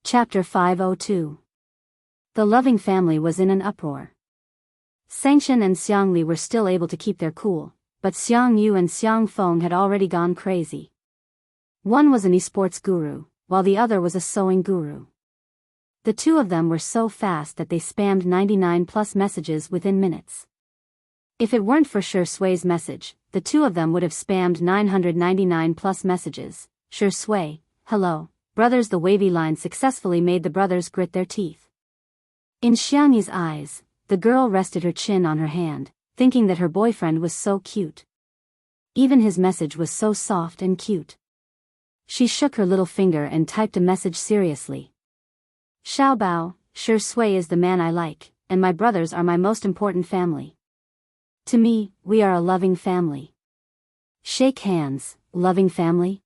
Chapter 502. The loving family was in an uproar. Sangshan and Xiangli were still able to keep their cool, but Xiang Yu and Xiang Feng had already gone crazy. One was an esports guru, while the other was a sewing guru. The two of them were so fast that they spammed 99+ messages within minutes. If it weren't for Shi Sui's message, the two of them would have spammed 999+ messages. Shi Sui, hello, brothers. The wavy line successfully made the brothers grit their teeth. In Xiangyi's eyes, the girl rested her chin on her hand, thinking that her boyfriend was so cute. Even his message was so soft and cute. She shook her little finger and typed a message seriously. Xiaobao, Shi Sui is the man I like, and my brothers are my most important family. To me, we are a loving family. Shake hands, loving family?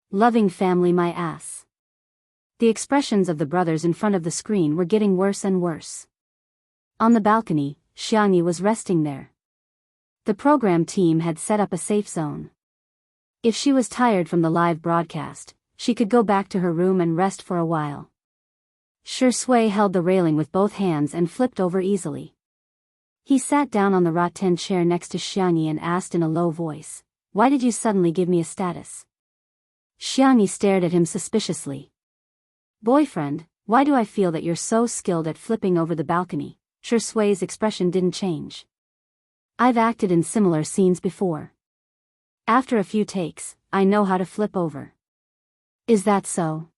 Loving family my ass. The expressions of the brothers in front of the screen were getting worse and worse. On the balcony, Xiangyi was resting there. The program team had set up a safe zone. If she was tired from the live broadcast, she could go back to her room and rest for a while. Shi Sui held the railing with both hands and flipped over easily. He sat down on the rattan chair next to Xiangyi and asked in a low voice, "Why did you suddenly give me a status?" Xiangyi stared at him suspiciously. "Boyfriend, why do I feel that you're so skilled at flipping over the balcony?" Shi Sui's expression didn't change. "I've acted in similar scenes before. After a few takes, I know how to flip over." "Is that so?"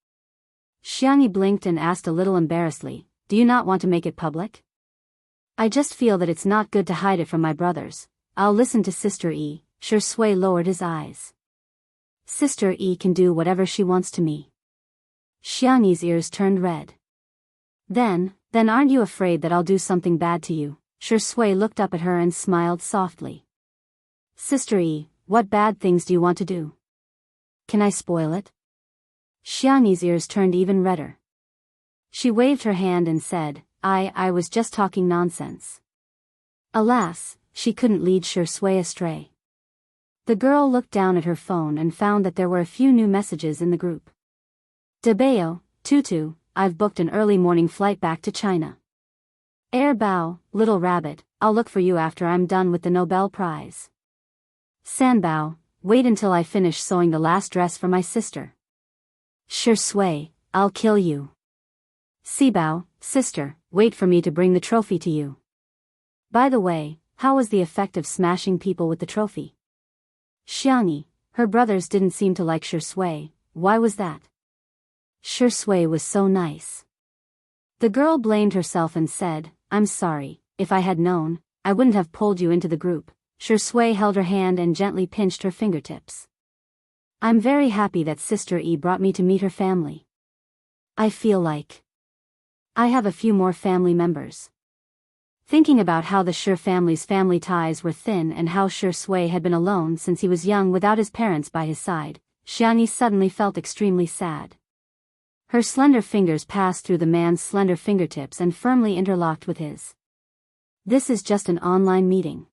Xiangyi blinked and asked a little embarrassedly, "Do you not want to make it public?" "I just feel that it's not good to hide it from my brothers. I'll listen to Sister E." Shi Sui lowered his eyes. "Sister E can do whatever she wants to me." Xiangyi's ears turned red. Then aren't you afraid that I'll do something bad to you?" Shi Sui looked up at her and smiled softly. "Sister E, what bad things do you want to do? Can I spoil it?" Xiangyi's ears turned even redder. She waved her hand and said, I was just talking nonsense." Alas, she couldn't lead Shi Sui astray. The girl looked down at her phone and found that there were a few new messages in the group. Biyao, Tutu, I've booked an early morning flight back to China. Bao, Little Rabbit, I'll look for you after I'm done with the Nobel Prize. Sanbao, wait until I finish sewing the last dress for my sister. Shi Sui, I'll kill you. Sibao, sister, wait for me to bring the trophy to you. By the way, how was the effect of smashing people with the trophy? Xiangyi, her brothers didn't seem to like Shi Sui. Why was that? Shi Sui was so nice. The girl blamed herself and said, I'm sorry, if I had known, I wouldn't have pulled you into the group. Shi Sui held her hand and gently pinched her fingertips. I'm very happy that Sister E brought me to meet her family. I feel like I have a few more family members. Thinking about how the Shi family's family ties were thin and how Shi Sui had been alone since he was young without his parents by his side, Xiangyi suddenly felt extremely sad. Her slender fingers passed through the man's slender fingertips and firmly interlocked with his. This is just an online meeting.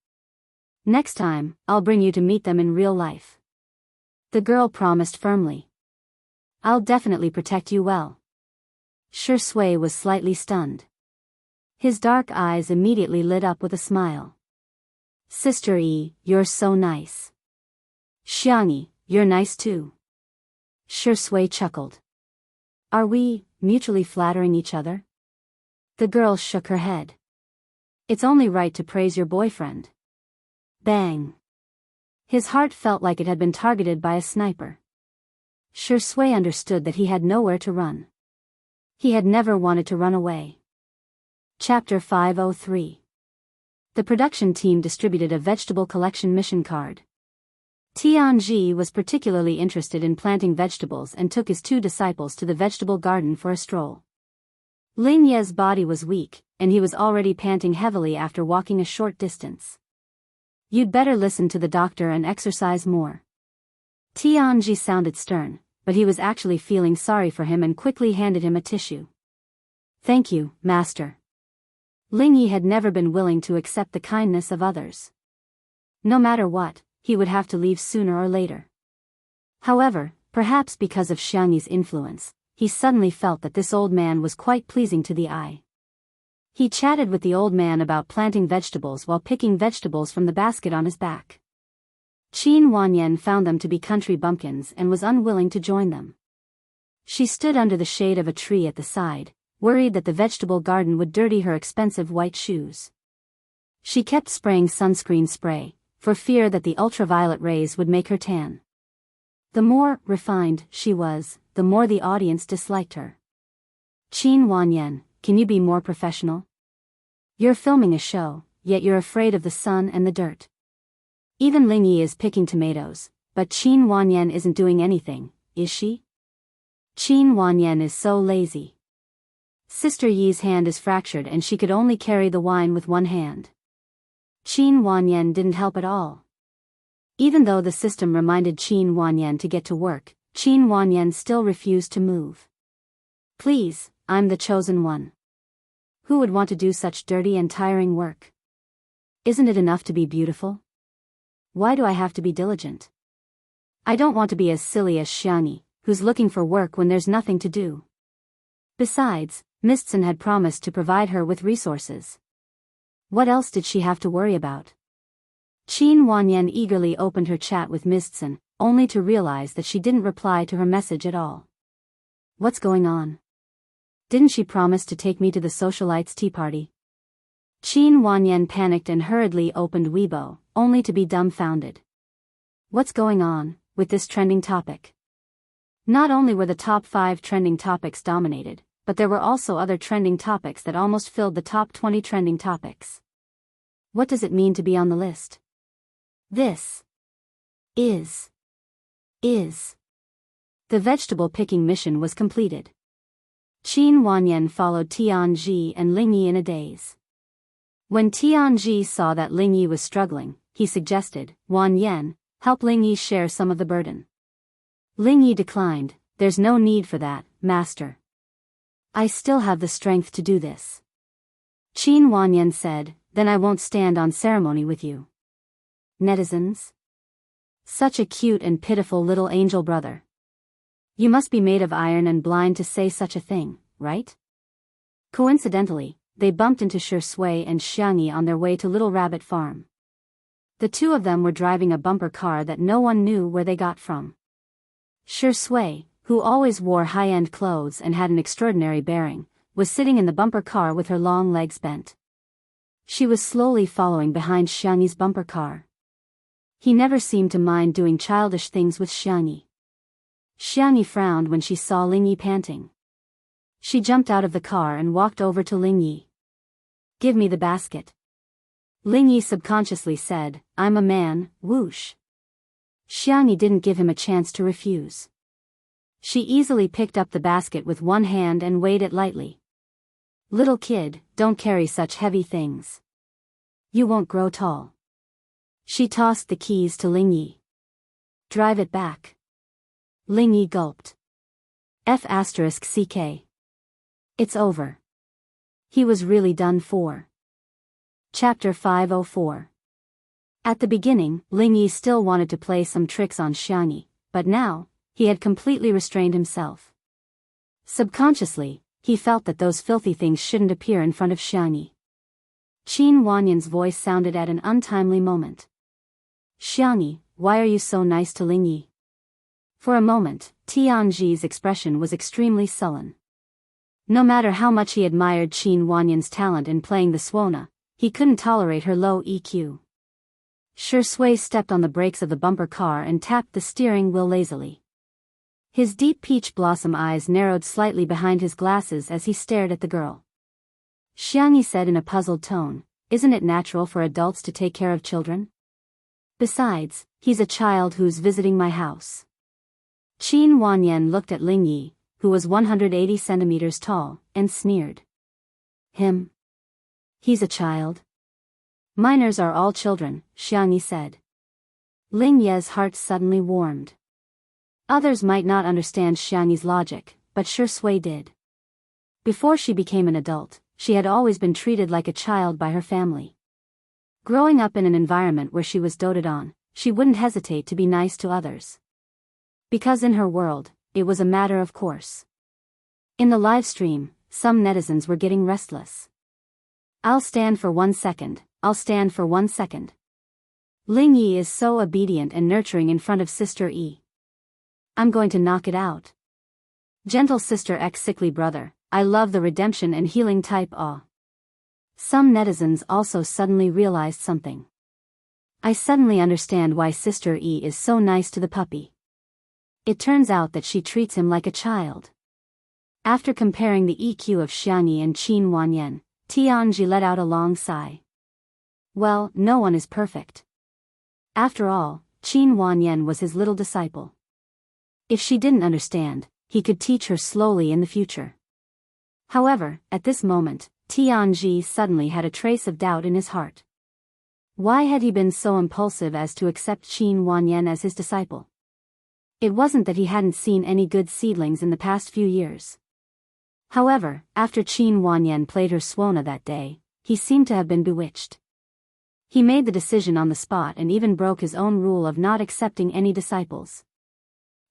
Next time, I'll bring you to meet them in real life. The girl promised firmly. I'll definitely protect you well. Shi Sui was slightly stunned. His dark eyes immediately lit up with a smile. Sister E, you're so nice. Xiangyi, you're nice too. Shi Sui chuckled. Are we mutually flattering each other? The girl shook her head. It's only right to praise your boyfriend. Bang. His heart felt like it had been targeted by a sniper. Shi Sui understood that he had nowhere to run. He had never wanted to run away. Chapter 503. The production team distributed a vegetable collection mission card. Tianji was particularly interested in planting vegetables and took his two disciples to the vegetable garden for a stroll. Ling Ye's body was weak, and he was already panting heavily after walking a short distance. You'd better listen to the doctor and exercise more. Tianji sounded stern, but he was actually feeling sorry for him and quickly handed him a tissue. Thank you, master. Ling Yi had never been willing to accept the kindness of others. No matter what, he would have to leave sooner or later. However, perhaps because of Xiangyi's influence, he suddenly felt that this old man was quite pleasing to the eye. He chatted with the old man about planting vegetables while picking vegetables from the basket on his back. Qin Wanyan found them to be country bumpkins and was unwilling to join them. She stood under the shade of a tree at the side, worried that the vegetable garden would dirty her expensive white shoes. She kept spraying sunscreen spray, for fear that the ultraviolet rays would make her tan. The more refined she was, the more the audience disliked her. Qin Wanyan, can you be more professional? You're filming a show, yet you're afraid of the sun and the dirt. Even Ling Yi is picking tomatoes, but Qin Wanyan isn't doing anything, is she? Qin Wanyan is so lazy. Sister Yi's hand is fractured and she could only carry the wine with one hand. Qin Wanyan didn't help at all. Even though the system reminded Qin Wanyan to get to work, Qin Wanyan still refused to move. Please, I'm the chosen one. Who would want to do such dirty and tiring work? Isn't it enough to be beautiful? Why do I have to be diligent? I don't want to be as silly as Xiangyi, who's looking for work when there's nothing to do. Besides, Mistson had promised to provide her with resources. What else did she have to worry about? Qin Wanyan eagerly opened her chat with Mistson, only to realize that she didn't reply to her message at all. What's going on? Didn't she promise to take me to the socialites' tea party? Qin Wanyan panicked and hurriedly opened Weibo, only to be dumbfounded. What's going on with this trending topic? Not only were the top 5 trending topics dominated, but there were also other trending topics that almost filled the top 20 trending topics. What does it mean to be on the list? This is. The vegetable picking mission was completed. Qin Wanyan followed Tianji and Ling Yi in a daze. When Tianji saw that Ling Yi was struggling, he suggested, Wanyan, help Ling Yi share some of the burden. Ling Yi declined, there's no need for that, master. I still have the strength to do this. Qin Wanyan said, then I won't stand on ceremony with you. Netizens? Such a cute and pitiful little angel brother. You must be made of iron and blind to say such a thing, right? Coincidentally, they bumped into Shi Sui and Xiangyi on their way to Little Rabbit Farm. The two of them were driving a bumper car that no one knew where they got from. Shi Sui, who always wore high-end clothes and had an extraordinary bearing, was sitting in the bumper car with her long legs bent. She was slowly following behind Xiangyi's bumper car. He never seemed to mind doing childish things with Xiangyi. Xiangyi frowned when she saw Ling Yi panting. She jumped out of the car and walked over to Ling Yi. Give me the basket. Ling Yi subconsciously said, I'm a man, whoosh. Xiangyi didn't give him a chance to refuse. She easily picked up the basket with one hand and weighed it lightly. Little kid, don't carry such heavy things. You won't grow tall. She tossed the keys to Ling Yi. Drive it back. Ling Yi gulped. F***ck. It's over. He was really done for. Chapter 504. At the beginning, Ling Yi still wanted to play some tricks on Xiangyi, but now, he had completely restrained himself. Subconsciously, he felt that those filthy things shouldn't appear in front of Xiangyi. Qin Wanyan's voice sounded at an untimely moment. Xiangyi, why are you so nice to Ling Yi? For a moment, Tianji's expression was extremely sullen. No matter how much he admired Qin Wanyan's talent in playing the Suona, he couldn't tolerate her low EQ. Shi Sui stepped on the brakes of the bumper car and tapped the steering wheel lazily. His deep peach blossom eyes narrowed slightly behind his glasses as he stared at the girl. Xiangyi said in a puzzled tone, isn't it natural for adults to take care of children? Besides, he's a child who's visiting my house. Qin Wanyan looked at Ling Yi, who was 180 centimeters tall, and sneered. Him? He's a child? Minors are all children, Xiangyi said. Ling Ye's heart suddenly warmed. Others might not understand Xiangyi's logic, but Shi Sui did. Before she became an adult, she had always been treated like a child by her family. Growing up in an environment where she was doted on, she wouldn't hesitate to be nice to others. Because in her world, it was a matter of course. In the live stream, some netizens were getting restless. I'll stand for 1 second, I'll stand for 1 second. Ling Yi is so obedient and nurturing in front of Sister E. I'm going to knock it out. Gentle Sister X sickly brother, I love the redemption and healing type awe. Some netizens also suddenly realized something. I suddenly understand why Sister E is so nice to the puppy. It turns out that she treats him like a child. After comparing the EQ of Xiangyi and Qin Wanyan, Tianji let out a long sigh. Well, no one is perfect. After all, Qin Wanyan was his little disciple. If she didn't understand, he could teach her slowly in the future. However, at this moment, Tianji suddenly had a trace of doubt in his heart. Why had he been so impulsive as to accept Qin Wanyan as his disciple? It wasn't that he hadn't seen any good seedlings in the past few years. However, after Qin Wanyan played her Suona that day, he seemed to have been bewitched. He made the decision on the spot and even broke his own rule of not accepting any disciples.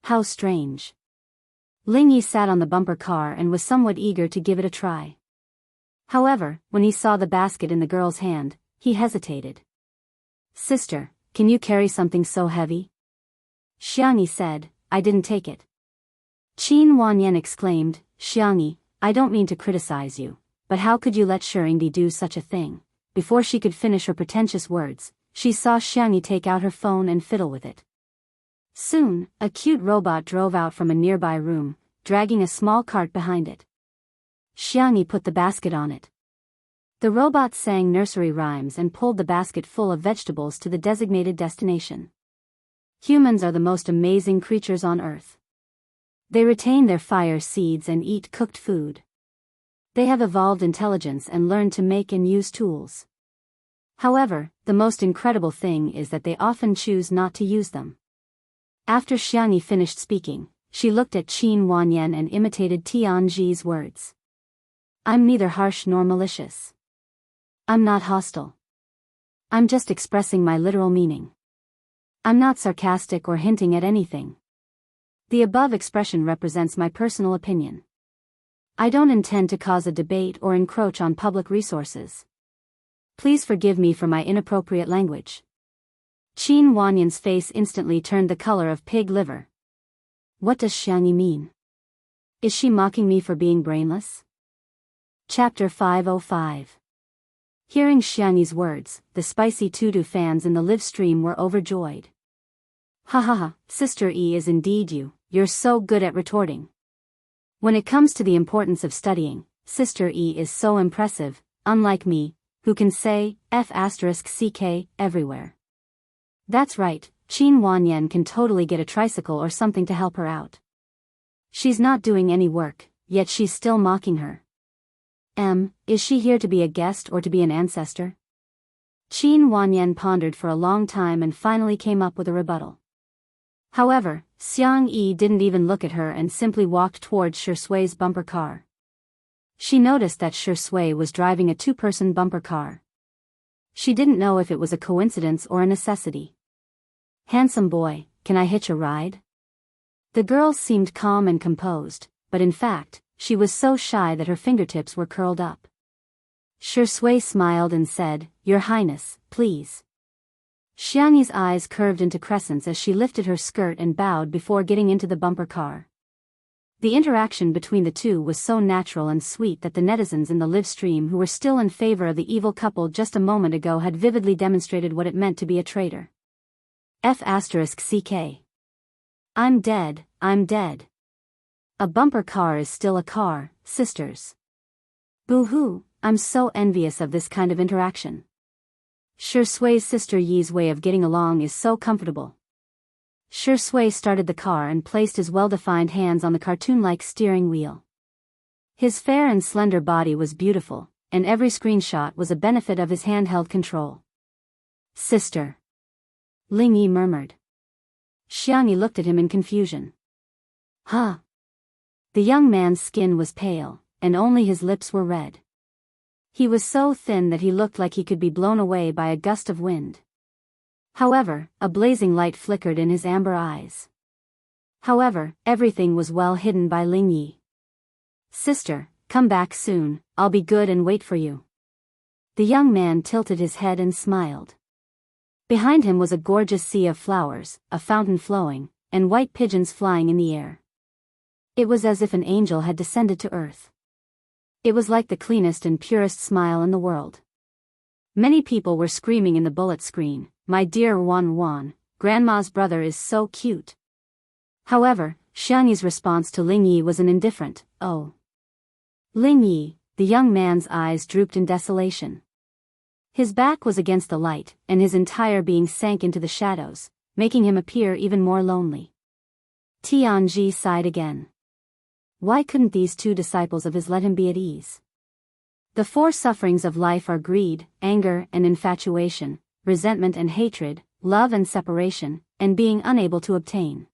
How strange. Ling Yi sat on the bumper car and was somewhat eager to give it a try. However, when he saw the basket in the girl's hand, he hesitated. Sister, can you carry something so heavy? Xiangyi said, I didn't take it. Qin Wanyan exclaimed, Xiangyi, I don't mean to criticize you, but how could you let Shirindi do such a thing? Before she could finish her pretentious words, she saw Xiangyi take out her phone and fiddle with it. Soon, a cute robot drove out from a nearby room, dragging a small cart behind it. Xiangyi put the basket on it. The robot sang nursery rhymes and pulled the basket full of vegetables to the designated destination. Humans are the most amazing creatures on Earth. They retain their fire seeds and eat cooked food. They have evolved intelligence and learned to make and use tools. However, the most incredible thing is that they often choose not to use them. After Xiangyi finished speaking, she looked at Qin Wanyan and imitated Tianji's words. I'm neither harsh nor malicious. I'm not hostile. I'm just expressing my literal meaning. I'm not sarcastic or hinting at anything. The above expression represents my personal opinion. I don't intend to cause a debate or encroach on public resources. Please forgive me for my inappropriate language. Qin Wanyan's face instantly turned the color of pig liver. What does Xiangyi mean? Is she mocking me for being brainless? Chapter 505. Hearing Xiangyi's words, the spicy Tudu fans in the live stream were overjoyed. Ha ha ha, Sister E is indeed you, you're so good at retorting. When it comes to the importance of studying, Sister E is so impressive, unlike me, who can say, F***ck everywhere. That's right, Qin Wanyan can totally get a tricycle or something to help her out. She's not doing any work, yet she's still mocking her. Is she here to be a guest or to be an ancestor? Qin Wanyan pondered for a long time and finally came up with a rebuttal. However, Xiang Yi didn't even look at her and simply walked towards Shui's bumper car. She noticed that Shui was driving a two-person bumper car. She didn't know if it was a coincidence or a necessity. Handsome boy, can I hitch a ride? The girl seemed calm and composed, but in fact, she was so shy that her fingertips were curled up. Shui smiled and said, Your Highness, please. Xiangyi's eyes curved into crescents as she lifted her skirt and bowed before getting into the bumper car. The interaction between the two was so natural and sweet that the netizens in the live stream who were still in favor of the evil couple just a moment ago had vividly demonstrated what it meant to be a traitor. F***ck. I'm dead, I'm dead. A bumper car is still a car, sisters. Boo-hoo, I'm so envious of this kind of interaction. Shui's sister Yi's way of getting along is so comfortable. Shui started the car and placed his well-defined hands on the cartoon-like steering wheel. His fair and slender body was beautiful, and every screenshot was a benefit of his handheld control. Sister. Ling Yi murmured. Xiangyi looked at him in confusion. Huh? The young man's skin was pale, and only his lips were red. He was so thin that he looked like he could be blown away by a gust of wind. However, a blazing light flickered in his amber eyes. However, everything was well hidden by Ling Yi. Sister, come back soon, I'll be good and wait for you. The young man tilted his head and smiled. Behind him was a gorgeous sea of flowers, a fountain flowing, and white pigeons flying in the air. It was as if an angel had descended to earth. It was like the cleanest and purest smile in the world. Many people were screaming in the bullet screen, "My dear Wan Wan, Grandma's brother is so cute." However, Xiangyi's response to Ling Yi was an indifferent, "Oh." Ling Yi, the young man's eyes drooped in desolation. His back was against the light, and his entire being sank into the shadows, making him appear even more lonely. Tianji sighed again. Why couldn't these two disciples of his let him be at ease? The four sufferings of life are greed, anger and infatuation, resentment and hatred, love and separation, and being unable to obtain.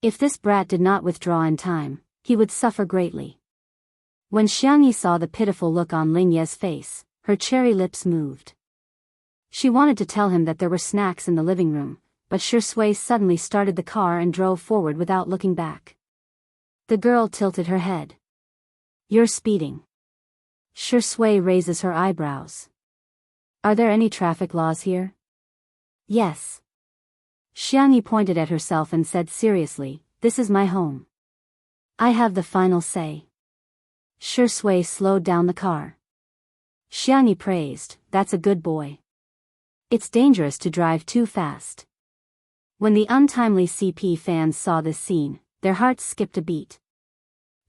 If this brat did not withdraw in time, he would suffer greatly. When Xiangyi saw the pitiful look on Ling Ye's face, her cherry lips moved. She wanted to tell him that there were snacks in the living room, but Shui suddenly started the car and drove forward without looking back. The girl tilted her head. "You're speeding." Shui raises her eyebrows. "Are there any traffic laws here?" "Yes." Xiangyi pointed at herself and said seriously, "This is my home. I have the final say." Shui slowed down the car. Xiangyi praised, "That's a good boy. It's dangerous to drive too fast." When the untimely CP fans saw this scene, their hearts skipped a beat.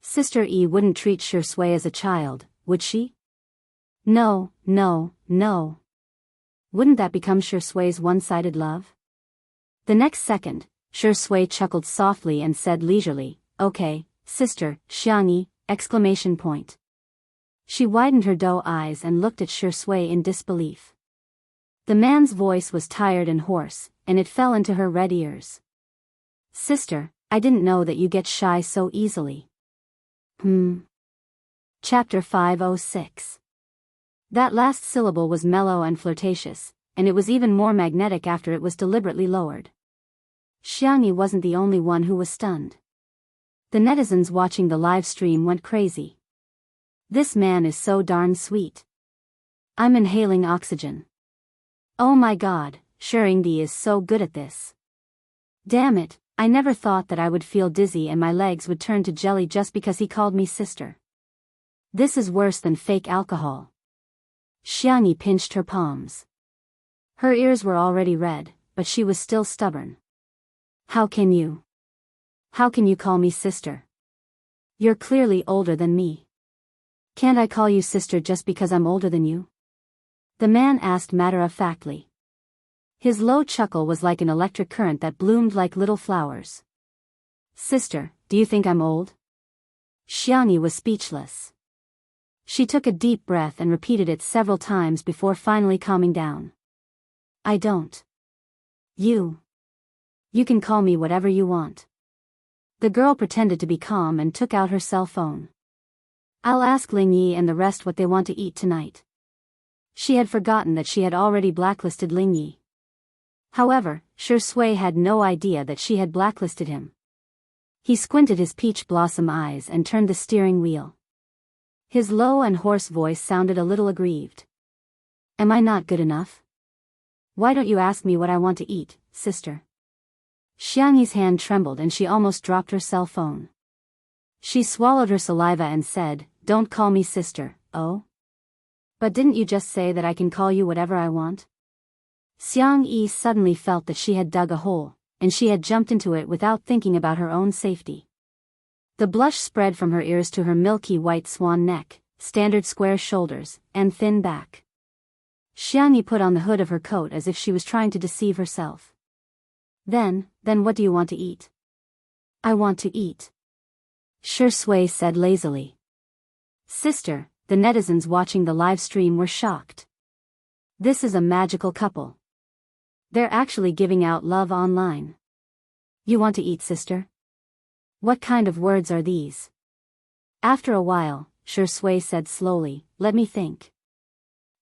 Sister E wouldn't treat Shui as a child, would she? No, no, no. Wouldn't that become Shui's one-sided love? The next second, Shui chuckled softly and said leisurely, "Okay, sister, Xiangyi, exclamation point." She widened her doe eyes and looked at Shui in disbelief. The man's voice was tired and hoarse, and it fell into her red ears. "Sister, I didn't know that you get shy so easily." Chapter 506. That last syllable was mellow and flirtatious, and it was even more magnetic after it was deliberately lowered. Xiangyi wasn't the only one who was stunned. The netizens watching the live stream went crazy. "This man is so darn sweet. I'm inhaling oxygen. Oh my god, Shuringdi is so good at this. Damn it, I never thought that I would feel dizzy and my legs would turn to jelly just because he called me sister. This is worse than fake alcohol." Xiangyi pinched her palms. Her ears were already red, but she was still stubborn. How can you call me sister? You're clearly older than me. Can't I call you sister just because I'm older than you?" The man asked matter-of-factly. His low chuckle was like an electric current that bloomed like little flowers. "Sister, do you think I'm old?" Xiangyi was speechless. She took a deep breath and repeated it several times before finally calming down. "I don't. You can call me whatever you want." The girl pretended to be calm and took out her cell phone. "I'll ask Ling Yi and the rest what they want to eat tonight." She had forgotten that she had already blacklisted Ling Yi. However, Shui had no idea that she had blacklisted him. He squinted his peach blossom eyes and turned the steering wheel. His low and hoarse voice sounded a little aggrieved. "Am I not good enough? Why don't you ask me what I want to eat, sister?" Xiangyi's hand trembled and she almost dropped her cell phone. She swallowed her saliva and said, "Don't call me sister, oh? But didn't you just say that I can call you whatever I want?" Xiangyi suddenly felt that she had dug a hole, and she had jumped into it without thinking about her own safety. The blush spread from her ears to her milky white swan neck, standard square shoulders, and thin back. Xiangyi put on the hood of her coat as if she was trying to deceive herself. Then what do you want to eat?" "I want to eat," Shui said lazily. "Sister," the netizens watching the live stream were shocked. "This is a magical couple. They're actually giving out love online. You want to eat, sister? What kind of words are these?" After a while, Shui said slowly, "Let me think."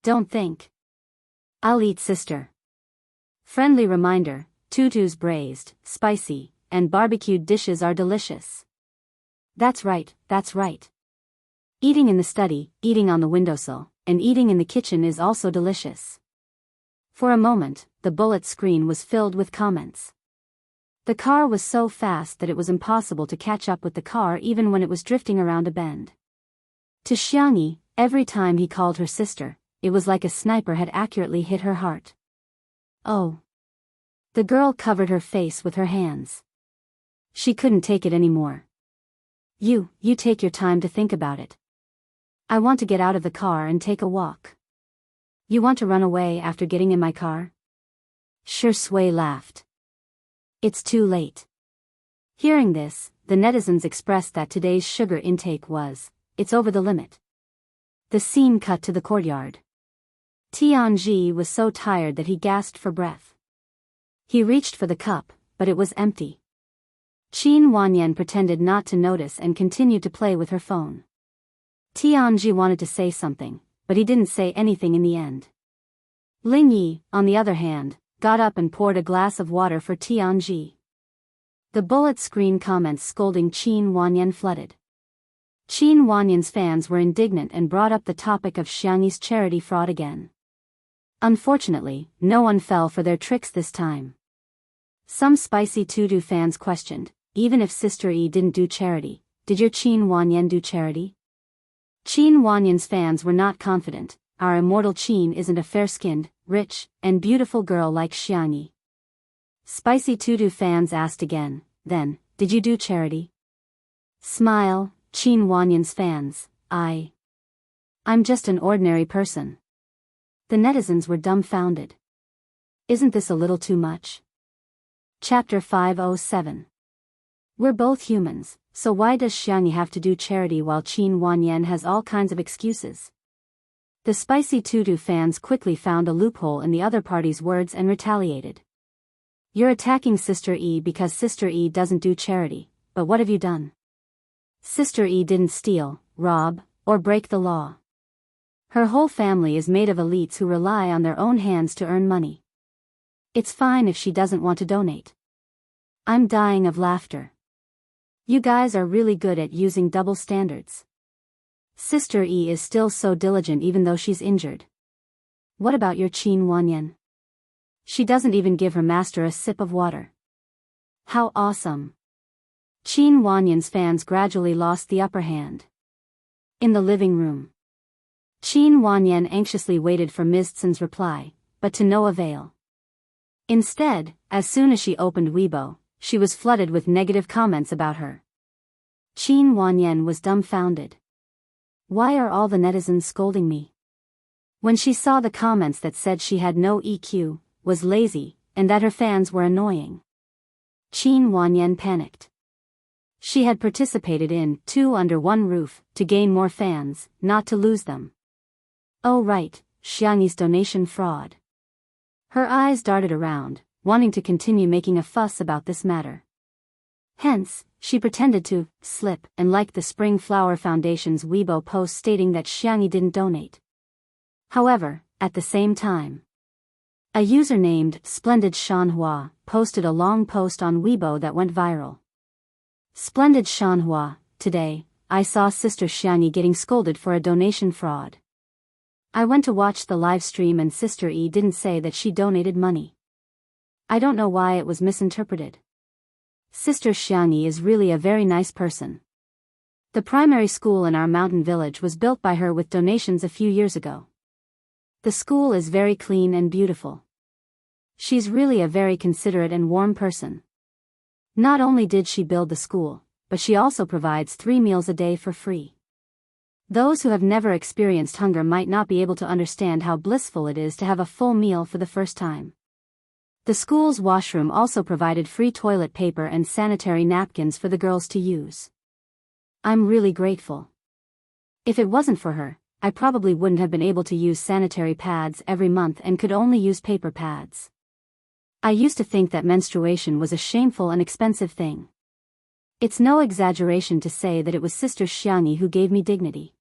"Don't think. I'll eat, sister." Friendly reminder, tutus braised, spicy, and barbecued dishes are delicious. That's right, that's right. Eating in the study, eating on the windowsill, and eating in the kitchen is also delicious. For a moment, the bullet screen was filled with comments. The car was so fast that it was impossible to catch up with the car even when it was drifting around a bend. To Xiangyi, every time he called her sister, it was like a sniper had accurately hit her heart. Oh. The girl covered her face with her hands. She couldn't take it anymore. You take your time to think about it. I want to get out of the car and take a walk. You want to run away after getting in my car? Shi Sui laughed. It's too late. Hearing this, the netizens expressed that today's sugar intake was, it's over the limit. The scene cut to the courtyard. Tianji was so tired that he gasped for breath. He reached for the cup, but it was empty. Qin Wanyan pretended not to notice and continued to play with her phone. Tianji wanted to say something, but he didn't say anything in the end. Ling Yi, on the other hand, got up and poured a glass of water for Tianji. The bullet screen comments scolding Qin Wanyan flooded. Qin Wanyan's fans were indignant and brought up the topic of Xiangyi's charity fraud again. Unfortunately, no one fell for their tricks this time. Some spicy Tudu fans questioned, even if Sister Yi didn't do charity, did your Qin Wanyan do charity? Qin Wanyan's fans were not confident. Our immortal Qin isn't a fair-skinned, rich, and beautiful girl like Xiangyi. Spicy Tudu fans asked again, then, did you do charity? Smile, Qin Wanyan's fans, I'm just an ordinary person. The netizens were dumbfounded. Isn't this a little too much? Chapter 507. We're both humans, so why does Xiangyi have to do charity while Qin Wanyan has all kinds of excuses? The spicy Tudu fans quickly found a loophole in the other party's words and retaliated. You're attacking Sister Yi because Sister Yi doesn't do charity, but what have you done? Sister Yi didn't steal, rob, or break the law. Her whole family is made of elites who rely on their own hands to earn money. It's fine if she doesn't want to donate. I'm dying of laughter. You guys are really good at using double standards. Sister Yi is still so diligent even though she's injured. What about your Qin Wanyan? She doesn't even give her master a sip of water. How awesome. Qin Wanyan's fans gradually lost the upper hand. In the living room. Qin Wanyan anxiously waited for Ms. Tsun's reply, but to no avail. Instead, as soon as she opened Weibo, she was flooded with negative comments about her. Qin Wanyan was dumbfounded. Why are all the netizens scolding me? When she saw the comments that said she had no EQ, was lazy, and that her fans were annoying, Qin Wanyan panicked. She had participated in two under one roof to gain more fans, not to lose them. Oh right, Xiangyi's donation fraud. Her eyes darted around, wanting to continue making a fuss about this matter. Hence, she pretended to slip and liked the Spring Flower Foundation's Weibo post stating that Xiangyi didn't donate. However, at the same time, a user named Splendid Shanhua posted a long post on Weibo that went viral. Splendid Shanhua, today, I saw Sister Xiangyi getting scolded for a donation fraud. I went to watch the live stream and Sister Yi didn't say that she donated money. I don't know why it was misinterpreted. Sister Xiangyi is really a very nice person. The primary school in our mountain village was built by her with donations a few years ago. The school is very clean and beautiful. She's really a very considerate and warm person. Not only did she build the school, but she also provides 3 meals a day for free. Those who have never experienced hunger might not be able to understand how blissful it is to have a full meal for the first time. The school's washroom also provided free toilet paper and sanitary napkins for the girls to use. I'm really grateful. If it wasn't for her, I probably wouldn't have been able to use sanitary pads every month and could only use paper pads. I used to think that menstruation was a shameful and expensive thing. It's no exaggeration to say that it was Sister Xiangyi who gave me dignity.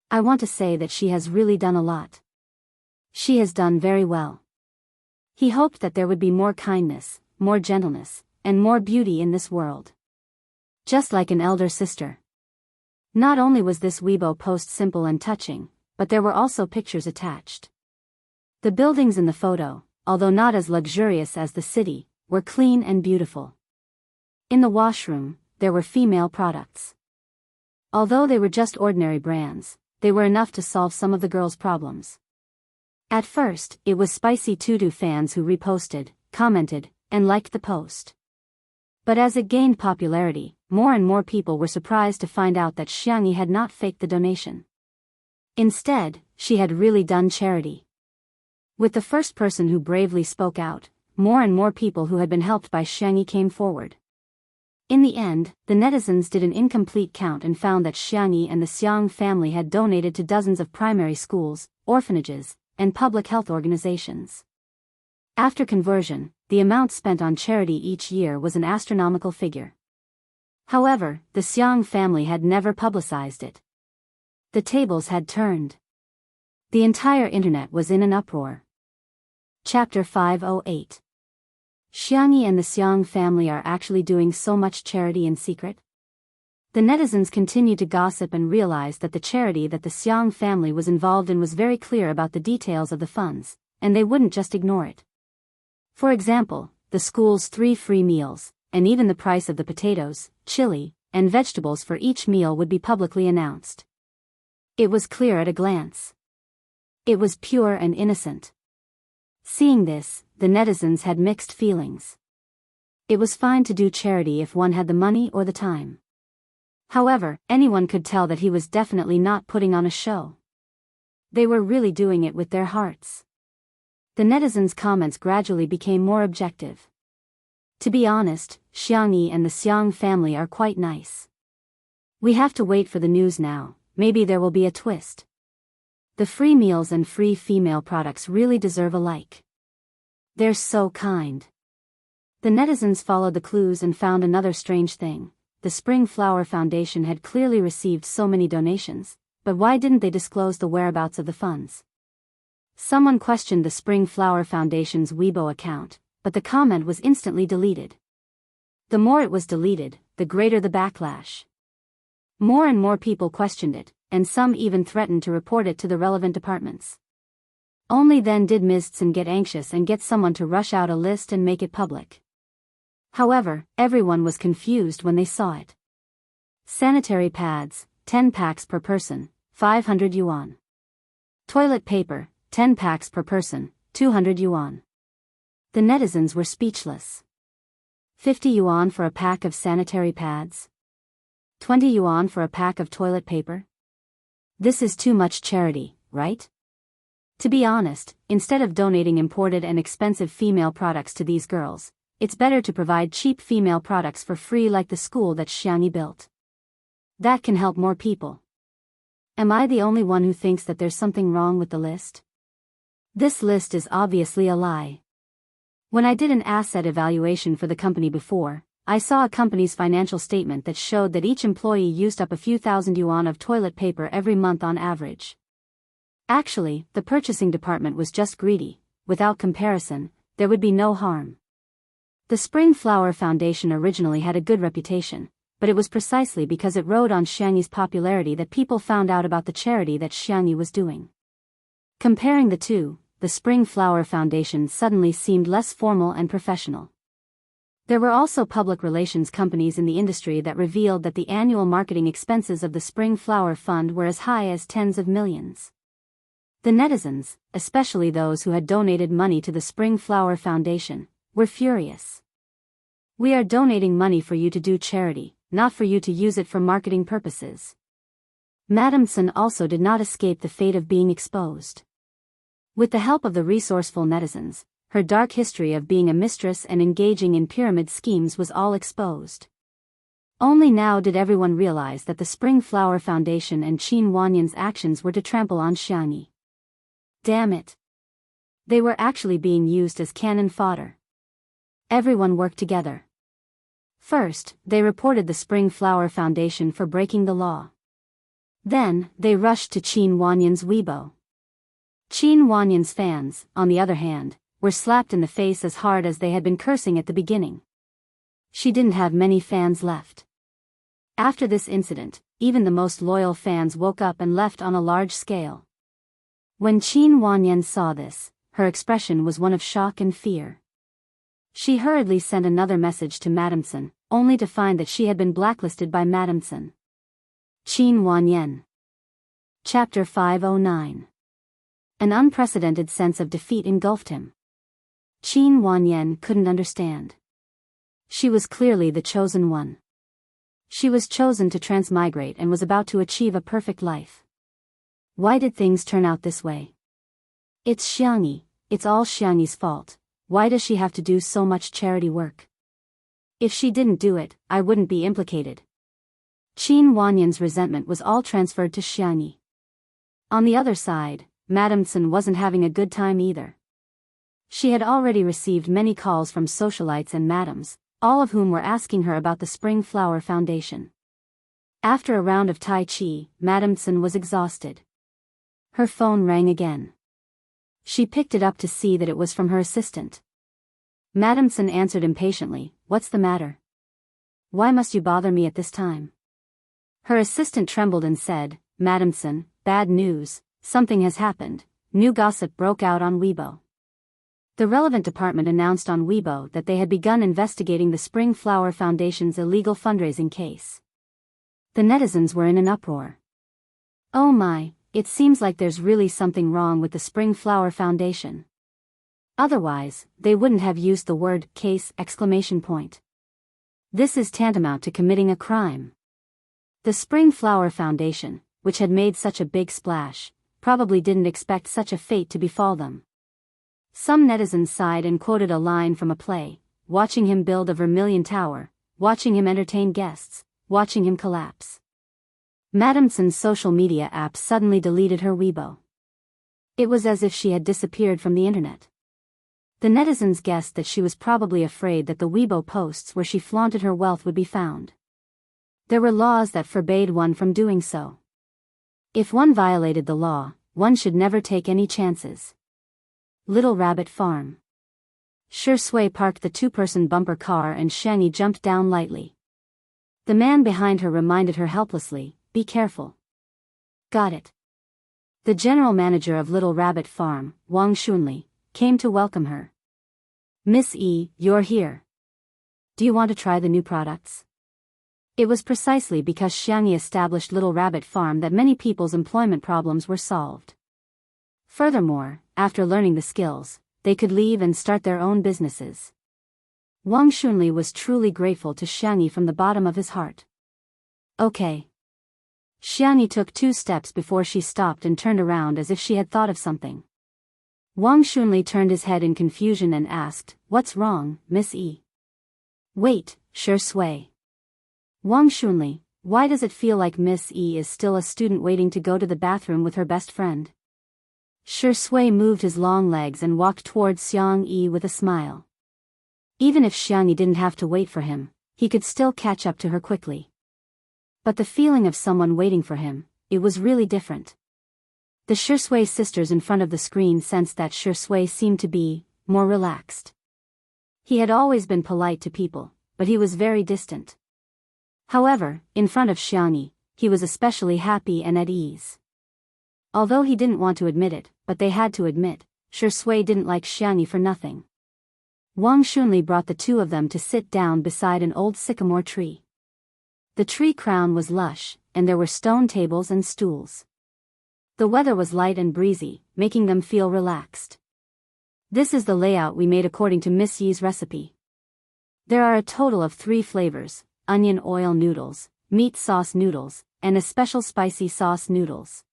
I want to say that she has really done a lot. She has done very well. He hoped that there would be more kindness, more gentleness, and more beauty in this world. Just like an elder sister. Not only was this Weibo post simple and touching, but there were also pictures attached. The buildings in the photo, although not as luxurious as the city, were clean and beautiful. In the washroom, there were female products. Although they were just ordinary brands, they were enough to solve some of the girls' problems. At first, it was Spicy To-Do fans who reposted, commented, and liked the post. But as it gained popularity, more and more people were surprised to find out that Xiangyi had not faked the donation. Instead, she had really done charity. With the first person who bravely spoke out, more and more people who had been helped by Xiangyi came forward. In the end, the netizens did an incomplete count and found that Xiangyi and the Xiang family had donated to dozens of primary schools, orphanages, and public health organizations. After conversion, the amount spent on charity each year was an astronomical figure. However, the Xiang family had never publicized it. The tables had turned. The entire internet was in an uproar. Chapter 508. Xiangyi and the Xiang family are actually doing so much charity in secret? The netizens continued to gossip and realized that the charity that the Xiang family was involved in was very clear about the details of the funds, and they wouldn't just ignore it. For example, the school's 3 free meals, and even the price of the potatoes, chili, and vegetables for each meal would be publicly announced. It was clear at a glance. It was pure and innocent. Seeing this, the netizens had mixed feelings. It was fine to do charity if one had the money or the time. However, anyone could tell that he was definitely not putting on a show. They were really doing it with their hearts. The netizens' comments gradually became more objective. To be honest, Xiangyi and the Xiang family are quite nice. We have to wait for the news now, maybe there will be a twist. The free meals and free female products really deserve a like. They're so kind. The netizens followed the clues and found another strange thing. The Spring Flower Foundation had clearly received so many donations, but why didn't they disclose the whereabouts of the funds? Someone questioned the Spring Flower Foundation's Weibo account, but the comment was instantly deleted. The more it was deleted, the greater the backlash. More and more people questioned it, and some even threatened to report it to the relevant departments. Only then did Ms. Tsen get anxious and get someone to rush out a list and make it public. However, everyone was confused when they saw it. Sanitary pads, 10 packs per person, 500 yuan. Toilet paper, 10 packs per person, 200 yuan. The netizens were speechless. 50 yuan for a pack of sanitary pads? 20 yuan for a pack of toilet paper? This is too much charity, right? To be honest, instead of donating imported and expensive female products to these girls, it's better to provide cheap female products for free like the school that Xiangyi built. That can help more people. Am I the only one who thinks that there's something wrong with the list? This list is obviously a lie. When I did an asset evaluation for the company before, I saw a company's financial statement that showed that each employee used up a few thousand yuan of toilet paper every month on average. Actually, the purchasing department was just greedy. Without comparison, there would be no harm. The Spring Flower Foundation originally had a good reputation, but it was precisely because it rode on Xiangyi's popularity that people found out about the charity that Xiangyi was doing. Comparing the two, the Spring Flower Foundation suddenly seemed less formal and professional. There were also public relations companies in the industry that revealed that the annual marketing expenses of the Spring Flower Fund were as high as tens of millions. The netizens, especially those who had donated money to the Spring Flower Foundation, were furious. We are donating money for you to do charity, not for you to use it for marketing purposes. Madame Tsen also did not escape the fate of being exposed. With the help of the resourceful netizens, her dark history of being a mistress and engaging in pyramid schemes was all exposed. Only now did everyone realize that the Spring Flower Foundation and Qin Wanyan's actions were to trample on Xiangyi. Damn it. They were actually being used as cannon fodder. Everyone worked together. First, they reported the Spring Flower Foundation for breaking the law. Then, they rushed to Qin Wanyan's Weibo. Qin Wanyan's fans, on the other hand, were slapped in the face as hard as they had been cursing at the beginning. She didn't have many fans left. After this incident, even the most loyal fans woke up and left on a large scale. When Qin Wanyan saw this, her expression was one of shock and fear. She hurriedly sent another message to Madame Sen, only to find that she had been blacklisted by Madame Sen. Qin Wanyan. Chapter 509. An unprecedented sense of defeat engulfed him. Qin Wanyan couldn't understand. She was clearly the chosen one. She was chosen to transmigrate and was about to achieve a perfect life. Why did things turn out this way? It's Xiangyi, it's all Xiangyi's fault. Why does she have to do so much charity work? If she didn't do it, I wouldn't be implicated. Qin Wanyan's resentment was all transferred to Xiangyi. On the other side, Madame Sen wasn't having a good time either. She had already received many calls from socialites and madams, all of whom were asking her about the Spring Flower Foundation. After a round of Tai Chi, Madame Sen was exhausted. Her phone rang again. She picked it up to see that it was from her assistant. Madame Sen answered impatiently, "What's the matter? Why must you bother me at this time?" Her assistant trembled and said, "Madame Sen, bad news, something has happened. New gossip broke out on Weibo." The relevant department announced on Weibo that they had begun investigating the Spring Flower Foundation's illegal fundraising case. The netizens were in an uproar. Oh my, it seems like there's really something wrong with the Spring Flower Foundation. Otherwise, they wouldn't have used the word case! This is tantamount to committing a crime. The Spring Flower Foundation, which had made such a big splash, probably didn't expect such a fate to befall them. Some netizens sighed and quoted a line from a play, watching him build a vermilion tower, watching him entertain guests, watching him collapse. Madame Sen's social media app suddenly deleted her Weibo. It was as if she had disappeared from the internet. The netizens guessed that she was probably afraid that the Weibo posts where she flaunted her wealth would be found. There were laws that forbade one from doing so. If one violated the law, one should never take any chances. Little Rabbit Farm. Shui parked the two-person bumper car and Xiangyi jumped down lightly. The man behind her reminded her helplessly, "Be careful." Got it. The general manager of Little Rabbit Farm, Wang Xunli, came to welcome her. "Miss E, you're here. Do you want to try the new products?" It was precisely because Xiangyi established Little Rabbit Farm that many people's employment problems were solved. Furthermore, after learning the skills, they could leave and start their own businesses. Wang Xunli was truly grateful to Xiangyi from the bottom of his heart. Okay. Xiangyi took 2 steps before she stopped and turned around as if she had thought of something. Wang Xunli turned his head in confusion and asked, "What's wrong, Miss E?" "Wait, Shui. Wang Xunli, why does it feel like Miss E is still a student waiting to go to the bathroom with her best friend?" Shui moved his long legs and walked towards Xiangyi with a smile. Even if Xiangyi didn't have to wait for him, he could still catch up to her quickly. But the feeling of someone waiting for him, it was really different. The Shui sisters in front of the screen sensed that Shui seemed to be more relaxed. He had always been polite to people, but he was very distant. However, in front of Xiangyi, he was especially happy and at ease. Although he didn't want to admit it, but they had to admit, Shui didn't like Xiangyi for nothing. Wang Xunli brought the two of them to sit down beside an old sycamore tree. The tree crown was lush, and there were stone tables and stools. The weather was light and breezy, making them feel relaxed. "This is the layout we made according to Miss Yi's recipe. There are a total of 3 flavors, onion oil noodles, meat sauce noodles, and a special spicy sauce noodles."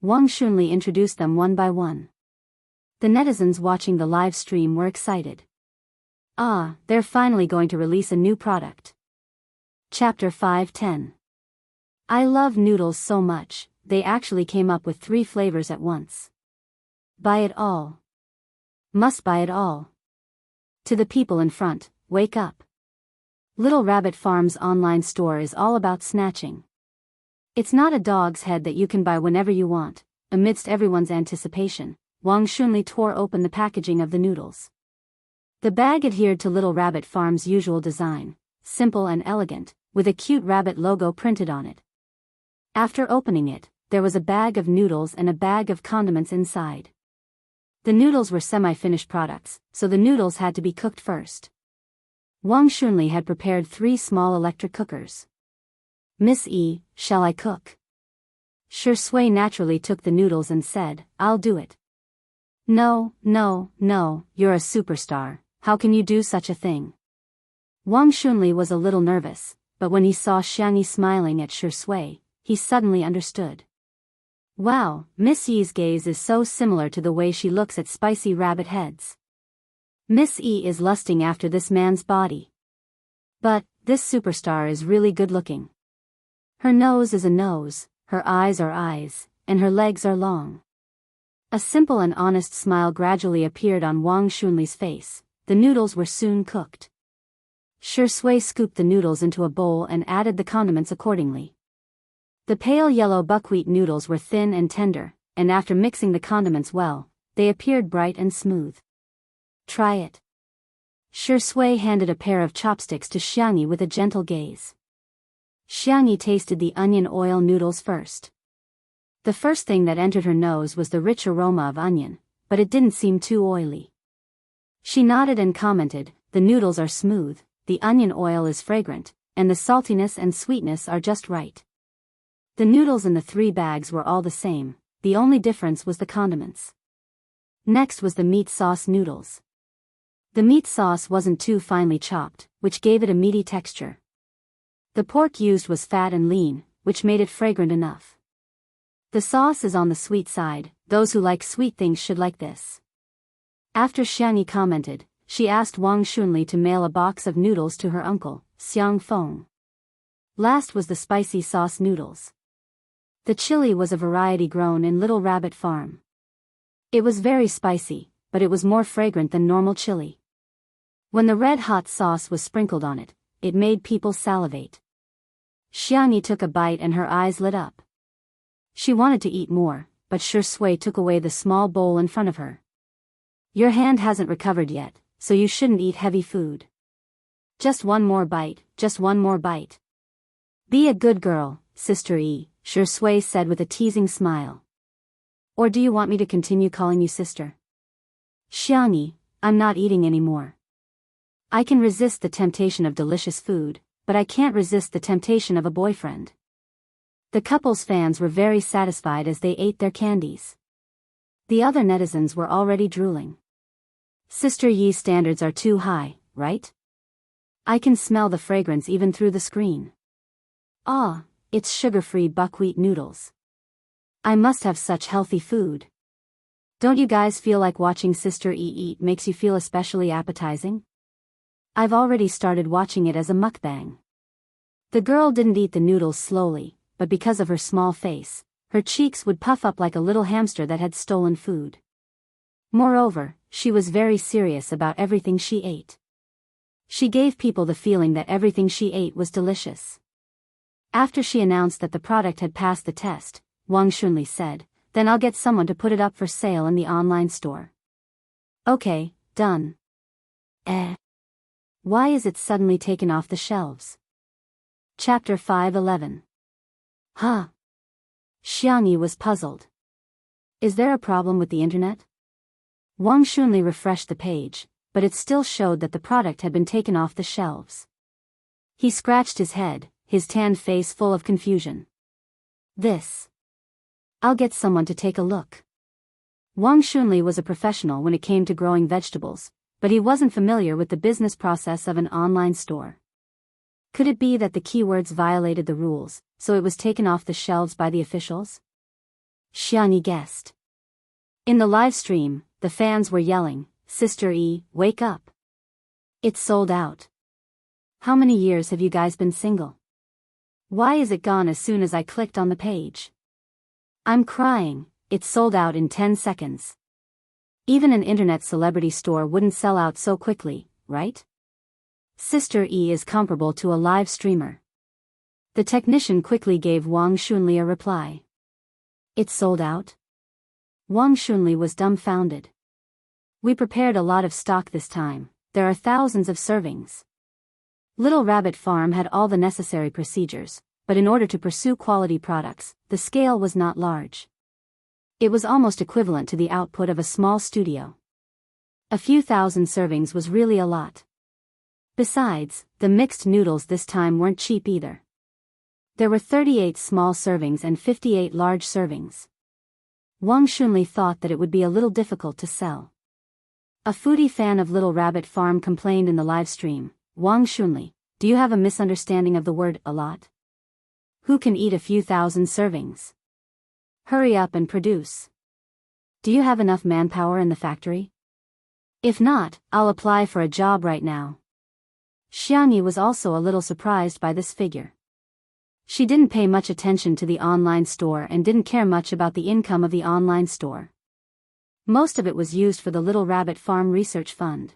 Wang Xunli introduced them one by one. The netizens watching the live stream were excited. Ah, they're finally going to release a new product. Chapter 510. I love noodles so much, they actually came up with 3 flavors at once. Buy it all. Must buy it all. To the people in front, wake up. Little Rabbit Farm's online store is all about snatching. It's not a dog's head that you can buy whenever you want. Amidst everyone's anticipation, Wang Xunli tore open the packaging of the noodles. The bag adhered to Little Rabbit Farm's usual design, simple and elegant, with a cute rabbit logo printed on it. After opening it, there was a bag of noodles and a bag of condiments inside. The noodles were semi-finished products, so the noodles had to be cooked first. Wang Shunli had prepared 3 small electric cookers. "Miss E, shall I cook?" Shi Sui naturally took the noodles and said, "I'll do it." No, you're a superstar, how can you do such a thing?" Wang Shunli was a little nervous, but when he saw Xiangyi smiling at Shi Sui, he suddenly understood. Wow, Miss Yi's gaze is so similar to the way she looks at spicy rabbit heads. Miss E is lusting after this man's body. But, this superstar is really good looking. Her nose is a nose, her eyes are eyes, and her legs are long. A simple and honest smile gradually appeared on Wang Shunli's face. The noodles were soon cooked. Shi Sui scooped the noodles into a bowl and added the condiments accordingly. The pale yellow buckwheat noodles were thin and tender, and after mixing the condiments well, they appeared bright and smooth. "Try it." Shi Sui handed a pair of chopsticks to Xiangyi with a gentle gaze. Xiangyi tasted the onion oil noodles first. The first thing that entered her nose was the rich aroma of onion, but it didn't seem too oily. She nodded and commented, "The noodles are smooth, the onion oil is fragrant, and the saltiness and sweetness are just right." The noodles in the 3 bags were all the same, the only difference was the condiments. Next was the meat sauce noodles. The meat sauce wasn't too finely chopped, which gave it a meaty texture. The pork used was fat and lean, which made it fragrant enough. The sauce is on the sweet side, those who like sweet things should like this. After Xiangyi commented, she asked Wang Shunli to mail a box of noodles to her uncle, Xiang Feng. Last was the spicy sauce noodles. The chili was a variety grown in Little Rabbit Farm. It was very spicy, but it was more fragrant than normal chili. When the red-hot sauce was sprinkled on it, it made people salivate. Xiangyi took a bite and her eyes lit up. She wanted to eat more, but Shi Sui took away the small bowl in front of her. "Your hand hasn't recovered yet, so you shouldn't eat heavy food. Just one more bite, just one more bite. Be a good girl, Sister E," Shi Sui said with a teasing smile. "Or do you want me to continue calling you sister?" "Xiangyi, I'm not eating anymore. I can resist the temptation of delicious food, but I can't resist the temptation of a boyfriend." The couple's fans were very satisfied as they ate their candies. The other netizens were already drooling. Sister Yi's standards are too high, right? I can smell the fragrance even through the screen. Ah, it's sugar-free buckwheat noodles. I must have such healthy food. Don't you guys feel like watching Sister E eat makes you feel especially appetizing? I've already started watching it as a mukbang. The girl didn't eat the noodles slowly, but because of her small face, her cheeks would puff up like a little hamster that had stolen food. Moreover, she was very serious about everything she ate. She gave people the feeling that everything she ate was delicious. After she announced that the product had passed the test, Wang Shunli said, "Then I'll get someone to put it up for sale in the online store." "Okay, done." Why is it suddenly taken off the shelves? Chapter 5:11. Huh. Xiangyi was puzzled. Is there a problem with the internet? Wang Shunli refreshed the page, but it still showed that the product had been taken off the shelves. He scratched his head, his tanned face full of confusion. I'll get someone to take a look. Wang Shunli was a professional when it came to growing vegetables, but he wasn't familiar with the business process of an online store. Could it be that the keywords violated the rules, so it was taken off the shelves by the officials? Xiangyi guessed. In the live stream, the fans were yelling, "Sister E, wake up. It's sold out. How many years have you guys been single? Why is it gone as soon as I clicked on the page? I'm crying, it's sold out in 10 seconds. Even an internet celebrity store wouldn't sell out so quickly, right? Sister E is comparable to a live streamer." The technician quickly gave Wang Shunli a reply. "It's sold out?" Wang Shunli was dumbfounded. "We prepared a lot of stock this time, there are thousands of servings." Little Rabbit Farm had all the necessary procedures, but in order to pursue quality products, the scale was not large. It was almost equivalent to the output of a small studio. A few thousand servings was really a lot. Besides, the mixed noodles this time weren't cheap either. There were 38 small servings and 58 large servings. Wang Shunli thought that it would be a little difficult to sell. A foodie fan of Little Rabbit Farm complained in the live stream, "Wang Shunli, do you have a misunderstanding of the word a lot? Who can eat a few thousand servings? Hurry up and produce. Do you have enough manpower in the factory? If not, I'll apply for a job right now." Xiangyi was also a little surprised by this figure. She didn't pay much attention to the online store and didn't care much about the income of the online store. Most of it was used for the Little Rabbit Farm Research Fund.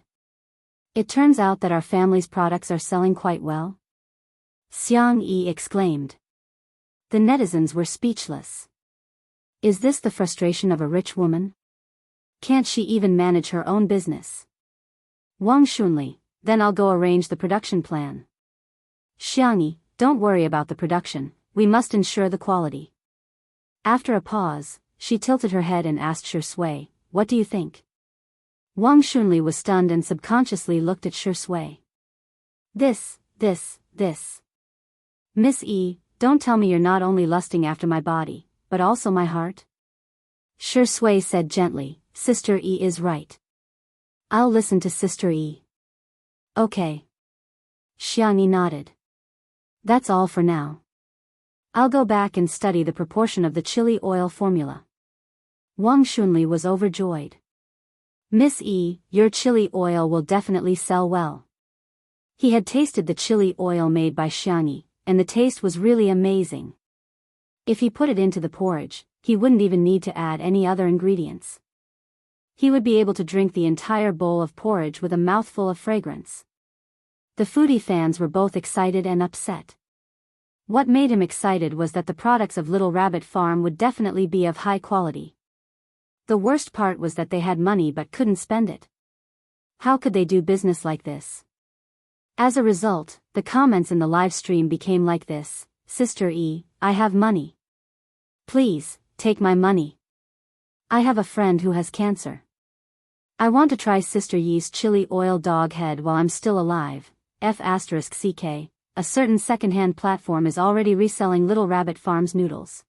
"It turns out that our family's products are selling quite well?" Xiang Yi exclaimed. The netizens were speechless. Is this the frustration of a rich woman? Can't she even manage her own business? Wang Shunli, then I'll go arrange the production plan. Xiangyi, don't worry about the production, we must ensure the quality. After a pause, she tilted her head and asked Shui, what do you think? Wang Shunli was stunned and subconsciously looked at Shui. This. Miss E, don't tell me you're not only lusting after my body, but also my heart? Shui said gently, Sister E is right. I'll listen to Sister E. Okay. Xiangyi nodded. That's all for now. I'll go back and study the proportion of the chili oil formula. Wang Shunli was overjoyed. Miss E, your chili oil will definitely sell well. He had tasted the chili oil made by Xiangyi, and the taste was really amazing. If he put it into the porridge, he wouldn't even need to add any other ingredients. He would be able to drink the entire bowl of porridge with a mouthful of fragrance. The foodie fans were both excited and upset. What made him excited was that the products of Little Rabbit Farm would definitely be of high quality. The worst part was that they had money but couldn't spend it. How could they do business like this? As a result, the comments in the live stream became like this, Sister E, I have money. Please, take my money. I have a friend who has cancer. I want to try Sister Yi's chili oil dog head while I'm still alive. F***ck, a certain second-hand platform is already reselling Little Rabbit Farm's noodles.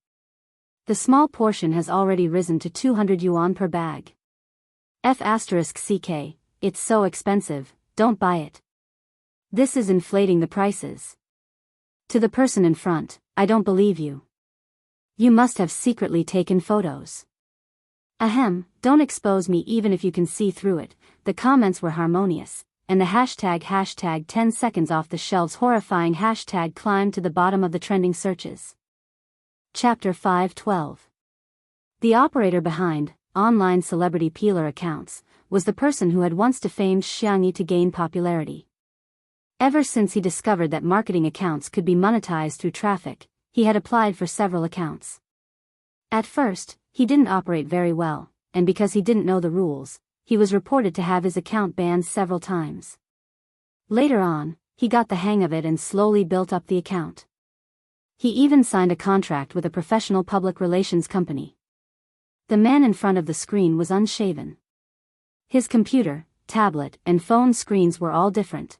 The small portion has already risen to 200 yuan per bag. F***ck, it's so expensive, don't buy it. This is inflating the prices. To the person in front, I don't believe you. You must have secretly taken photos. Ahem, don't expose me even if you can see through it. The comments were harmonious, and the hashtag 10 seconds off the shelves horrifying hashtag climbed to the bottom of the trending searches. Chapter 5:12. The operator behind online celebrity peeler accounts was the person who had once defamed Xiangyi to gain popularity. Ever since he discovered that marketing accounts could be monetized through traffic, he had applied for several accounts. At first, he didn't operate very well, and because he didn't know the rules, he was reported to have his account banned several times. Later on, he got the hang of it and slowly built up the account. He even signed a contract with a professional public relations company. The man in front of the screen was unshaven. His computer, tablet, and phone screens were all different.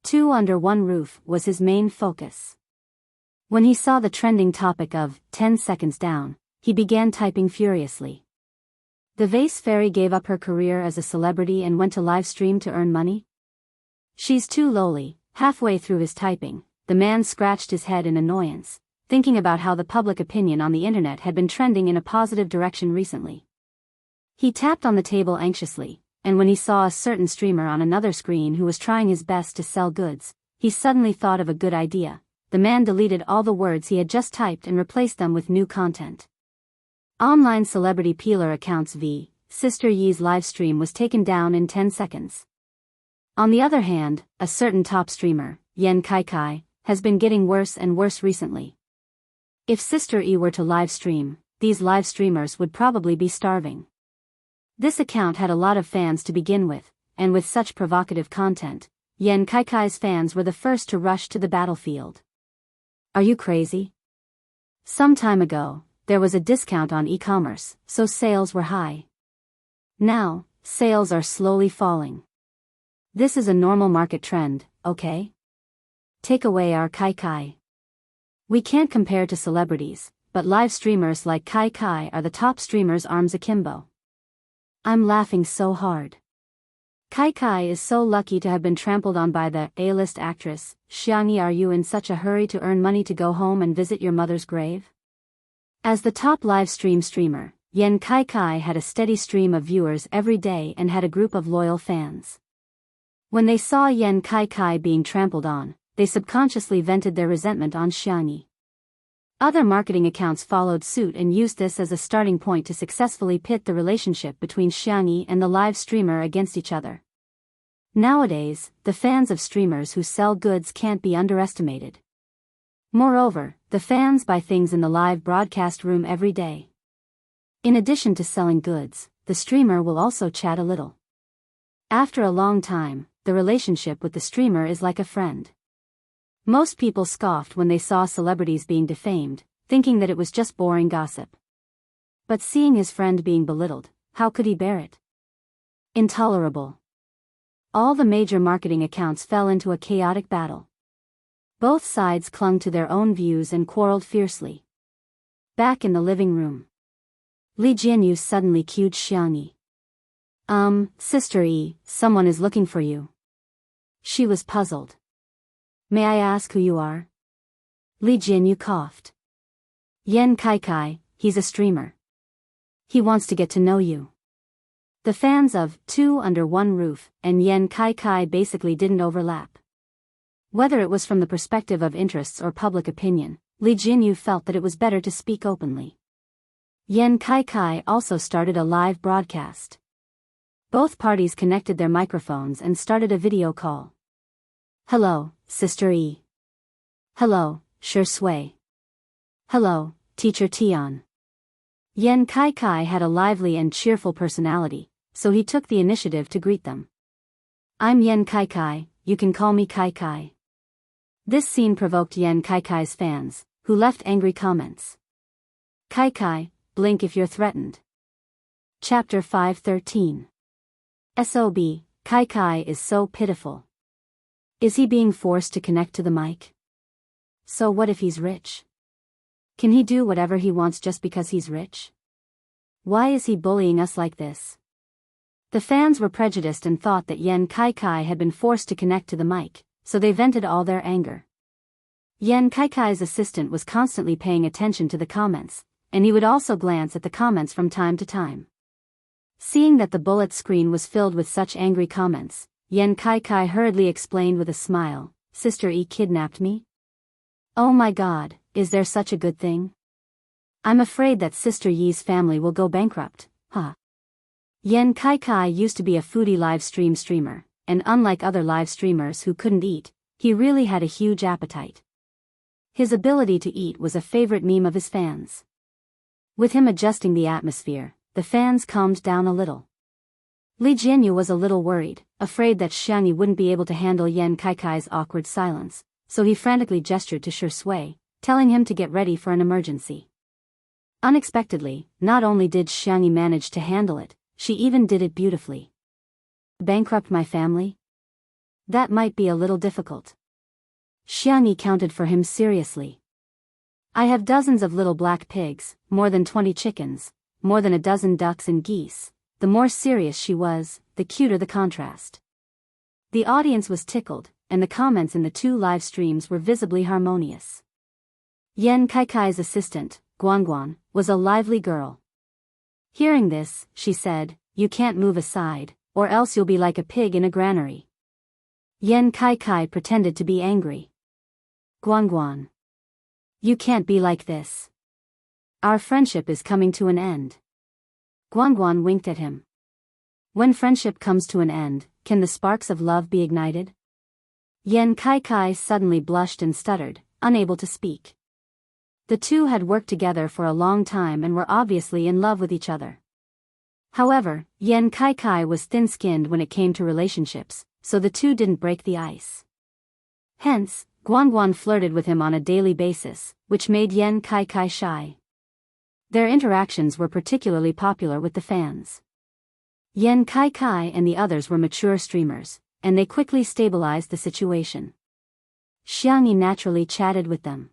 Two under one roof was his main focus. When he saw the trending topic of 10 seconds down, he began typing furiously. The vase fairy gave up her career as a celebrity and went to live stream to earn money? She's too lowly. Halfway through his typing, the man scratched his head in annoyance, thinking about how the public opinion on the internet had been trending in a positive direction recently. He tapped on the table anxiously, and when he saw a certain streamer on another screen who was trying his best to sell goods, he suddenly thought of a good idea. The man deleted all the words he had just typed and replaced them with new content. Online celebrity peeler accounts v. Sister Yi's livestream was taken down in 10 seconds. On the other hand, a certain top streamer, Yan Kai, has been getting worse and worse recently. If Sister E were to live stream, these live streamers would probably be starving. This account had a lot of fans to begin with, and with such provocative content, Yan Kaikai's fans were the first to rush to the battlefield. Are you crazy? Some time ago, there was a discount on e-commerce, so sales were high. Now, sales are slowly falling. This is a normal market trend, okay? Take away our Kaikai. We can't compare to celebrities, but live streamers like Kaikai are the top streamers arms akimbo. I'm laughing so hard. Kaikai is so lucky to have been trampled on by the A-list actress. Xiangyi, are you in such a hurry to earn money to go home and visit your mother's grave? As the top live streamer, Yan Kaikai had a steady stream of viewers every day and had a group of loyal fans. When they saw Yan Kaikai being trampled on, they subconsciously vented their resentment on Xiangyi. Other marketing accounts followed suit and used this as a starting point to successfully pit the relationship between Xiangyi and the live streamer against each other. Nowadays, the fans of streamers who sell goods can't be underestimated. Moreover, the fans buy things in the live broadcast room every day. In addition to selling goods, the streamer will also chat a little. After a long time, the relationship with the streamer is like a friend. Most people scoffed when they saw celebrities being defamed, thinking that it was just boring gossip. But seeing his friend being belittled, how could he bear it? Intolerable. All the major marketing accounts fell into a chaotic battle. Both sides clung to their own views and quarreled fiercely. Back in the living room, Li Jianyu suddenly cued Xiangyi. Sister E, someone is looking for you. She was puzzled. May I ask who you are? Li Jianyu coughed. Yan Kaikai, he's a streamer. He wants to get to know you. The fans of Two Under One Roof and Yan Kaikai basically didn't overlap. Whether it was from the perspective of interests or public opinion, Li Jianyu felt that it was better to speak openly. Yan Kaikai also started a live broadcast. Both parties connected their microphones and started a video call. Hello, Sister E. Hello, Shi Sui. Hello, Teacher Tian. Yan Kaikai had a lively and cheerful personality, so he took the initiative to greet them. I'm Yan Kaikai, you can call me Kaikai. This scene provoked Yan Kaikai's fans, who left angry comments. Kaikai, blink if you're threatened. Chapter 513. SOB, Kaikai is so pitiful. Is he being forced to connect to the mic? So what if he's rich? Can he do whatever he wants just because he's rich? Why is he bullying us like this? The fans were prejudiced and thought that Yan Kaikai had been forced to connect to the mic, so they vented all their anger. Yan Kaikai's assistant was constantly paying attention to the comments, and he would also glance at the comments from time to time. Seeing that the bullet screen was filled with such angry comments, Yan Kaikai hurriedly explained with a smile, Sister E kidnapped me? Oh my god, is there such a good thing? I'm afraid that Sister Yi's family will go bankrupt, huh? Yan Kaikai used to be a foodie live streamer, and unlike other live streamers who couldn't eat, he really had a huge appetite. His ability to eat was a favorite meme of his fans. With him adjusting the atmosphere, the fans calmed down a little. Li Jianyu was a little worried, afraid that Xiangyi wouldn't be able to handle Yan Kaikai's awkward silence, so he frantically gestured to Shi Sui, telling him to get ready for an emergency. Unexpectedly, not only did Xiangyi manage to handle it, she even did it beautifully. Bankrupt my family? That might be a little difficult. Xiangyi counted for him seriously. I have dozens of little black pigs, more than 20 chickens, more than a dozen ducks and geese. The more serious she was, the cuter the contrast. The audience was tickled, and the comments in the two live streams were visibly harmonious. Yan Kaikai's assistant, Guanguan, was a lively girl. Hearing this, she said, you can't move aside, or else you'll be like a pig in a granary. Yan Kaikai pretended to be angry. Guanguan. You can't be like this. Our friendship is coming to an end. Guanguan winked at him. When friendship comes to an end, can the sparks of love be ignited? Yan Kaikai suddenly blushed and stuttered, unable to speak. The two had worked together for a long time and were obviously in love with each other. However, Yan Kaikai was thin-skinned when it came to relationships, so the two didn't break the ice. Hence, Guanguan flirted with him on a daily basis, which made Yan Kai shy. Their interactions were particularly popular with the fans. Yan Kai and the others were mature streamers, and they quickly stabilized the situation. Xiangyi naturally chatted with them.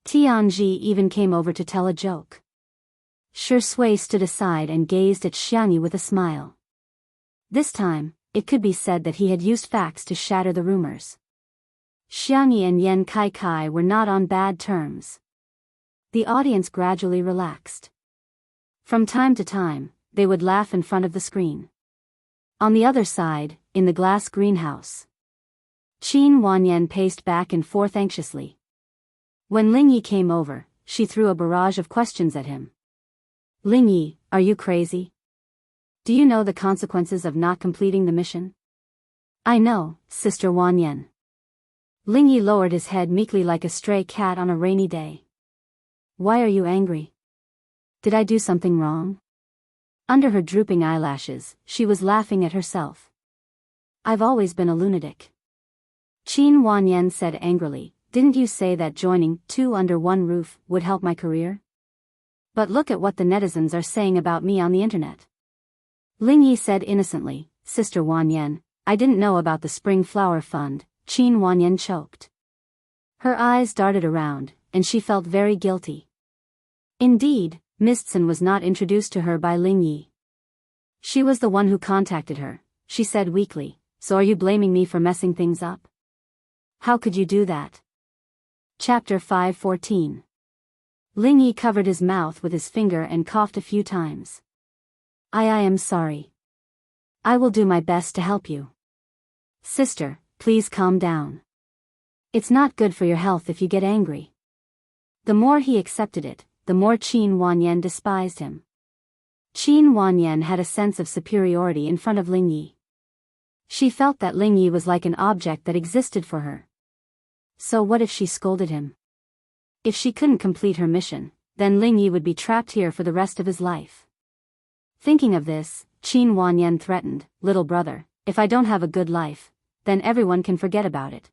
Tianji even came over to tell a joke. Shui stood aside and gazed at Xiangyi with a smile. This time, it could be said that he had used facts to shatter the rumors. Xiangyi and Yan Kai were not on bad terms. The audience gradually relaxed. From time to time, they would laugh in front of the screen. On the other side, in the glass greenhouse, Qin Wanyan paced back and forth anxiously. When Lingyi came over, she threw a barrage of questions at him. Lingyi, are you crazy? Do you know the consequences of not completing the mission? I know, Sister Wanyan. Lingyi lowered his head meekly like a stray cat on a rainy day. Why are you angry? Did I do something wrong? Under her drooping eyelashes, she was laughing at herself. I've always been a lunatic. Qin Wanyan said angrily, didn't you say that joining two under one roof would help my career? But look at what the netizens are saying about me on the internet. Lingyi said innocently, Sister Wanyan, I didn't know about the Spring Flower Fund. Qin Wanyan choked. Her eyes darted around, and she felt very guilty. Indeed, Mistson was not introduced to her by Lingyi. She was the one who contacted her, she said weakly, so are you blaming me for messing things up? How could you do that? Chapter 5:14. Lingyi covered his mouth with his finger and coughed a few times. I am sorry. I will do my best to help you. Sister, please calm down. It's not good for your health if you get angry. The more he accepted it, the more Qin Wanyan despised him. Qin Wanyan had a sense of superiority in front of Lingyi. She felt that Lingyi was like an object that existed for her. So what if she scolded him? If she couldn't complete her mission, then Lingyi would be trapped here for the rest of his life. Thinking of this, Qin Wanyan threatened, little brother, if I don't have a good life, then everyone can forget about it.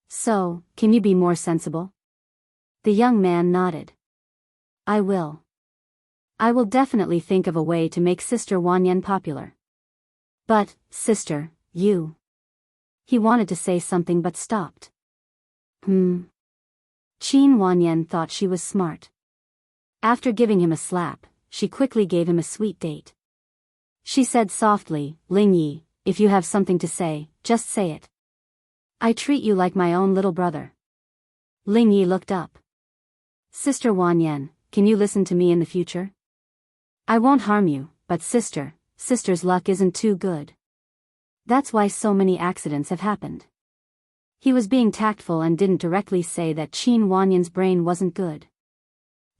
So, can you be more sensible? The young man nodded. I will. I will definitely think of a way to make Sister Wanyan popular. But, sister, you. He wanted to say something but stopped. Qin Wanyan thought she was smart. After giving him a slap, she quickly gave him a sweet date. She said softly, Lingyi, if you have something to say, just say it. I treat you like my own little brother. Lingyi looked up. Sister Wanyan, can you listen to me in the future? I won't harm you, but sister's luck isn't too good. That's why so many accidents have happened. He was being tactful and didn't directly say that Qin Wanyan's brain wasn't good.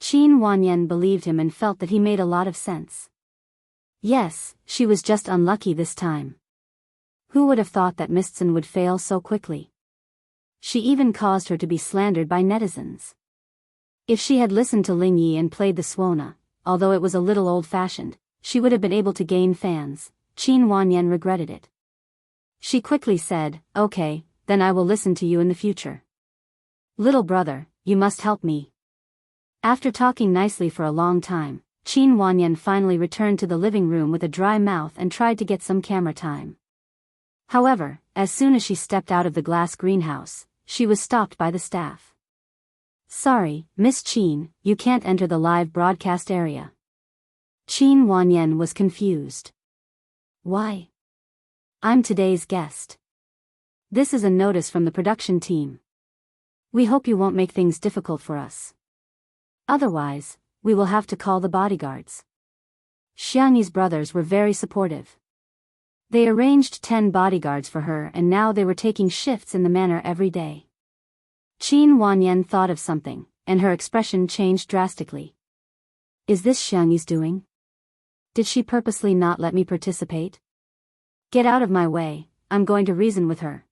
Qin Wanyan believed him and felt that he made a lot of sense. Yes, she was just unlucky this time. Who would have thought that Mistson would fail so quickly? She even caused her to be slandered by netizens. If she had listened to Lingyi and played the Suona, although it was a little old-fashioned, she would have been able to gain fans. Qin Wanyan regretted it. She quickly said, okay, then I will listen to you in the future. Little brother, you must help me. After talking nicely for a long time, Qin Wanyan finally returned to the living room with a dry mouth and tried to get some camera time. However, as soon as she stepped out of the glass greenhouse, she was stopped by the staff. Sorry, Miss Qin, you can't enter the live broadcast area. Qin Wanyan was confused. Why? I'm today's guest. This is a notice from the production team. We hope you won't make things difficult for us. Otherwise, we will have to call the bodyguards. Xiangyi's brothers were very supportive. They arranged 10 bodyguards for her and now they were taking shifts in the manor every day. Qin Wanyan thought of something, and her expression changed drastically. Is this Xiangyi's doing? Did she purposely not let me participate? Get out of my way, I'm going to reason with her.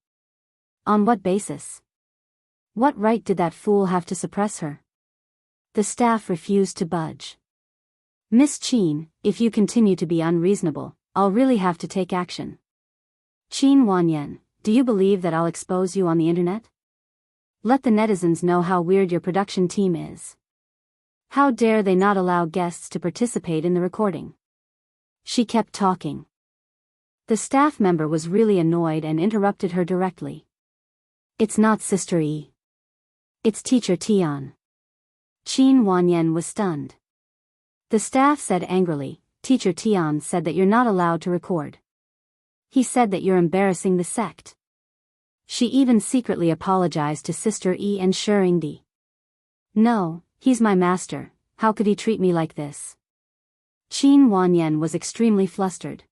On what basis? What right did that fool have to suppress her? The staff refused to budge. Miss Qin, if you continue to be unreasonable, I'll really have to take action. Qin Wanyan, do you believe that I'll expose you on the internet? Let the netizens know how weird your production team is. How dare they not allow guests to participate in the recording? She kept talking. The staff member was really annoyed and interrupted her directly. It's not Sister E. It's Teacher Tian. Qin Wanyan was stunned. The staff said angrily, Teacher Tian said that you're not allowed to record. He said that you're embarrassing the sect. She even secretly apologized to Sister E and Shurindi. No, he's my master, how could he treat me like this? Qin Wanyan was extremely flustered.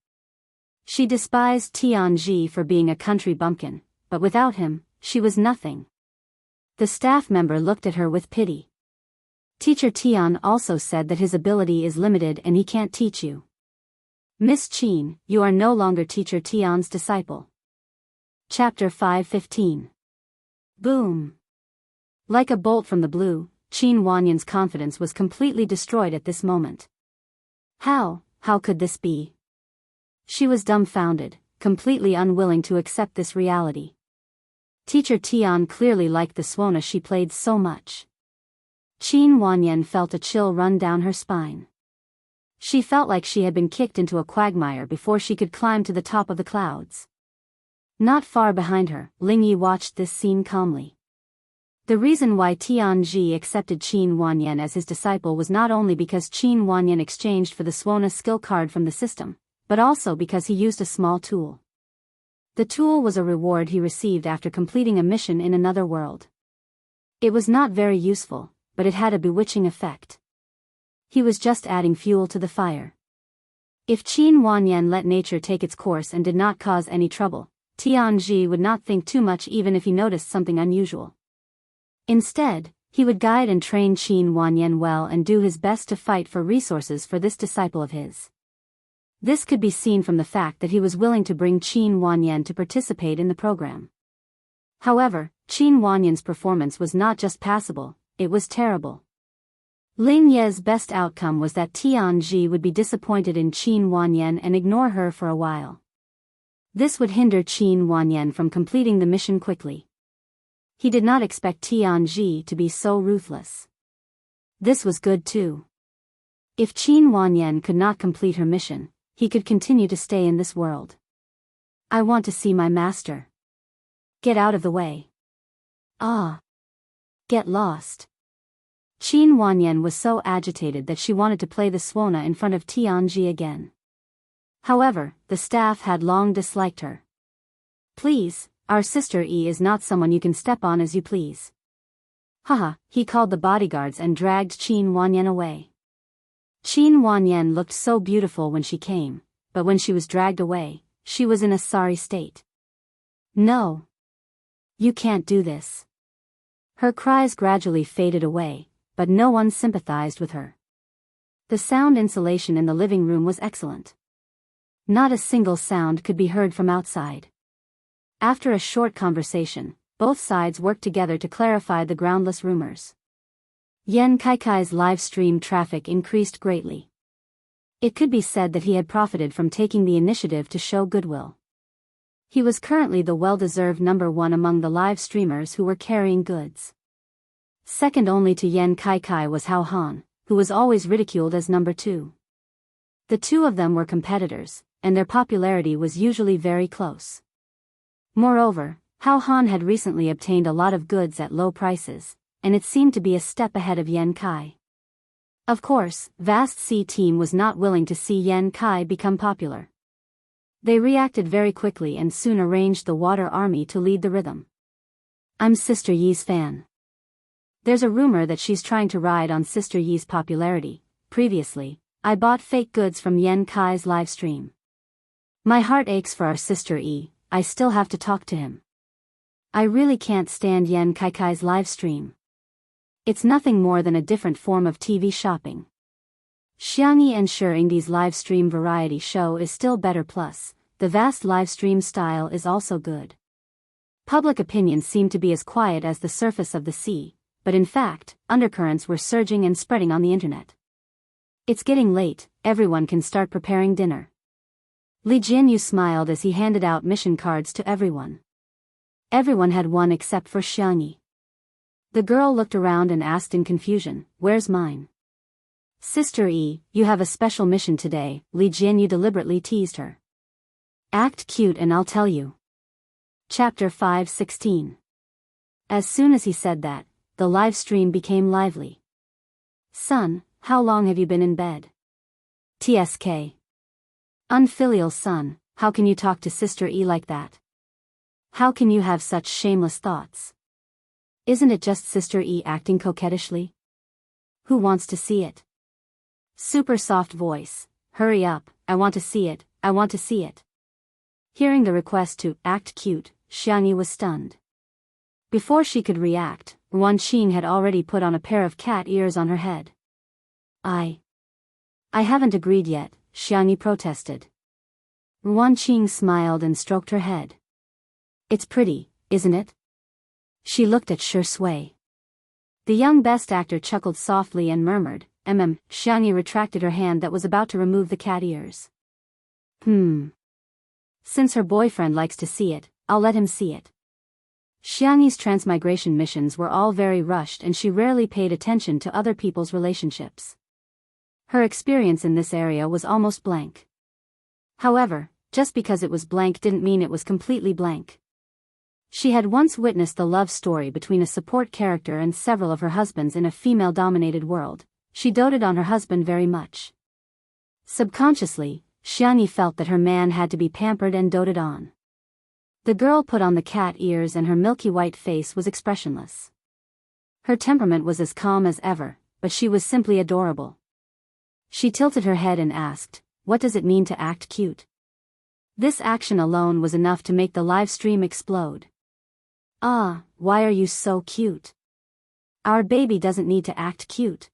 She despised Tianji for being a country bumpkin, but without him, she was nothing. The staff member looked at her with pity. Teacher Tian also said that his ability is limited and he can't teach you. Miss Qin, you are no longer Teacher Tian's disciple. Chapter 5:15. Boom. Like a bolt from the blue, Qin Wanyan's confidence was completely destroyed at this moment. How could this be? She was dumbfounded, completely unwilling to accept this reality. Teacher Tian clearly liked the Swona she played so much. Qin Wanyan felt a chill run down her spine. She felt like she had been kicked into a quagmire before she could climb to the top of the clouds. Not far behind her, Lingyi watched this scene calmly. The reason why Tianji accepted Qin Wanyan as his disciple was not only because Qin Wanyan exchanged for the Swona skill card from the system, but also because he used a small tool. The tool was a reward he received after completing a mission in another world. It was not very useful, but it had a bewitching effect. He was just adding fuel to the fire. If Qin Wanyan let nature take its course and did not cause any trouble, Tianji would not think too much even if he noticed something unusual. Instead, he would guide and train Qin Wanyan well and do his best to fight for resources for this disciple of his. This could be seen from the fact that he was willing to bring Qin Wanyan to participate in the program. However, Qin Wanyan's performance was not just passable, it was terrible. Ling Ye's best outcome was that Tianji would be disappointed in Qin Wanyan and ignore her for a while. This would hinder Qin Wanyan from completing the mission quickly. He did not expect Tianji to be so ruthless. This was good too. If Qin Wanyan could not complete her mission, he could continue to stay in this world. I want to see my master. Get out of the way. Ah. Get lost. Qin Wanyan was so agitated that she wanted to play the Swona in front of Tianji again. However, the staff had long disliked her. Please, our Sister E is not someone you can step on as you please. Haha, he called the bodyguards and dragged Qin Wanyan away. Qin Wanyan looked so beautiful when she came, but when she was dragged away, she was in a sorry state. No. You can't do this. Her cries gradually faded away, but no one sympathized with her. The sound insulation in the living room was excellent. Not a single sound could be heard from outside. After a short conversation, both sides worked together to clarify the groundless rumors. Yan Kaikai's live stream traffic increased greatly. It could be said that he had profited from taking the initiative to show goodwill. He was currently the well-deserved number one among the live streamers who were carrying goods. Second only to Yan Kaikai was Hao Han, who was always ridiculed as number two. The two of them were competitors, and their popularity was usually very close. Moreover, Hao Han had recently obtained a lot of goods at low prices, and it seemed to be a step ahead of Yan Kai. Of course, Vast Sea Team was not willing to see Yan Kai become popular. They reacted very quickly and soon arranged the Water Army to lead the rhythm. I'm Sister Yi's fan. There's a rumor that she's trying to ride on Sister Yi's popularity. Previously, I bought fake goods from Yan Kai's livestream. My heart aches for our Sister Yi, I still have to talk to him. I really can't stand Yan Kaikai's livestream. It's nothing more than a different form of TV shopping. Xiangyi and Shurind's livestream variety show is still better, plus, the vast livestream style is also good. Public opinion seemed to be as quiet as the surface of the sea, but in fact, undercurrents were surging and spreading on the internet. It's getting late, everyone can start preparing dinner. Li Jianyu smiled as he handed out mission cards to everyone. Everyone had one except for Xiangyi. The girl looked around and asked in confusion, "Where's mine?" "Sister E, you have a special mission today," Li Jianyu deliberately teased her. "Act cute and I'll tell you." Chapter 5:16. As soon as he said that, the live stream became lively. "Son, how long have you been in bed?" "TSK. Unfilial son, how can you talk to Sister E like that? How can you have such shameless thoughts? Isn't it just Sister E acting coquettishly? Who wants to see it?" Super soft voice, "Hurry up, I want to see it, I want to see it." Hearing the request to act cute, Xiangyi was stunned. Before she could react, Wan Qing had already put on a pair of cat ears on her head. I haven't agreed yet," Xiangyi protested. Wan Qing smiled and stroked her head. "It's pretty, isn't it?" She looked at Shi Sui. The young best actor chuckled softly and murmured, Xiangyi retracted her hand that was about to remove the cat ears. Since her boyfriend likes to see it, I'll let him see it." Xiangyi's transmigration missions were all very rushed and she rarely paid attention to other people's relationships. Her experience in this area was almost blank. However, just because it was blank didn't mean it was completely blank. She had once witnessed the love story between a support character and several of her husbands in a female-dominated world. She doted on her husband very much. Subconsciously, Xiangyi felt that her man had to be pampered and doted on. The girl put on the cat ears and her milky white face was expressionless. Her temperament was as calm as ever, but she was simply adorable. She tilted her head and asked, "What does it mean to act cute?" This action alone was enough to make the live stream explode. "Ah, why are you so cute? Our baby doesn't need to act cute.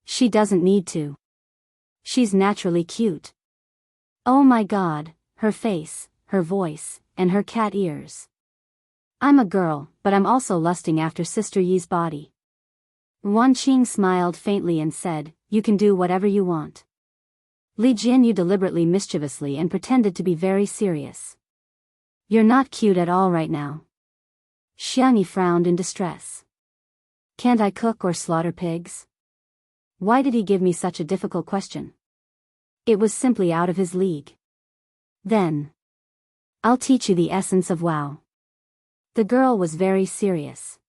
She doesn't need to. She's naturally cute. Oh my God, her face, her voice, and her cat ears. I'm a girl, but I'm also lusting after Sister Yi's body." Wan Qing smiled faintly and said, "You can do whatever you want." Li Jianyu deliberately mischievously and pretended to be very serious. "You're not cute at all right now." Xiangyi frowned in distress. "Can't I cook or slaughter pigs?" Why did he give me such a difficult question? It was simply out of his league. "Then I'll teach you the essence of wow." The girl was very serious.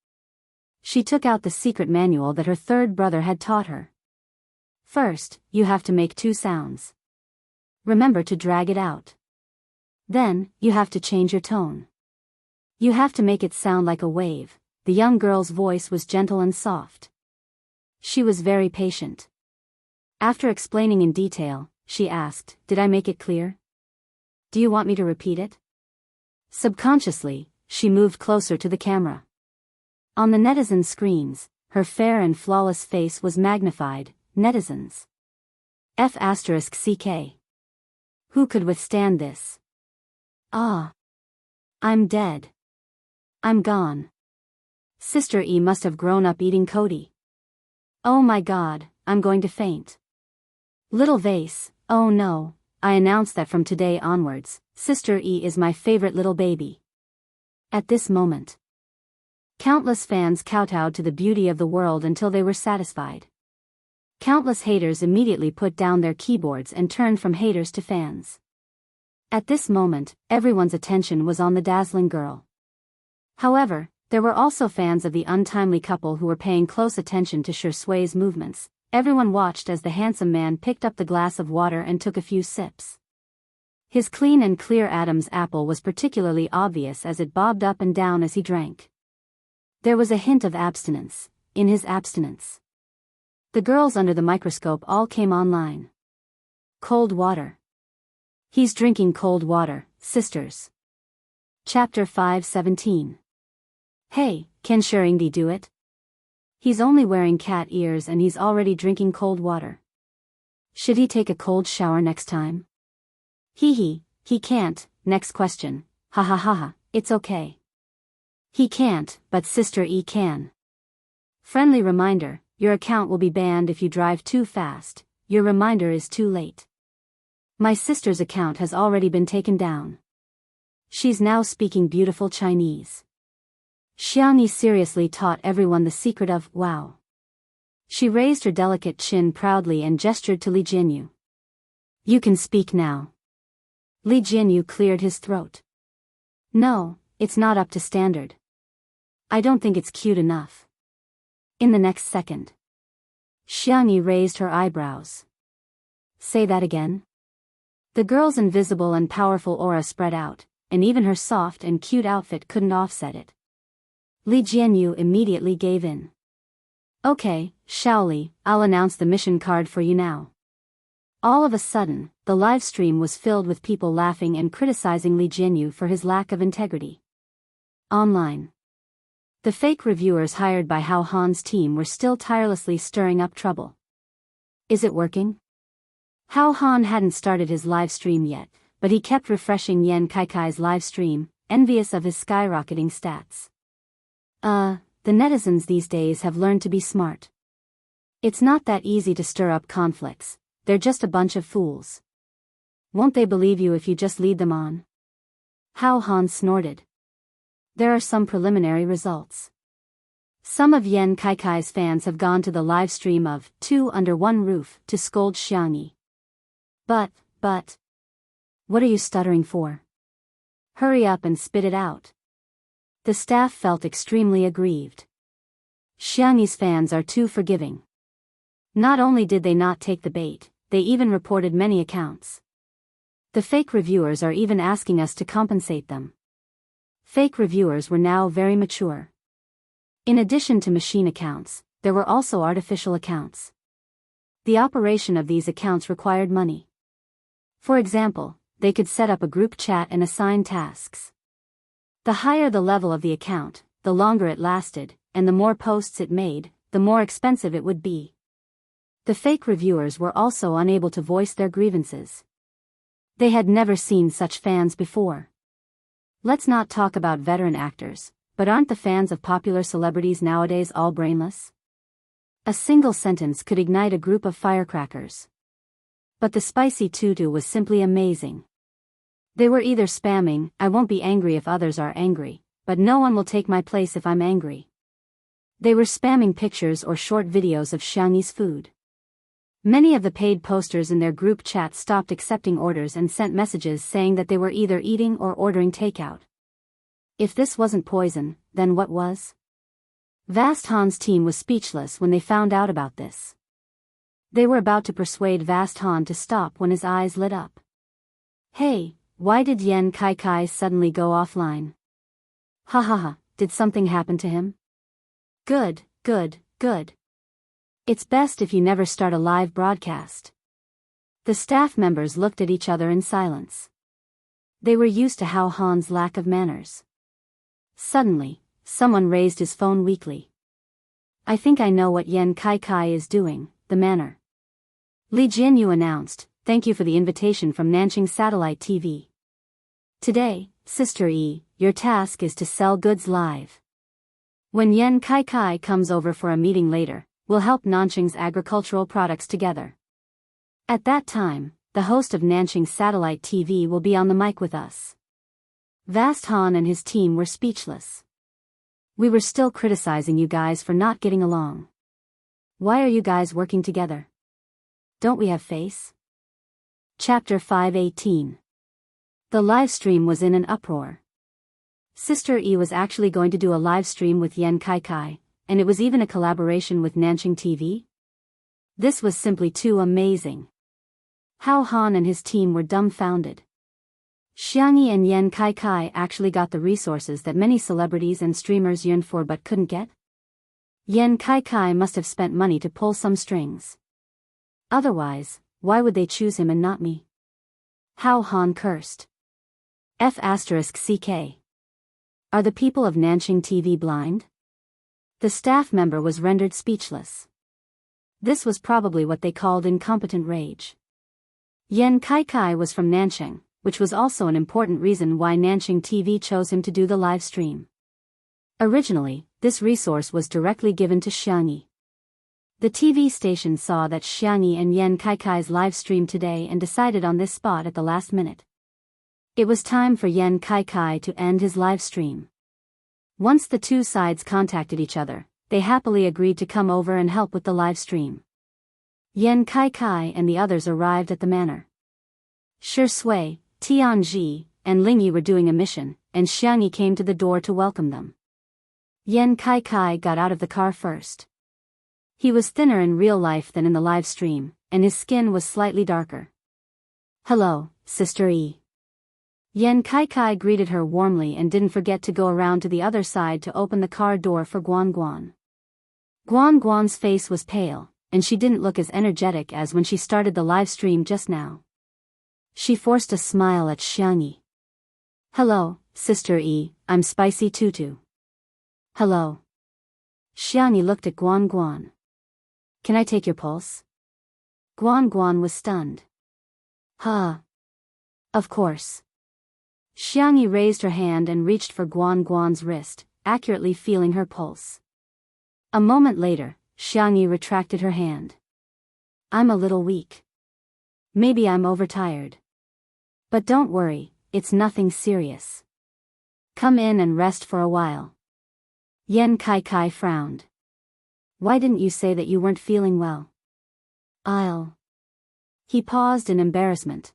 She took out the secret manual that her third brother had taught her. "First, you have to make 2 sounds. Remember to drag it out. Then, you have to change your tone. You have to make it sound like a wave." The young girl's voice was gentle and soft. She was very patient. After explaining in detail, she asked, "Did I make it clear? Do you want me to repeat it?" Subconsciously, she moved closer to the camera. On the netizen screens, her fair and flawless face was magnified. Netizens. F***CK. Who could withstand this? Ah. I'm dead. I'm gone. Sister E must have grown up eating Cody. Oh my God, I'm going to faint. Little vase, oh no, I announce that from today onwards, Sister E is my favorite little baby. At this moment, countless fans kowtowed to the beauty of the world until they were satisfied. Countless haters immediately put down their keyboards and turned from haters to fans. At this moment, everyone's attention was on the dazzling girl. However, there were also fans of the untimely couple who were paying close attention to Shi Sui's movements. Everyone watched as the handsome man picked up the glass of water and took a few sips. His clean and clear Adam's apple was particularly obvious as it bobbed up and down as he drank. There was a hint of abstinence in his abstinence. The girls under the microscope all came online. Cold water. He's drinking cold water, sisters. Chapter 5:17. Hey, can Shirindi do it? He's only wearing cat ears and he's already drinking cold water. Should he take a cold shower next time? He can't. Next question. Ha ha ha ha, it's okay. He can't, but Sister E can. Friendly reminder, your account will be banned if you drive too fast. Your reminder is too late. My sister's account has already been taken down. She's now speaking beautiful Chinese. Xiangyi seriously taught everyone the secret of wow. She raised her delicate chin proudly and gestured to Li Jianyu. You can speak now. Li Jianyu cleared his throat. No, it's not up to standard. I don't think it's cute enough. In the next second, Xiangyi raised her eyebrows. Say that again? The girl's invisible and powerful aura spread out, and even her soft and cute outfit couldn't offset it. Li Jianyu immediately gave in. Okay, Shaoli, I'll announce the mission card for you now. All of a sudden, the live stream was filled with people laughing and criticizing Li Jianyu for his lack of integrity. Online. The fake reviewers hired by Hao Han's team were still tirelessly stirring up trouble. Is it working? Hao Han hadn't started his live stream yet, but he kept refreshing Yan Kaikai's live stream, envious of his skyrocketing stats. The netizens these days have learned to be smart. It's not that easy to stir up conflicts. They're just a bunch of fools. Won't they believe you if you just lead them on? Hao Han snorted. There are some preliminary results. Some of Yan Kaikai's fans have gone to the live stream of Two Under One Roof to scold Xiangyi. But, what are you stuttering for? Hurry up and spit it out. The staff felt extremely aggrieved. Xiangyi's fans are too forgiving. Not only did they not take the bait, they even reported many accounts. The fake reviewers are even asking us to compensate them. Fake reviewers were now very mature. In addition to machine accounts, there were also artificial accounts. The operation of these accounts required money. For example, they could set up a group chat and assign tasks. The higher the level of the account, the longer it lasted, and the more posts it made, the more expensive it would be. The fake reviewers were also unable to voice their grievances. They had never seen such fans before. Let's not talk about veteran actors, but aren't the fans of popular celebrities nowadays all brainless? A single sentence could ignite a group of firecrackers. But the spicy tutu was simply amazing. They were either spamming, I won't be angry if others are angry, but no one will take my place if I'm angry. They were spamming pictures or short videos of Xiangyi's food. Many of the paid posters in their group chat stopped accepting orders and sent messages saying that they were either eating or ordering takeout. If this wasn't poison, then what was? Vast Han's team was speechless when they found out about this. They were about to persuade Vast Han to stop when his eyes lit up. Hey, why did Yan Kaikai suddenly go offline? Ha, did something happen to him? Good. It's best if you never start a live broadcast. The staff members looked at each other in silence. They were used to Hao Han's lack of manners. Suddenly, someone raised his phone weakly. I think I know what Yan Kaikai is doing, the manner. Li Jianyu announced, thank you for the invitation from Nanjing Satellite TV. Today, Sister E, your task is to sell goods live. When Yan Kaikai comes over for a meeting later, we'll help Nanjing's agricultural products together. At that time, the host of Nanjing Satellite TV will be on the mic with us. Vast Han and his team were speechless. We were still criticizing you guys for not getting along. Why are you guys working together? Don't we have face? Chapter 518. The live stream was in an uproar. Sister E was actually going to do a live stream with Yan Kaikai, and it was even a collaboration with Nanjing TV? This was simply too amazing. Hao Han and his team were dumbfounded. Xiangyi and Yan Kaikai actually got the resources that many celebrities and streamers yearned for but couldn't get? Yan Kaikai must have spent money to pull some strings. Otherwise, why would they choose him and not me? Hao Han cursed. F***CK. Are the people of Nanjing TV blind? The staff member was rendered speechless. This was probably what they called incompetent rage. Yan Kaikai was from Nanjing, which was also an important reason why Nanjing TV chose him to do the live stream. Originally, this resource was directly given to Xiangyi. The TV station saw that Xiangyi and Yan Kaikai's live stream today and decided on this spot at the last minute. It was time for Yan Kaikai to end his live stream. Once the two sides contacted each other, they happily agreed to come over and help with the live stream. Yan Kaikai and the others arrived at the manor. Shi Sui, Tianji, and Lingyi were doing a mission, and Xiangyi came to the door to welcome them. Yan Kaikai got out of the car first. He was thinner in real life than in the live stream, and his skin was slightly darker. "Hello, Sister E." Yan Kaikai greeted her warmly and didn't forget to go around to the other side to open the car door for Guan Guan. Guan Guan's face was pale, and she didn't look as energetic as when she started the live stream just now. She forced a smile at Xiangyi. "Hello, Sister E, I'm Spicy Tutu." "Hello." Xiangyi looked at Guan Guan. "Can I take your pulse?" Guan Guan was stunned. "Huh. Of course." Xiangyi raised her hand and reached for Guan Guan's wrist, accurately feeling her pulse. A moment later, Xiangyi retracted her hand. "I'm a little weak. Maybe I'm overtired. But don't worry, it's nothing serious. Come in and rest for a while." Yan Kaikai frowned. "Why didn't you say that you weren't feeling well?" He paused in embarrassment.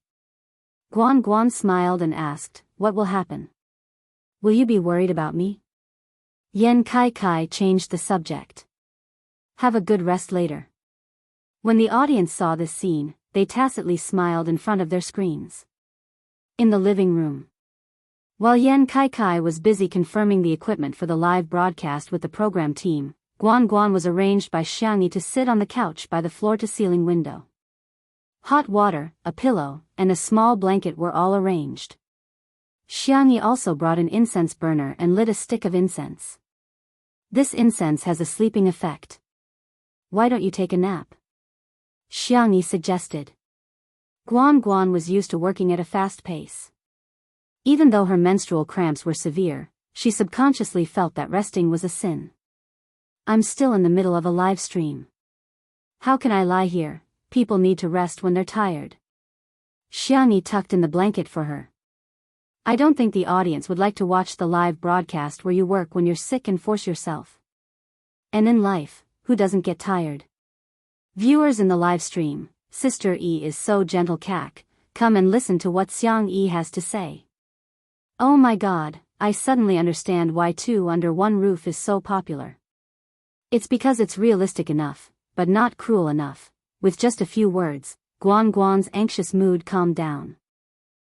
Guan Guan smiled and asked, "What will happen? Will you be worried about me?" Yan Kaikai changed the subject. "Have a good rest later." When the audience saw this scene, they tacitly smiled in front of their screens. In the living room, while Yan Kaikai was busy confirming the equipment for the live broadcast with the program team, Guan Guan was arranged by Xiangyi to sit on the couch by the floor-to-ceiling window. Hot water, a pillow, and a small blanket were all arranged. Xiangyi also brought an incense burner and lit a stick of incense. "This incense has a sleeping effect. Why don't you take a nap?" Xiangyi suggested. Guan Guan was used to working at a fast pace. Even though her menstrual cramps were severe, she subconsciously felt that resting was a sin. "I'm still in the middle of a live stream. How can I lie here? People need to rest when they're tired." Xiangyi tucked in the blanket for her. "I don't think the audience would like to watch the live broadcast where you work when you're sick and force yourself. And in life, who doesn't get tired?" Viewers in the live stream, Sister E is so gentle cack, come and listen to what Xiangyi has to say. "Oh my god, I suddenly understand why Two Under One Roof is so popular. It's because it's realistic enough, but not cruel enough." With just a few words, Guan Guan's anxious mood calmed down.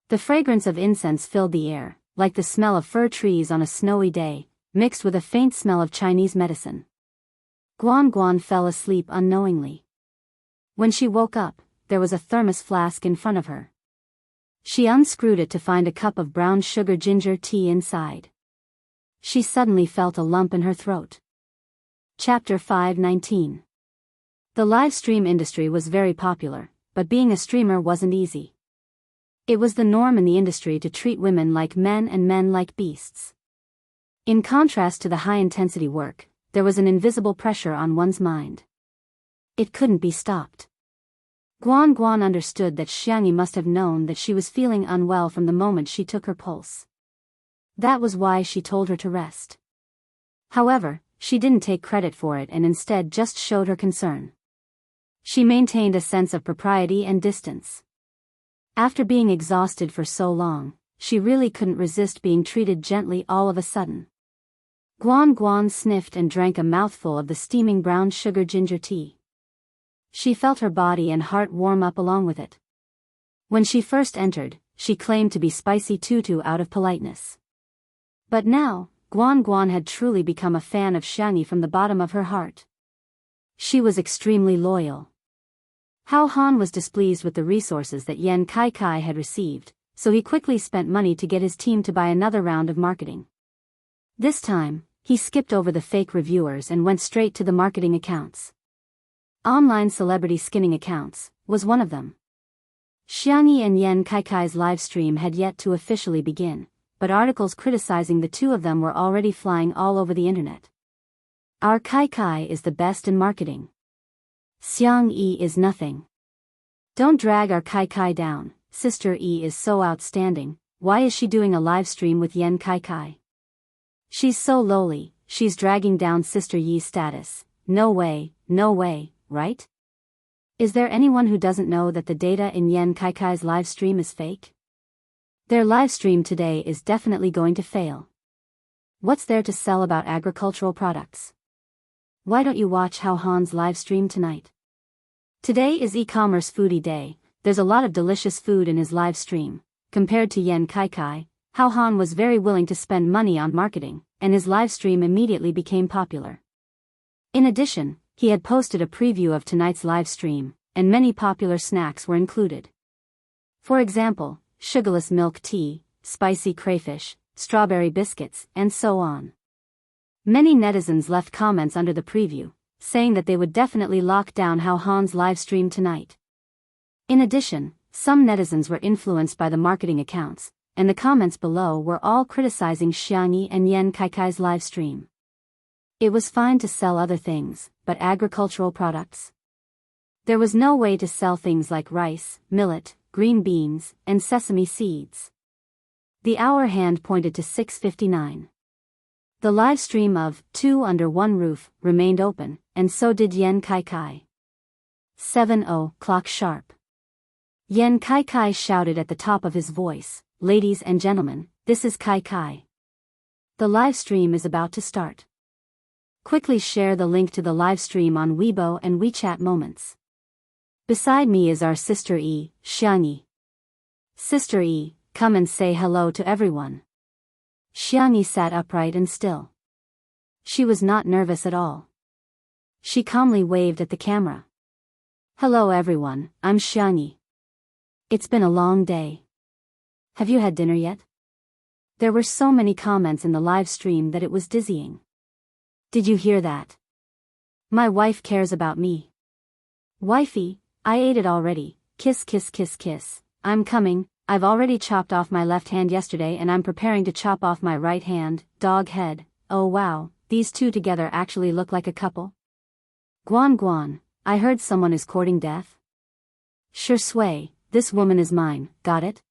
The fragrance of incense filled the air, like the smell of fir trees on a snowy day, mixed with a faint smell of Chinese medicine. Guan Guan fell asleep unknowingly. When she woke up, there was a thermos flask in front of her. She unscrewed it to find a cup of brown sugar ginger tea inside. She suddenly felt a lump in her throat. Chapter 519. The live stream industry was very popular, but being a streamer wasn't easy. It was the norm in the industry to treat women like men and men like beasts. In contrast to the high-intensity work, there was an invisible pressure on one's mind. It couldn't be stopped. Guan Guan understood that Xiangyi must have known that she was feeling unwell from the moment she took her pulse. That was why she told her to rest. However, she didn't take credit for it and instead just showed her concern. She maintained a sense of propriety and distance. After being exhausted for so long, she really couldn't resist being treated gently all of a sudden. Guan Guan sniffed and drank a mouthful of the steaming brown sugar ginger tea. She felt her body and heart warm up along with it. When she first entered, she claimed to be Spicy Tutu out of politeness. But now, Guan Guan had truly become a fan of Xiangyi from the bottom of her heart. She was extremely loyal. Hao Han was displeased with the resources that Yan Kaikai had received, so he quickly spent money to get his team to buy another round of marketing. This time, he skipped over the fake reviewers and went straight to the marketing accounts. Online celebrity skinning accounts was one of them. Xiangyi and Yan Kaikai's live stream had yet to officially begin, but articles criticizing the two of them were already flying all over the internet. "Our Kaikai is the best in marketing. Xiang Yi is nothing. Don't drag our Kai Kai down, Sister Yi is so outstanding, why is she doing a live stream with Yen Kai Kai? She's so lowly, she's dragging down Sister Yi's status, no way, right? Is there anyone who doesn't know that the data in Yen Kai Kai's live stream is fake? Their live stream today is definitely going to fail. What's there to sell about agricultural products? Why don't you watch Hao Han's live stream tonight? Today is e-commerce foodie day, there's a lot of delicious food in his live stream. Compared to Yen Kai Kai, Hao Han was very willing to spend money on marketing, and his live stream immediately became popular. In addition, he had posted a preview of tonight's live stream, and many popular snacks were included. For example, sugarless milk tea, spicy crayfish, strawberry biscuits, and so on. Many netizens left comments under the preview, saying that they would definitely lock down Hao Han's live stream tonight. In addition, some netizens were influenced by the marketing accounts, and the comments below were all criticizing Xiang Yi and Yen Kai Kai's live stream. It was fine to sell other things, but agricultural products? There was no way to sell things like rice, millet, green beans, and sesame seeds. The hour hand pointed to 6:59. The live stream of Two Under One Roof remained open, and so did Yen Kai Kai. 7:00 sharp. Yen Kai Kai shouted at the top of his voice, "Ladies and gentlemen, this is Kai Kai. The live stream is about to start. Quickly share the link to the live stream on Weibo and WeChat Moments. Beside me is our Sister Yi, Xiang Yi. Sister Yi, come and say hello to everyone." Xiang Yi sat upright and still. She was not nervous at all. She calmly waved at the camera. "Hello everyone, I'm Xiang Yi. It's been a long day. Have you had dinner yet?" There were so many comments in the live stream that it was dizzying. "Did you hear that? My wife cares about me. Wifey, I ate it already, kiss kiss kiss kiss, I'm coming, I've already chopped off my left hand yesterday and I'm preparing to chop off my right hand, dog head, oh wow, these two together actually look like a couple. Guan Guan, I heard someone is courting death. Sure sway, this woman is mine, got it?"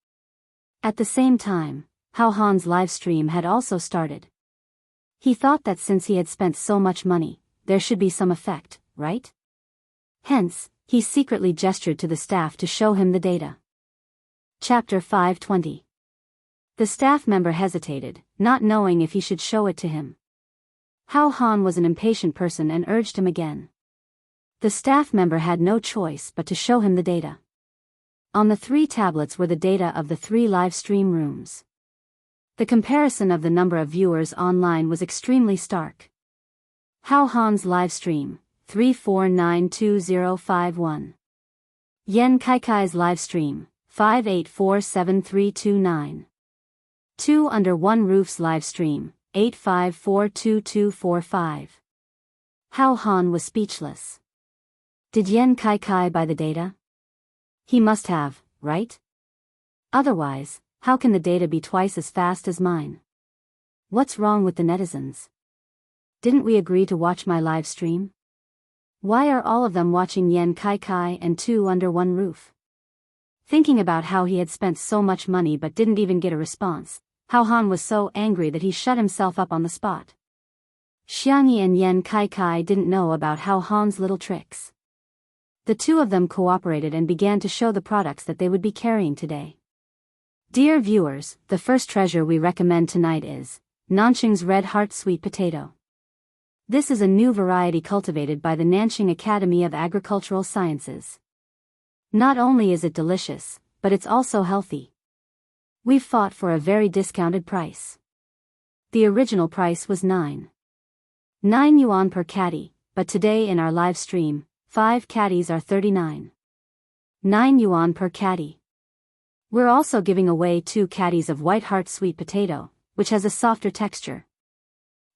At the same time, Hao Han's live stream had also started. He thought that since he had spent so much money, there should be some effect, right? Hence, he secretly gestured to the staff to show him the data. Chapter 520. The staff member hesitated, not knowing if he should show it to him. Hao Han was an impatient person and urged him again. The staff member had no choice but to show him the data. On the 3 tablets were the data of the 3 live stream rooms. The comparison of the number of viewers online was extremely stark. Hao Han's live stream, 3492051. Yen Kai Kai's live stream, 5847329. Two Under One Roof's live stream, 8542245. Hao Han was speechless. Did Yen Kai Kai buy the data? He must have, right? Otherwise, how can the data be twice as fast as mine? What's wrong with the netizens? Didn't we agree to watch my live stream? Why are all of them watching Yen Kai Kai and Two Under One Roof? Thinking about how he had spent so much money but didn't even get a response, Hao Han was so angry that he shut himself up on the spot. Xiang Yi and Yen Kai Kai didn't know about Hao Han's little tricks. The two of them cooperated and began to show the products that they would be carrying today. Dear viewers, the first treasure we recommend tonight is Nanqing's Red Heart Sweet Potato. This is a new variety cultivated by the Nanqing Academy of Agricultural Sciences. Not only is it delicious, but it's also healthy. We've fought for a very discounted price. The original price was 9 yuan per caddy, but today in our live stream, 5 caddies are 39 yuan per caddy. We're also giving away 2 caddies of White Heart Sweet Potato, which has a softer texture.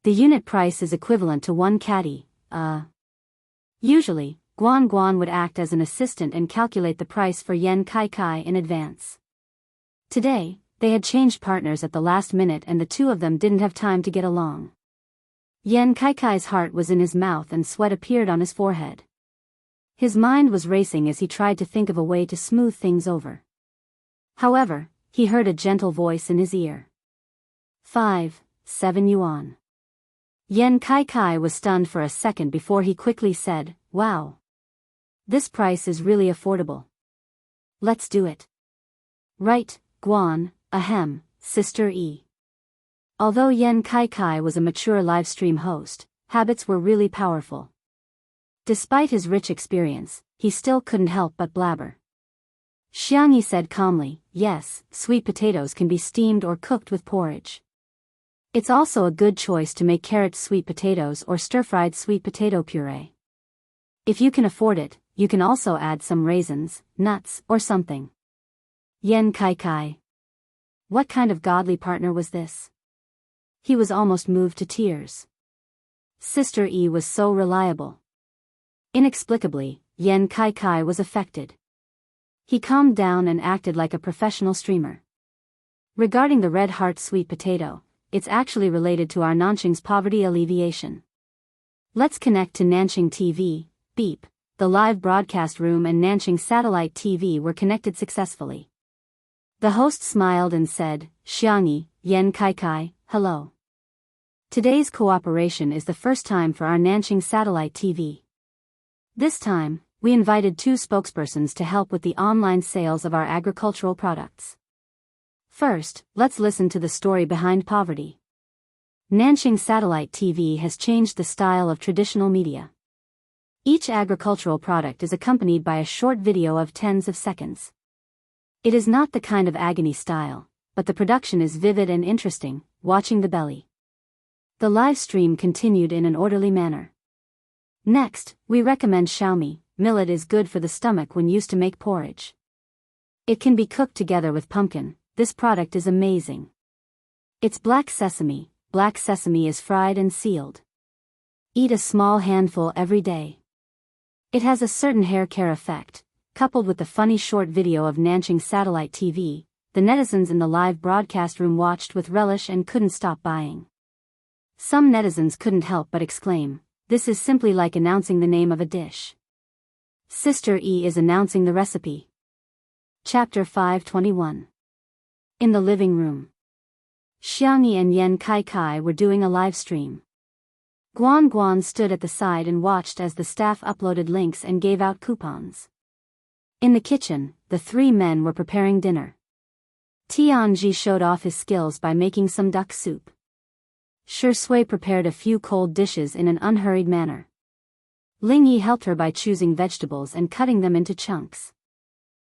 The unit price is equivalent to 1 caddy. Usually, Guan Guan would act as an assistant and calculate the price for Yen Kai Kai in advance. Today, they had changed partners at the last minute and the two of them didn't have time to get along. Yen Kai Kai's heart was in his mouth and sweat appeared on his forehead. His mind was racing as he tried to think of a way to smooth things over. However, he heard a gentle voice in his ear. 7 yuan. Yen Kai was stunned for a second before he quickly said, "Wow. This price is really affordable. Let's do it." "Right, Guan, ahem, Sister E." Although Yen Kai was a mature livestream host, habits were really powerful. Despite his rich experience, he still couldn't help but blabber. Xiangyi said calmly, "Yes, sweet potatoes can be steamed or cooked with porridge. It's also a good choice to make carrot sweet potatoes or stir-fried sweet potato puree. If you can afford it, you can also add some raisins, nuts, or something." Yen Kai. What kind of godly partner was this? He was almost moved to tears. Sister E was so reliable. Inexplicably, Yen Kai was affected. He calmed down and acted like a professional streamer. Regarding the red heart sweet potato, it's actually related to our Nanqing's poverty alleviation. Let's connect to Nanqing TV, beep. The live broadcast room and Nanqing satellite TV were connected successfully. The host smiled and said, "Xiangyi, Yen Kai, hello. Today's cooperation is the first time for our Nanqing satellite TV. This time, we invited 2 spokespersons to help with the online sales of our agricultural products. First, let's listen to the story behind poverty. Nanqing satellite TV has changed the style of traditional media. Each agricultural product is accompanied by a short video of tens of seconds. It is not the kind of agony style, but the production is vivid and interesting, watching the belly." The live stream continued in an orderly manner. "Next, we recommend Xiaomi. Millet is good for the stomach when used to make porridge. It can be cooked together with pumpkin. This product is amazing. It's black sesame. Black sesame is fried and sealed. Eat a small handful every day. It has a certain hair care effect." Coupled with the funny short video of Nanqing satellite TV, the netizens in the live broadcast room watched with relish and couldn't stop buying. Some netizens couldn't help but exclaim, "This is simply like announcing the name of a dish." Sister E is announcing the recipe. Chapter 521. In the living room. Xiangyi and Yen Kai were doing a live stream. Guan stood at the side and watched as the staff uploaded links and gave out coupons. In the kitchen, the 3 men were preparing dinner. Tianji showed off his skills by making some duck soup. Shui prepared a few cold dishes in an unhurried manner. Lingyi helped her by choosing vegetables and cutting them into chunks.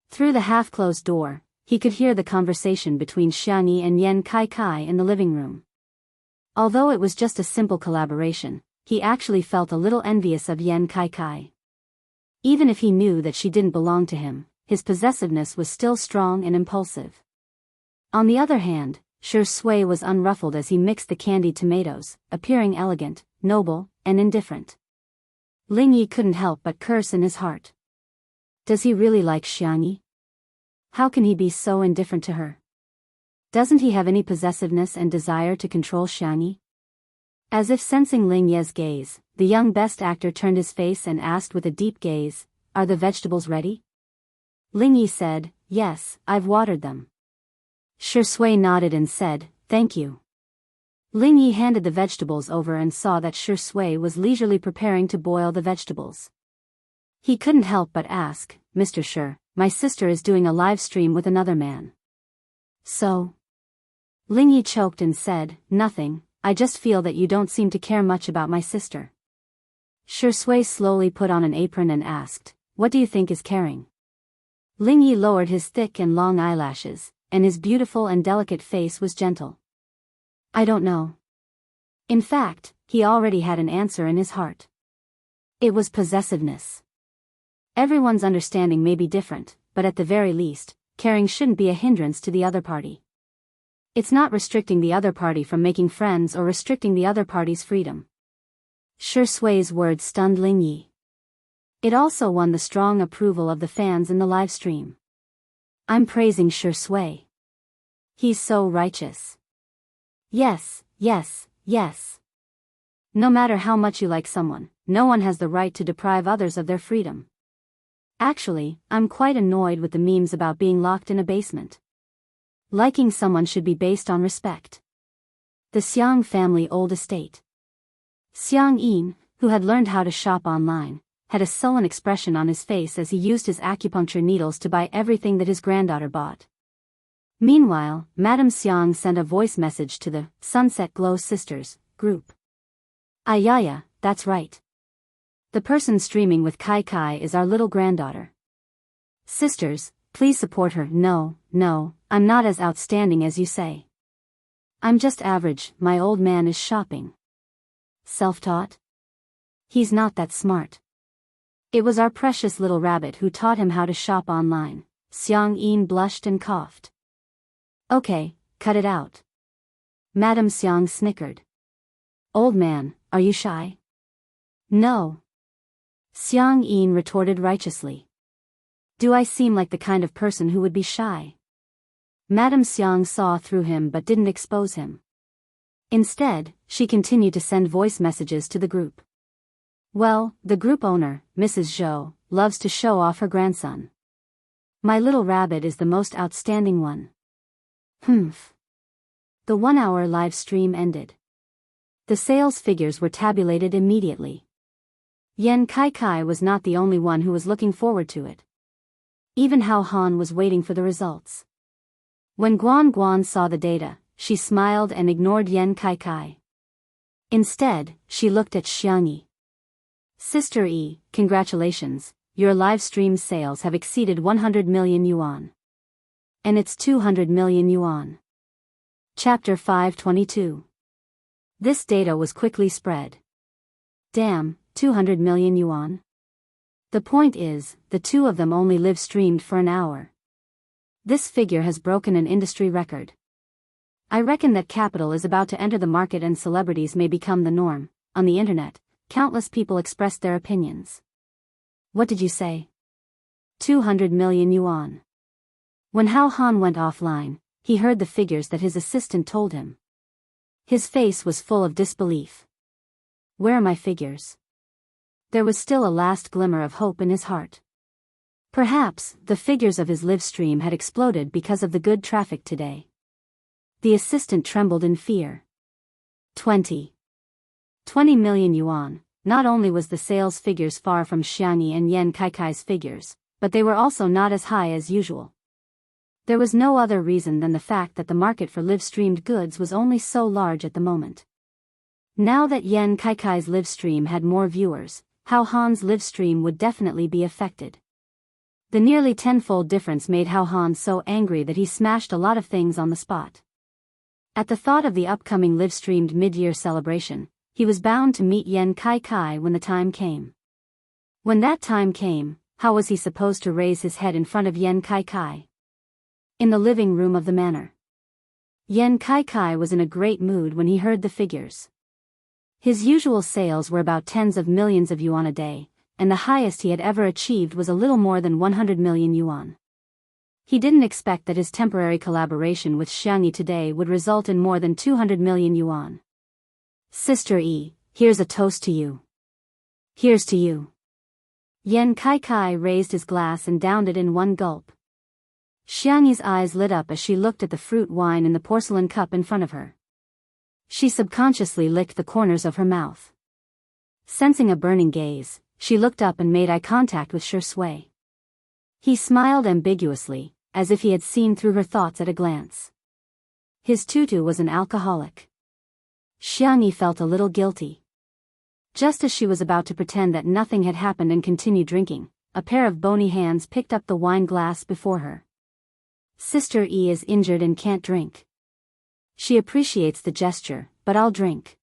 Through the half-closed door, he could hear the conversation between Xiangyi and Yen Kai in the living room. Although it was just a simple collaboration, he actually felt a little envious of Yen Kai. Even if he knew that she didn't belong to him, his possessiveness was still strong and impulsive. On the other hand, Shui was unruffled as he mixed the candied tomatoes, appearing elegant, noble, and indifferent. Lingyi couldn't help but curse in his heart. Does he really like Xiangyi? How can he be so indifferent to her? Doesn't he have any possessiveness and desire to control Xiangyi? As if sensing Lingyi's gaze, the young best actor turned his face and asked with a deep gaze, "Are the vegetables ready?" Lingyi said, "Yes, I've watered them." Shui nodded and said, "Thank you." Lingyi handed the vegetables over and saw that Shui was leisurely preparing to boil the vegetables. He couldn't help but ask, "Mr. Shi, my sister is doing a live stream with another man." "So?" Lingyi choked and said, "Nothing. I just feel that you don't seem to care much about my sister." Shui slowly put on an apron and asked, "What do you think is caring?" Lingyi lowered his thick and long eyelashes, and his beautiful and delicate face was gentle. "I don't know." In fact, he already had an answer in his heart. It was possessiveness. Everyone's understanding may be different, but at the very least, caring shouldn't be a hindrance to the other party. It's not restricting the other party from making friends or restricting the other party's freedom. Shui's words stunned Lingyi. It also won the strong approval of the fans in the live stream. "I'm praising Shui. He's so righteous. Yes, yes, yes. No matter how much you like someone, no one has the right to deprive others of their freedom. Actually, I'm quite annoyed with the memes about being locked in a basement. Liking someone should be based on respect. The Xiang family old estate. Xiang Yin, who had learned how to shop online, had a sullen expression on his face as he used his acupuncture needles to buy everything that his granddaughter bought. Meanwhile, Madame Xiang sent a voice message to the Sunset Glow Sisters group. Ayaya, that's right. The person streaming with Kai Kai is our little granddaughter. Sisters, please support her. No, I'm not as outstanding as you say. I'm just average, my old man is shopping. Self-taught? He's not that smart. It was our precious little rabbit who taught him how to shop online. Xiang Yin blushed and coughed. Okay, cut it out. Madame Xiang snickered. Old man, are you shy? No. Xiang Yin retorted righteously. Do I seem like the kind of person who would be shy? Madame Xiang saw through him but didn't expose him. Instead, she continued to send voice messages to the group. Well, the group owner, Mrs. Zhou, loves to show off her grandson. My little rabbit is the most outstanding one. Humph. The 1-hour live stream ended. The sales figures were tabulated immediately. Yan Kai was not the only one who was looking forward to it. Even Hao Han was waiting for the results. When Guan saw the data, she smiled and ignored Yan Kai. Instead, she looked at Xiang Yi. Sister Yi, congratulations, your live stream sales have exceeded 100 million yuan. And it's 200 million yuan. Chapter 522. This data was quickly spread. Damn, 200 million yuan. The point is, the two of them only live streamed for an hour. This figure has broken an industry record. I reckon that capital is about to enter the market and celebrities may become the norm. On the internet, countless people expressed their opinions. What did you say? 200 million yuan. When Hao Han went offline, he heard the figures that his assistant told him. His face was full of disbelief. Where are my figures? There was still a last glimmer of hope in his heart. Perhaps, the figures of his live stream had exploded because of the good traffic today. The assistant trembled in fear. 20 million yuan. Not only was the sales figures far from Xiang Yi and Yan Kai's figures, but they were also not as high as usual. There was no other reason than the fact that the market for live-streamed goods was only so large at the moment. Now that Yan Kai's live stream had more viewers, Hao Han's live stream would definitely be affected. The nearly tenfold difference made Hao Han so angry that he smashed a lot of things on the spot. At the thought of the upcoming live-streamed mid-year celebration, he was bound to meet Yan Kai when the time came. When that time came, how was he supposed to raise his head in front of Yan Kai? In the living room of the manor. Yan Kai was in a great mood when he heard the figures. His usual sales were about tens of millions of yuan a day, and the highest he had ever achieved was a little more than 100 million yuan. He didn't expect that his temporary collaboration with Xiang Yi today would result in more than 200 million yuan. Sister Yi, here's a toast to you. Here's to you. Yan Kai raised his glass and downed it in one gulp. Xiang Yi's eyes lit up as she looked at the fruit wine in the porcelain cup in front of her. She subconsciously licked the corners of her mouth. Sensing a burning gaze, she looked up and made eye contact with Shui. He smiled ambiguously, as if he had seen through her thoughts at a glance. His tutu was an alcoholic. Xiang Yi felt a little guilty. Just as she was about to pretend that nothing had happened and continue drinking, a pair of bony hands picked up the wine glass before her. Sister Yi is injured and can't drink. She appreciates the gesture, but I'll drink.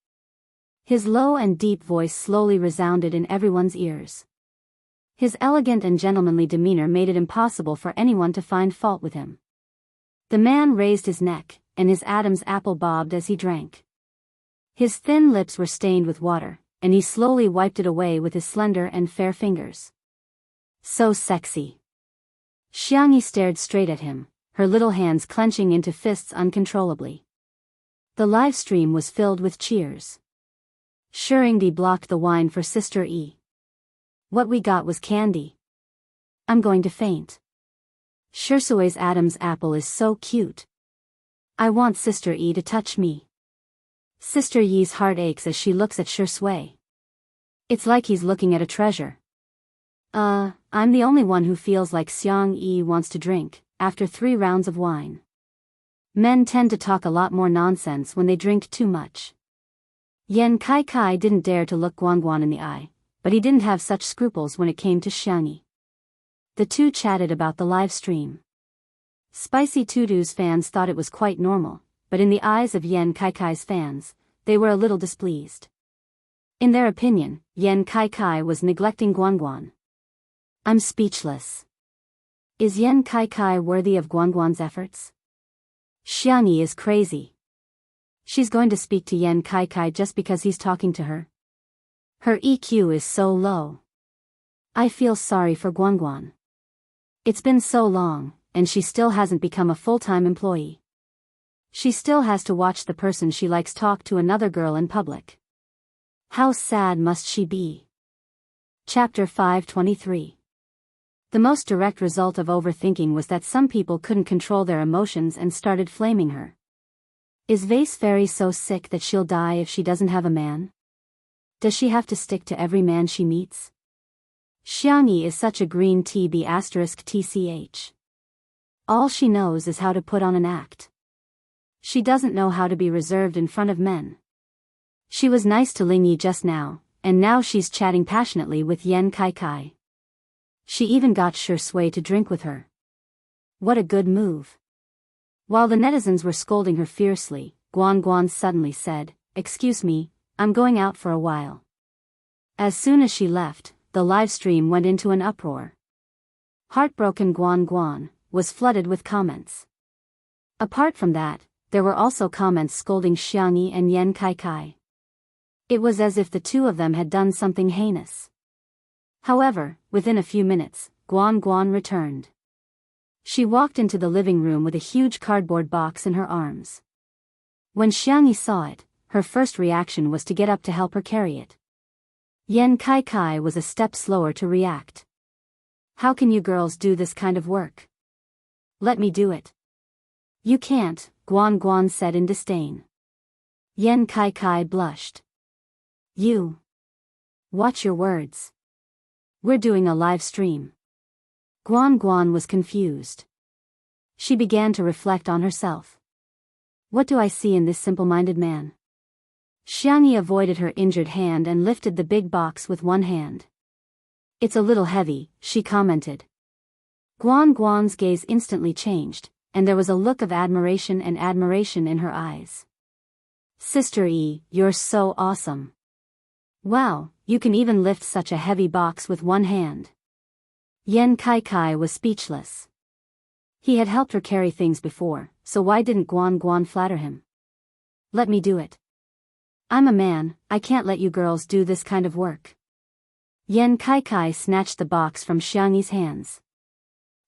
His low and deep voice slowly resounded in everyone's ears. His elegant and gentlemanly demeanor made it impossible for anyone to find fault with him. The man raised his neck, and his Adam's apple bobbed as he drank. His thin lips were stained with water, and he slowly wiped it away with his slender and fair fingers. So sexy. Xiang Yi stared straight at him, her little hands clenching into fists uncontrollably. The live stream was filled with cheers. Shuringdi blocked the wine for Sister Yi. What we got was candy. I'm going to faint. Shirsui's Adam's apple is so cute. I want Sister E to touch me. Sister Yi's heart aches as she looks at Shirsui. It's like he's looking at a treasure. I'm the only one who feels like Xiang Yi wants to drink, after 3 rounds of wine. Men tend to talk a lot more nonsense when they drink too much. Yan Kai didn't dare to look Guanguan in the eye, but he didn't have such scruples when it came to Xiang Yi. The two chatted about the live stream. Spicy Tutu's fans thought it was quite normal, but in the eyes of Yan Kai's fans, they were a little displeased. In their opinion, Yan Kai was neglecting Guanguan. I'm speechless. Is Yan Kai worthy of Guanguan's efforts? Xiang Yi is crazy. She's going to speak to Yan Kai just because he's talking to her. Her EQ is so low. I feel sorry for Guanguan. It's been so long, and she still hasn't become a full-time employee. She still has to watch the person she likes talk to another girl in public. How sad must she be? Chapter 523. The most direct result of overthinking was that some people couldn't control their emotions and started flaming her. Is Vase Fairy so sick that she'll die if she doesn't have a man? Does she have to stick to every man she meets? Xiang Yi is such a green TB*TCH. All she knows is how to put on an act. She doesn't know how to be reserved in front of men. She was nice to Ling Yi just now, and now she's chatting passionately with Yan Kai. She even got Shirsui to drink with her. What a good move. While the netizens were scolding her fiercely, Guanguan suddenly said, "Excuse me, I'm going out for a while." As soon as she left, the live stream went into an uproar. Heartbroken Guanguan was flooded with comments. Apart from that, there were also comments scolding Xiang Yi and Yan Kai. It was as if the two of them had done something heinous. However, within a few minutes, Guanguan returned. She walked into the living room with a huge cardboard box in her arms. When Xiang Yi saw it, her first reaction was to get up to help her carry it. Yan Kai was a step slower to react. How can you girls do this kind of work? Let me do it. You can't, Guanguan said in disdain. Yan Kai blushed. You. Watch your words. We're doing a live stream. Guanguan was confused. She began to reflect on herself. What do I see in this simple-minded man? Xiang Yi avoided her injured hand and lifted the big box with one hand. It's a little heavy, she commented. Guanguan's gaze instantly changed, and there was a look of admiration in her eyes. Sister E, you're so awesome. Wow, you can even lift such a heavy box with one hand. Yan Kai was speechless. He had helped her carry things before, so why didn't Guanguan flatter him? Let me do it. I'm a man, I can't let you girls do this kind of work. Yan Kai snatched the box from Xiang Yi's hands.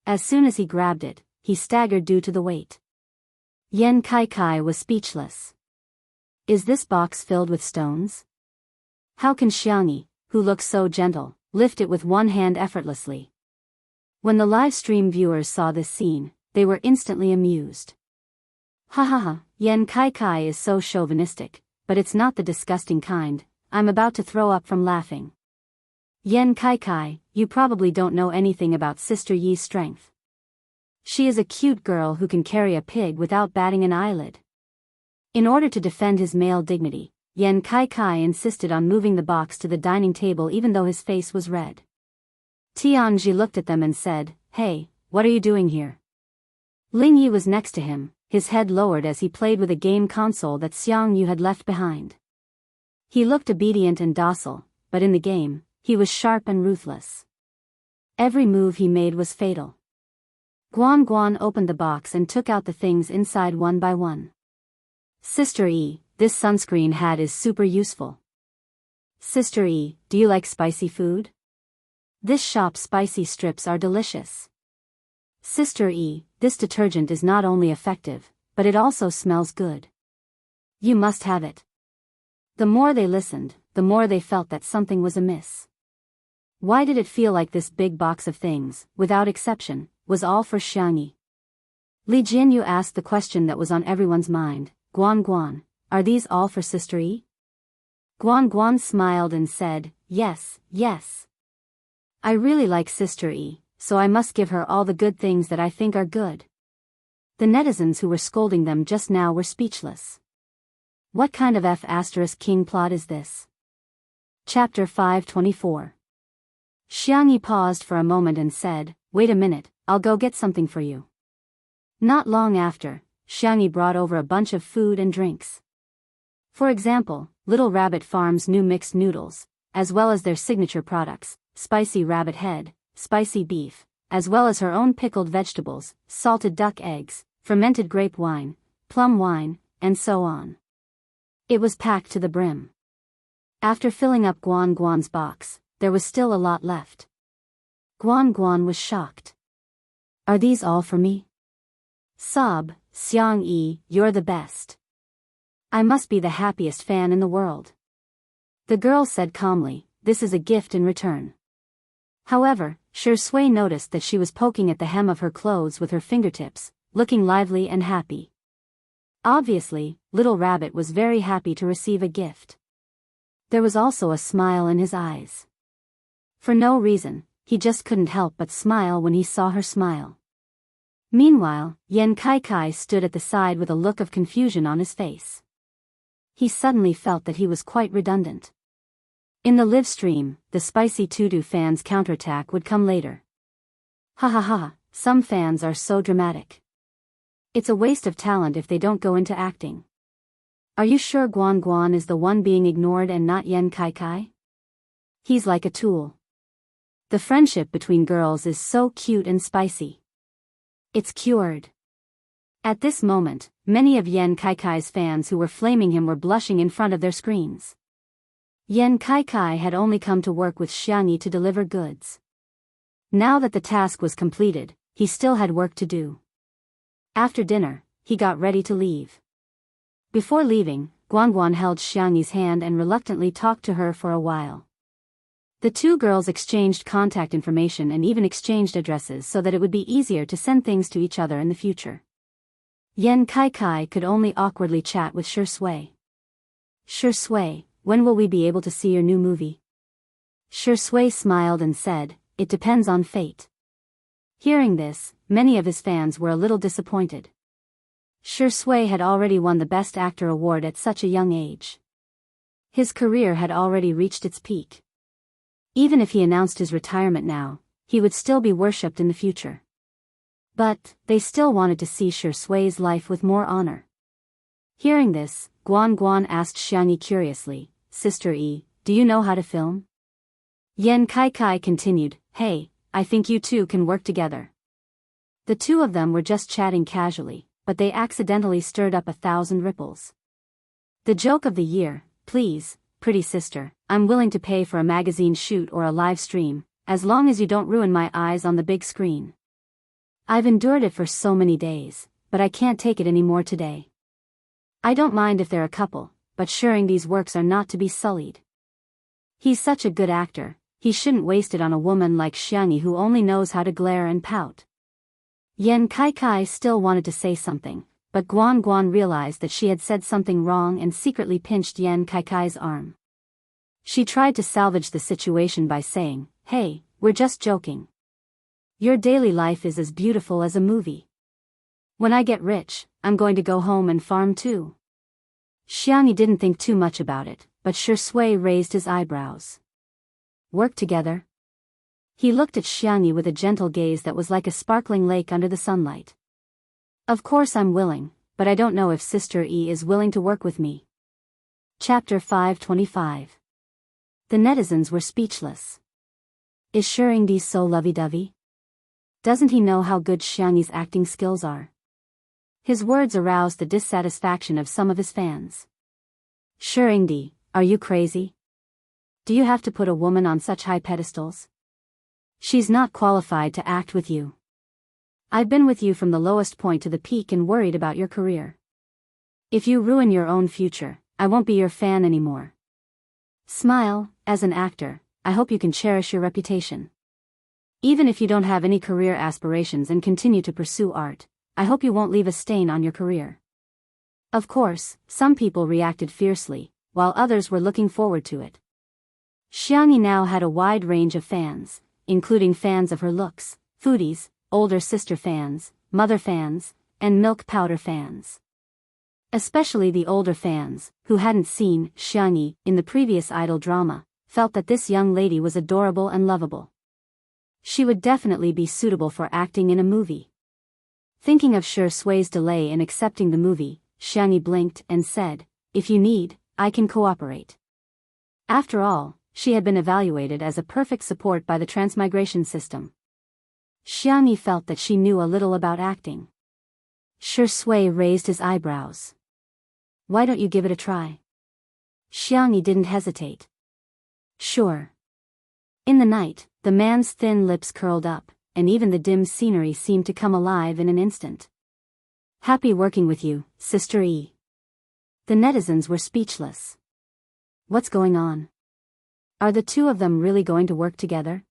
As soon as he grabbed it, he staggered due to the weight. Yan Kai was speechless. Is this box filled with stones? How can Xiang Yi, who looks so gentle, lift it with one hand effortlessly? When the live stream viewers saw this scene, they were instantly amused. Ha ha ha, Yan Kai is so chauvinistic, but it's not the disgusting kind. I'm about to throw up from laughing. Yan Kai, you probably don't know anything about Sister Yi's strength. She is a cute girl who can carry a pig without batting an eyelid. In order to defend his male dignity, Yan Kai insisted on moving the box to the dining table even though his face was red. Tianji looked at them and said, "Hey, what are you doing here?" Ling Yi was next to him, his head lowered as he played with a game console that Xiang Yu had left behind. He looked obedient and docile, but in the game, he was sharp and ruthless. Every move he made was fatal. Guanguan opened the box and took out the things inside one by one. Sister E, this sunscreen hat is super useful. Sister E, do you like spicy food? This shop's spicy strips are delicious. Sister E, this detergent is not only effective, but it also smells good. You must have it. The more they listened, the more they felt that something was amiss. Why did it feel like this big box of things, without exception, was all for Xiangyi? Li Jianyu asked the question that was on everyone's mind. Guan Guan, are these all for Sister Yi? Guan Guan smiled and said, yes, yes. I really like Sister Yi, so I must give her all the good things that I think are good. The netizens who were scolding them just now were speechless. What kind of F***king plot is this? Chapter 524. Xiangyi paused for a moment and said, wait a minute, I'll go get something for you. Not long after, Xiangyi brought over a bunch of food and drinks. For example, Little Rabbit Farm's new mixed noodles, as well as their signature products, spicy rabbit head, spicy beef, as well as her own pickled vegetables, salted duck eggs, fermented grape wine, plum wine, and so on. It was packed to the brim. After filling up Guan Guan's box, there was still a lot left. Guan Guan was shocked. Are these all for me? Sob, Xiangyi, you're the best. I must be the happiest fan in the world. The girl said calmly, this is a gift in return. However, Shui noticed that she was poking at the hem of her clothes with her fingertips, looking lively and happy. Obviously, Little Rabbit was very happy to receive a gift. There was also a smile in his eyes. For no reason, he just couldn't help but smile when he saw her smile. Meanwhile, Yan Kai stood at the side with a look of confusion on his face. He suddenly felt that he was quite redundant. In the live stream, the spicy Tudu fans' counterattack would come later. Ha ha ha, some fans are so dramatic. It's a waste of talent if they don't go into acting. Are you sure Guan Guan is the one being ignored and not Yan Kai? He's like a tool. The friendship between girls is so cute and spicy. It's cured. At this moment, many of Yan Kai's fans who were flaming him were blushing in front of their screens. Yan Kai had only come to work with Xiangyi to deliver goods. Now that the task was completed, he still had work to do. After dinner, he got ready to leave. Before leaving, Guan Guan held Xiangyi's hand and reluctantly talked to her for a while. The two girls exchanged contact information and even exchanged addresses so that it would be easier to send things to each other in the future. Yan Kai could only awkwardly chat with Shui. Shui, when will we be able to see your new movie? Shui smiled and said, it depends on fate. Hearing this, many of his fans were a little disappointed. Shui had already won the Best Actor award at such a young age. His career had already reached its peak. Even if he announced his retirement now, he would still be worshipped in the future. But, they still wanted to see Shui's life with more honor. Hearing this, Guan Guan asked Xiangyi curiously, Sister Yi, do you know how to film? Yan Kai continued, hey, I think you two can work together. The two of them were just chatting casually, but they accidentally stirred up 1,000 ripples. The joke of the year, please, pretty sister, I'm willing to pay for a magazine shoot or a live stream, as long as you don't ruin my eyes on the big screen. I've endured it for so many days, but I can't take it anymore today. I don't mind if they're a couple, but these works are not to be sullied. He's such a good actor, he shouldn't waste it on a woman like Xiangyi who only knows how to glare and pout. Yan Kai still wanted to say something, but Guan Guan realized that she had said something wrong and secretly pinched Yan Kai's arm. She tried to salvage the situation by saying, hey, we're just joking. Your daily life is as beautiful as a movie. When I get rich, I'm going to go home and farm too. Xiangyi didn't think too much about it, but Shui raised his eyebrows. Work together? He looked at Xiangyi with a gentle gaze that was like a sparkling lake under the sunlight. Of course I'm willing, but I don't know if Sister Yi is willing to work with me. Chapter 525. The netizens were speechless. Is Xiangyi so lovey-dovey? Doesn't he know how good Xiangyi's acting skills are? His words aroused the dissatisfaction of some of his fans. Xiangyi, are you crazy? Do you have to put a woman on such high pedestals? She's not qualified to act with you. I've been with you from the lowest point to the peak and worried about your career. If you ruin your own future, I won't be your fan anymore. Smile, as an actor, I hope you can cherish your reputation. Even if you don't have any career aspirations and continue to pursue art, I hope you won't leave a stain on your career. Of course, some people reacted fiercely, while others were looking forward to it. Xiangyi now had a wide range of fans, including fans of her looks, foodies, older sister fans, mother fans, and milk powder fans. Especially the older fans, who hadn't seen Xiangyi in the previous idol drama, felt that this young lady was adorable and lovable. She would definitely be suitable for acting in a movie. Thinking of Shi Sui's delay in accepting the movie, Xiangyi blinked and said, "If you need, I can cooperate." After all, she had been evaluated as a perfect support by the transmigration system. Xiangyi felt that she knew a little about acting. Shi Sui raised his eyebrows. "Why don't you give it a try?" Xiangyi didn't hesitate. "Sure." In the night, the man's thin lips curled up, and even the dim scenery seemed to come alive in an instant. "Happy working with you, Sister E." The netizens were speechless. What's going on? Are the two of them really going to work together?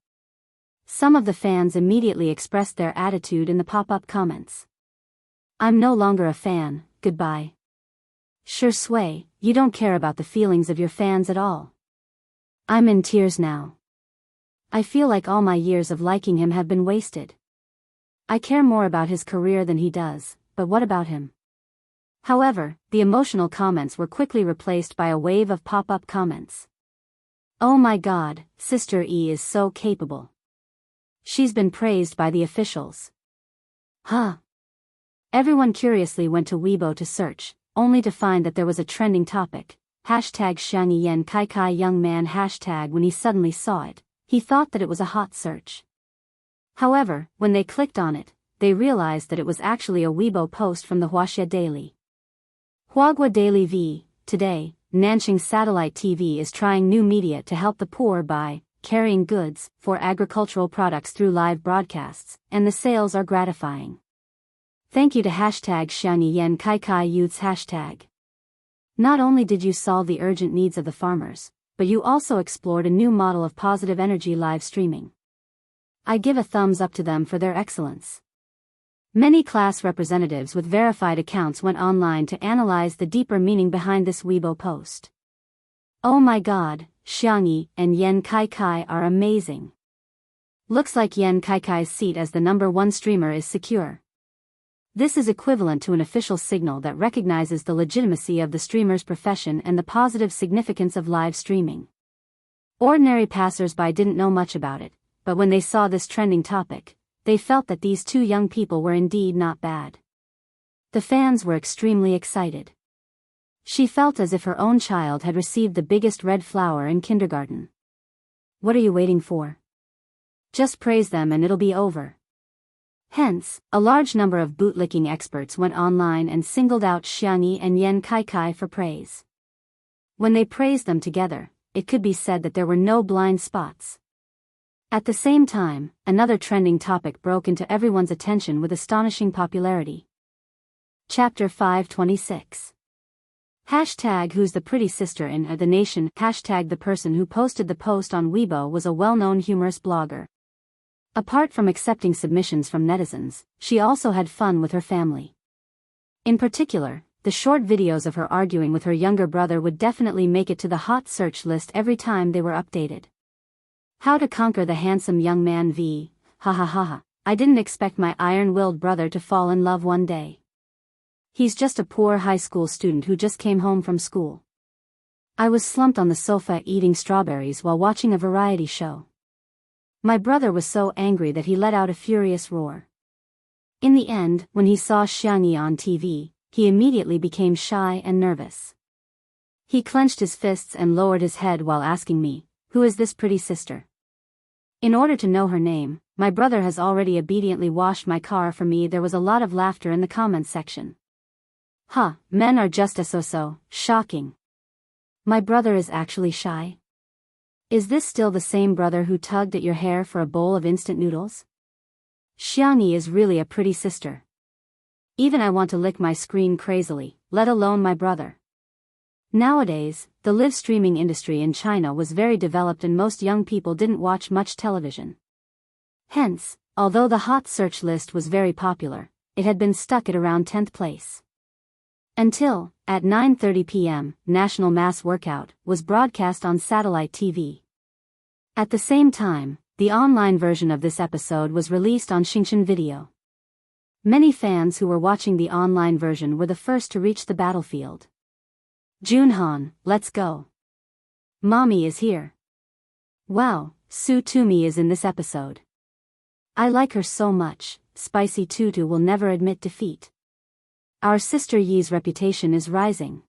Some of the fans immediately expressed their attitude in the pop-up comments. "I'm no longer a fan, goodbye." Shi Sui, you don't care about the feelings of your fans at all. I'm in tears now. I feel like all my years of liking him have been wasted. I care more about his career than he does, but what about him? However, the emotional comments were quickly replaced by a wave of pop-up comments. "Oh my god, Sister E is so capable. She's been praised by the officials." Huh? Everyone curiously went to Weibo to search, only to find that there was a trending topic, #Xiangyi Yan Kai Kai young man hashtag. When he suddenly saw it, he thought that it was a hot search. However, when they clicked on it, they realized that it was actually a Weibo post from the Wuxia Daily. Huagua Daily V, today, Nanxing Satellite TV is trying new media to help the poor by carrying goods for agricultural products through live broadcasts, and the sales are gratifying. Thank you to #Xiangyi Yan Kai Kai Youths hashtag. Not only did you solve the urgent needs of the farmers, but you also explored a new model of positive energy live streaming. I give a thumbs up to them for their excellence. Many class representatives with verified accounts went online to analyze the deeper meaning behind this Weibo post. Oh my god, Xiangyi and Yan Kai Kai are amazing. Looks like Yan Kai Kai's seat as the #1 streamer is secure. This is equivalent to an official signal that recognizes the legitimacy of the streamer's profession and the positive significance of live streaming. Ordinary passers-by didn't know much about it, but when they saw this trending topic, they felt that these two young people were indeed not bad. The fans were extremely excited. She felt as if her own child had received the biggest red flower in kindergarten. What are you waiting for? Just praise them and it'll be over. Hence, a large number of bootlicking experts went online and singled out Xiangyi and Yan Kai Kai for praise. When they praised them together, it could be said that there were no blind spots. At the same time, another trending topic broke into everyone's attention with astonishing popularity. Chapter 526. #Who's the pretty sister in the nation? The person who posted the post on Weibo was a well-known humorous blogger. Apart from accepting submissions from netizens, she also had fun with her family. In particular, the short videos of her arguing with her younger brother would definitely make it to the hot search list every time they were updated. How to conquer the handsome young man v. Ha ha ha ha. I didn't expect my iron-willed brother to fall in love one day. He's just a poor high school student who just came home from school. I was slumped on the sofa eating strawberries while watching a variety show. My brother was so angry that he let out a furious roar. In the end, when he saw Xiangyi on TV, he immediately became shy and nervous. He clenched his fists and lowered his head while asking me, "Who is this pretty sister?" In order to know her name, my brother has already obediently washed my car for me. There was a lot of laughter in the comments section. Huh, men are just so shocking. My brother is actually shy? Is this still the same brother who tugged at your hair for a bowl of instant noodles? Xiangyi is really a pretty sister. Even I want to lick my screen crazily, let alone my brother. Nowadays, the live streaming industry in China was very developed and most young people didn't watch much television. Hence, although the hot search list was very popular, it had been stuck at around 10th place. Until, at 9:30 p.m., National Mass Workout was broadcast on satellite TV. At the same time, the online version of this episode was released on Xingchen Video. Many fans who were watching the online version were the first to reach the battlefield. Junhan, let's go. Mommy is here. Wow, Su Tumi is in this episode. I like her so much, Spicy Tutu will never admit defeat. Our sister Yi's reputation is rising.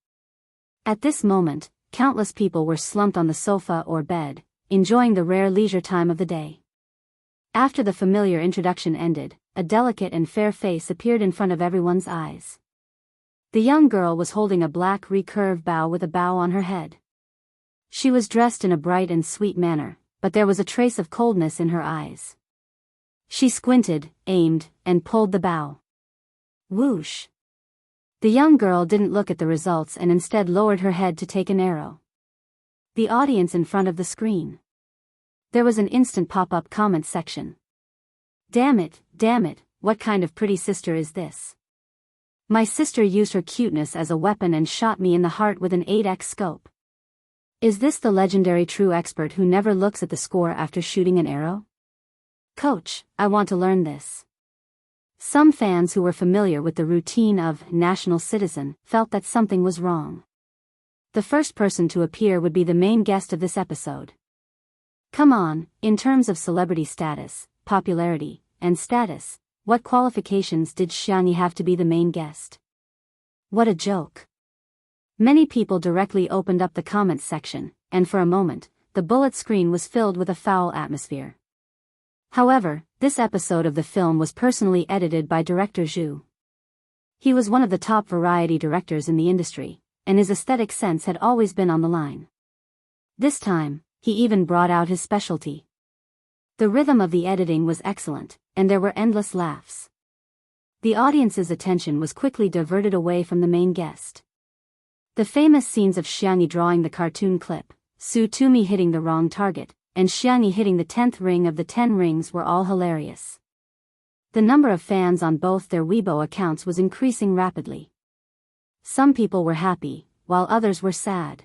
At this moment, countless people were slumped on the sofa or bed, enjoying the rare leisure time of the day. After the familiar introduction ended, a delicate and fair face appeared in front of everyone's eyes. The young girl was holding a black recurve bow with a bow on her head. She was dressed in a bright and sweet manner, but there was a trace of coldness in her eyes. She squinted, aimed, and pulled the bow. Whoosh! The young girl didn't look at the results and instead lowered her head to take an arrow. The audience in front of the screen. There was an instant pop-up comment section. Damn it, what kind of pretty sister is this? My sister used her cuteness as a weapon and shot me in the heart with an 8x scope. Is this the legendary true expert who never looks at the score after shooting an arrow? Coach, I want to learn this. Some fans who were familiar with the routine of National Citizen felt that something was wrong. The first person to appear would be the main guest of this episode. Come on, in terms of celebrity status, popularity, and status, what qualifications did Xiangyi have to be the main guest? What a joke. Many people directly opened up the comments section, and for a moment, the bullet screen was filled with a foul atmosphere. However, this episode of the film was personally edited by director Zhu. He was one of the top variety directors in the industry, and his aesthetic sense had always been on the line. This time, he even brought out his specialty. The rhythm of the editing was excellent, and there were endless laughs. The audience's attention was quickly diverted away from the main guest. The famous scenes of Xiangyi drawing the cartoon clip, Su Tumi hitting the wrong target, and Xiangyi hitting the 10th ring of the 10 rings were all hilarious. The number of fans on both their Weibo accounts was increasing rapidly. Some people were happy, while others were sad.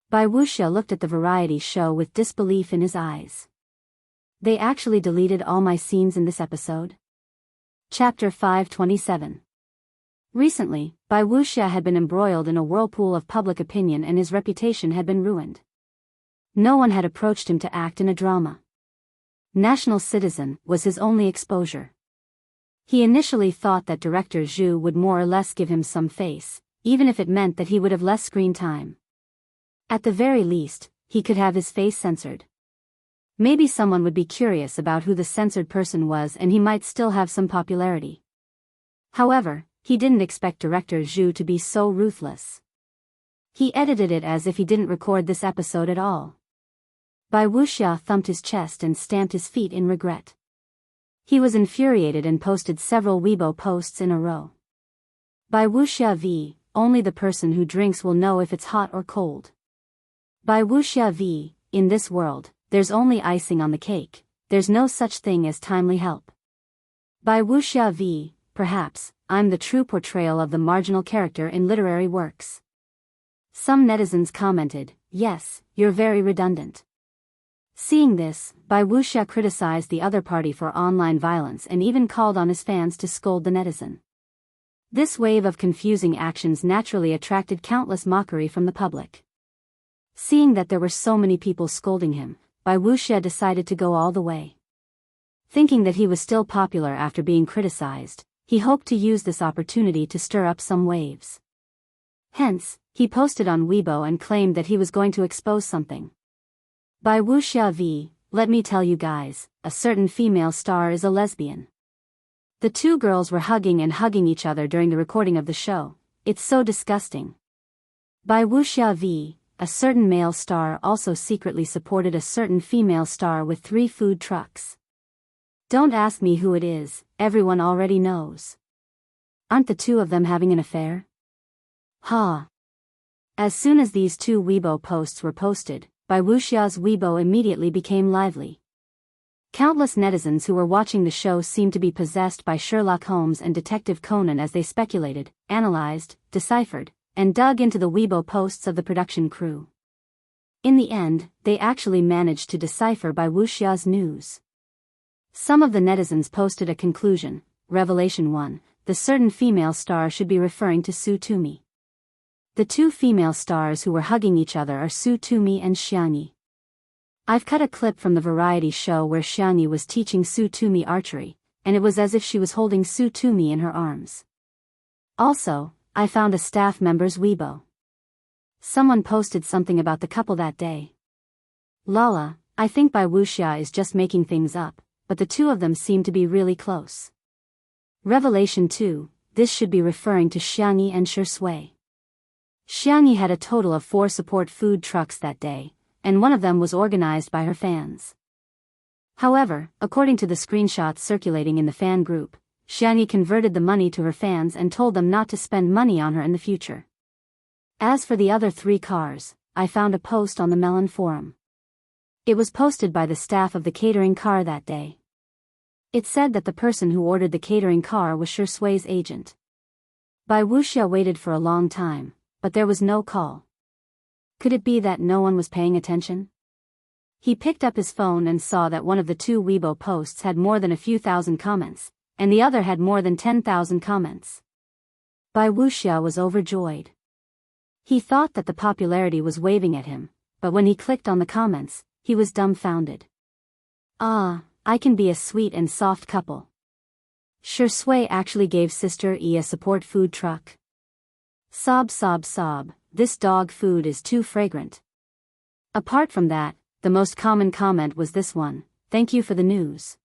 Bai Wuxia looked at the variety show with disbelief in his eyes. They actually deleted all my scenes in this episode? Chapter 527. Recently, Bai Wuxia had been embroiled in a whirlpool of public opinion and his reputation had been ruined. No one had approached him to act in a drama. National Citizen was his only exposure. He initially thought that director Zhu would more or less give him some face, even if it meant that he would have less screen time. At the very least, he could have his face censored. Maybe someone would be curious about who the censored person was and he might still have some popularity. However, he didn't expect director Zhu to be so ruthless. He edited it as if he didn't record this episode at all. Bai Wuxia thumped his chest and stamped his feet in regret. He was infuriated and posted several Weibo posts in a row. Bai Wuxia v. Only the person who drinks will know if it's hot or cold. Bai Wuxia v. In this world, there's only icing on the cake, there's no such thing as timely help. Bai Wuxia v. Perhaps, I'm the true portrayal of the marginal character in literary works. Some netizens commented, yes, you're very redundant. Seeing this, Bai Wuxia criticized the other party for online violence and even called on his fans to scold the netizen. This wave of confusing actions naturally attracted countless mockery from the public. Seeing that there were so many people scolding him, Bai Wuxia decided to go all the way. Thinking that he was still popular after being criticized, he hoped to use this opportunity to stir up some waves. Hence, he posted on Weibo and claimed that he was going to expose something. Bai Wuxia v. Let me tell you guys, a certain female star is a lesbian. The two girls were hugging each other during the recording of the show. It's so disgusting. Bai Wuxia v. A certain male star also secretly supported a certain female star with 3 food trucks. Don't ask me who it is, everyone already knows. Aren't the two of them having an affair? Ha! As soon as these two Weibo posts were posted, Bai Wuxia's Weibo immediately became lively. Countless netizens who were watching the show seemed to be possessed by Sherlock Holmes and Detective Conan as they speculated, analyzed, deciphered, and dug into the Weibo posts of the production crew. In the end, they actually managed to decipher Bai Wuxia's news. Some of the netizens posted a conclusion: Revelation 1, the certain female star should be referring to Su Tumi. The two female stars who were hugging each other are Su Tumi and Xiangyi. I've cut a clip from the variety show where Xiangyi was teaching Su Tumi archery, and it was as if she was holding Su Tumi in her arms. Also, I found a staff member's Weibo. Someone posted something about the couple that day. Lala, I think Bai Wuxia is just making things up, but the two of them seem to be really close. Revelation 2, this should be referring to Xiangyi and Shui. Xiangyi had a total of 4 support food trucks that day, and one of them was organized by her fans. However, according to the screenshots circulating in the fan group, Xiangyi converted the money to her fans and told them not to spend money on her in the future. As for the other 3 cars, I found a post on the Melon forum. It was posted by the staff of the catering car that day. It said that the person who ordered the catering car was Shui's agent. Bai Wuxia waited for a long time, but there was no call. Could it be that no one was paying attention? He picked up his phone and saw that one of the 2 Weibo posts had more than a few thousand comments, and the other had more than 10,000 comments. Bai Wuxia was overjoyed. He thought that the popularity was waving at him, but when he clicked on the comments, he was dumbfounded. Ah, I can be a sweet and soft couple. Shui actually gave Sister E a support food truck. Sob sob sob, this dog food is too fragrant. Apart from that, the most common comment was this one: thank you for the news.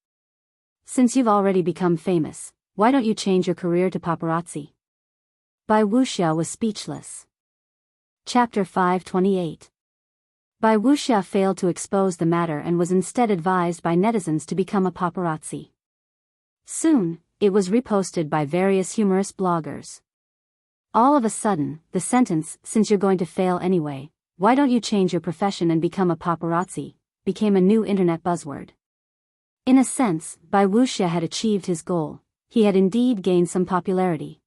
Since you've already become famous, why don't you change your career to paparazzi? Bai Wuxia was speechless. Chapter 528. Bai Wuxia failed to expose the matter and was instead advised by netizens to become a paparazzi. Soon, it was reposted by various humorous bloggers. All of a sudden, the sentence, since you're going to fail anyway, why don't you change your profession and become a paparazzi, became a new internet buzzword. In a sense, Bai Wuxia had achieved his goal. He had indeed gained some popularity.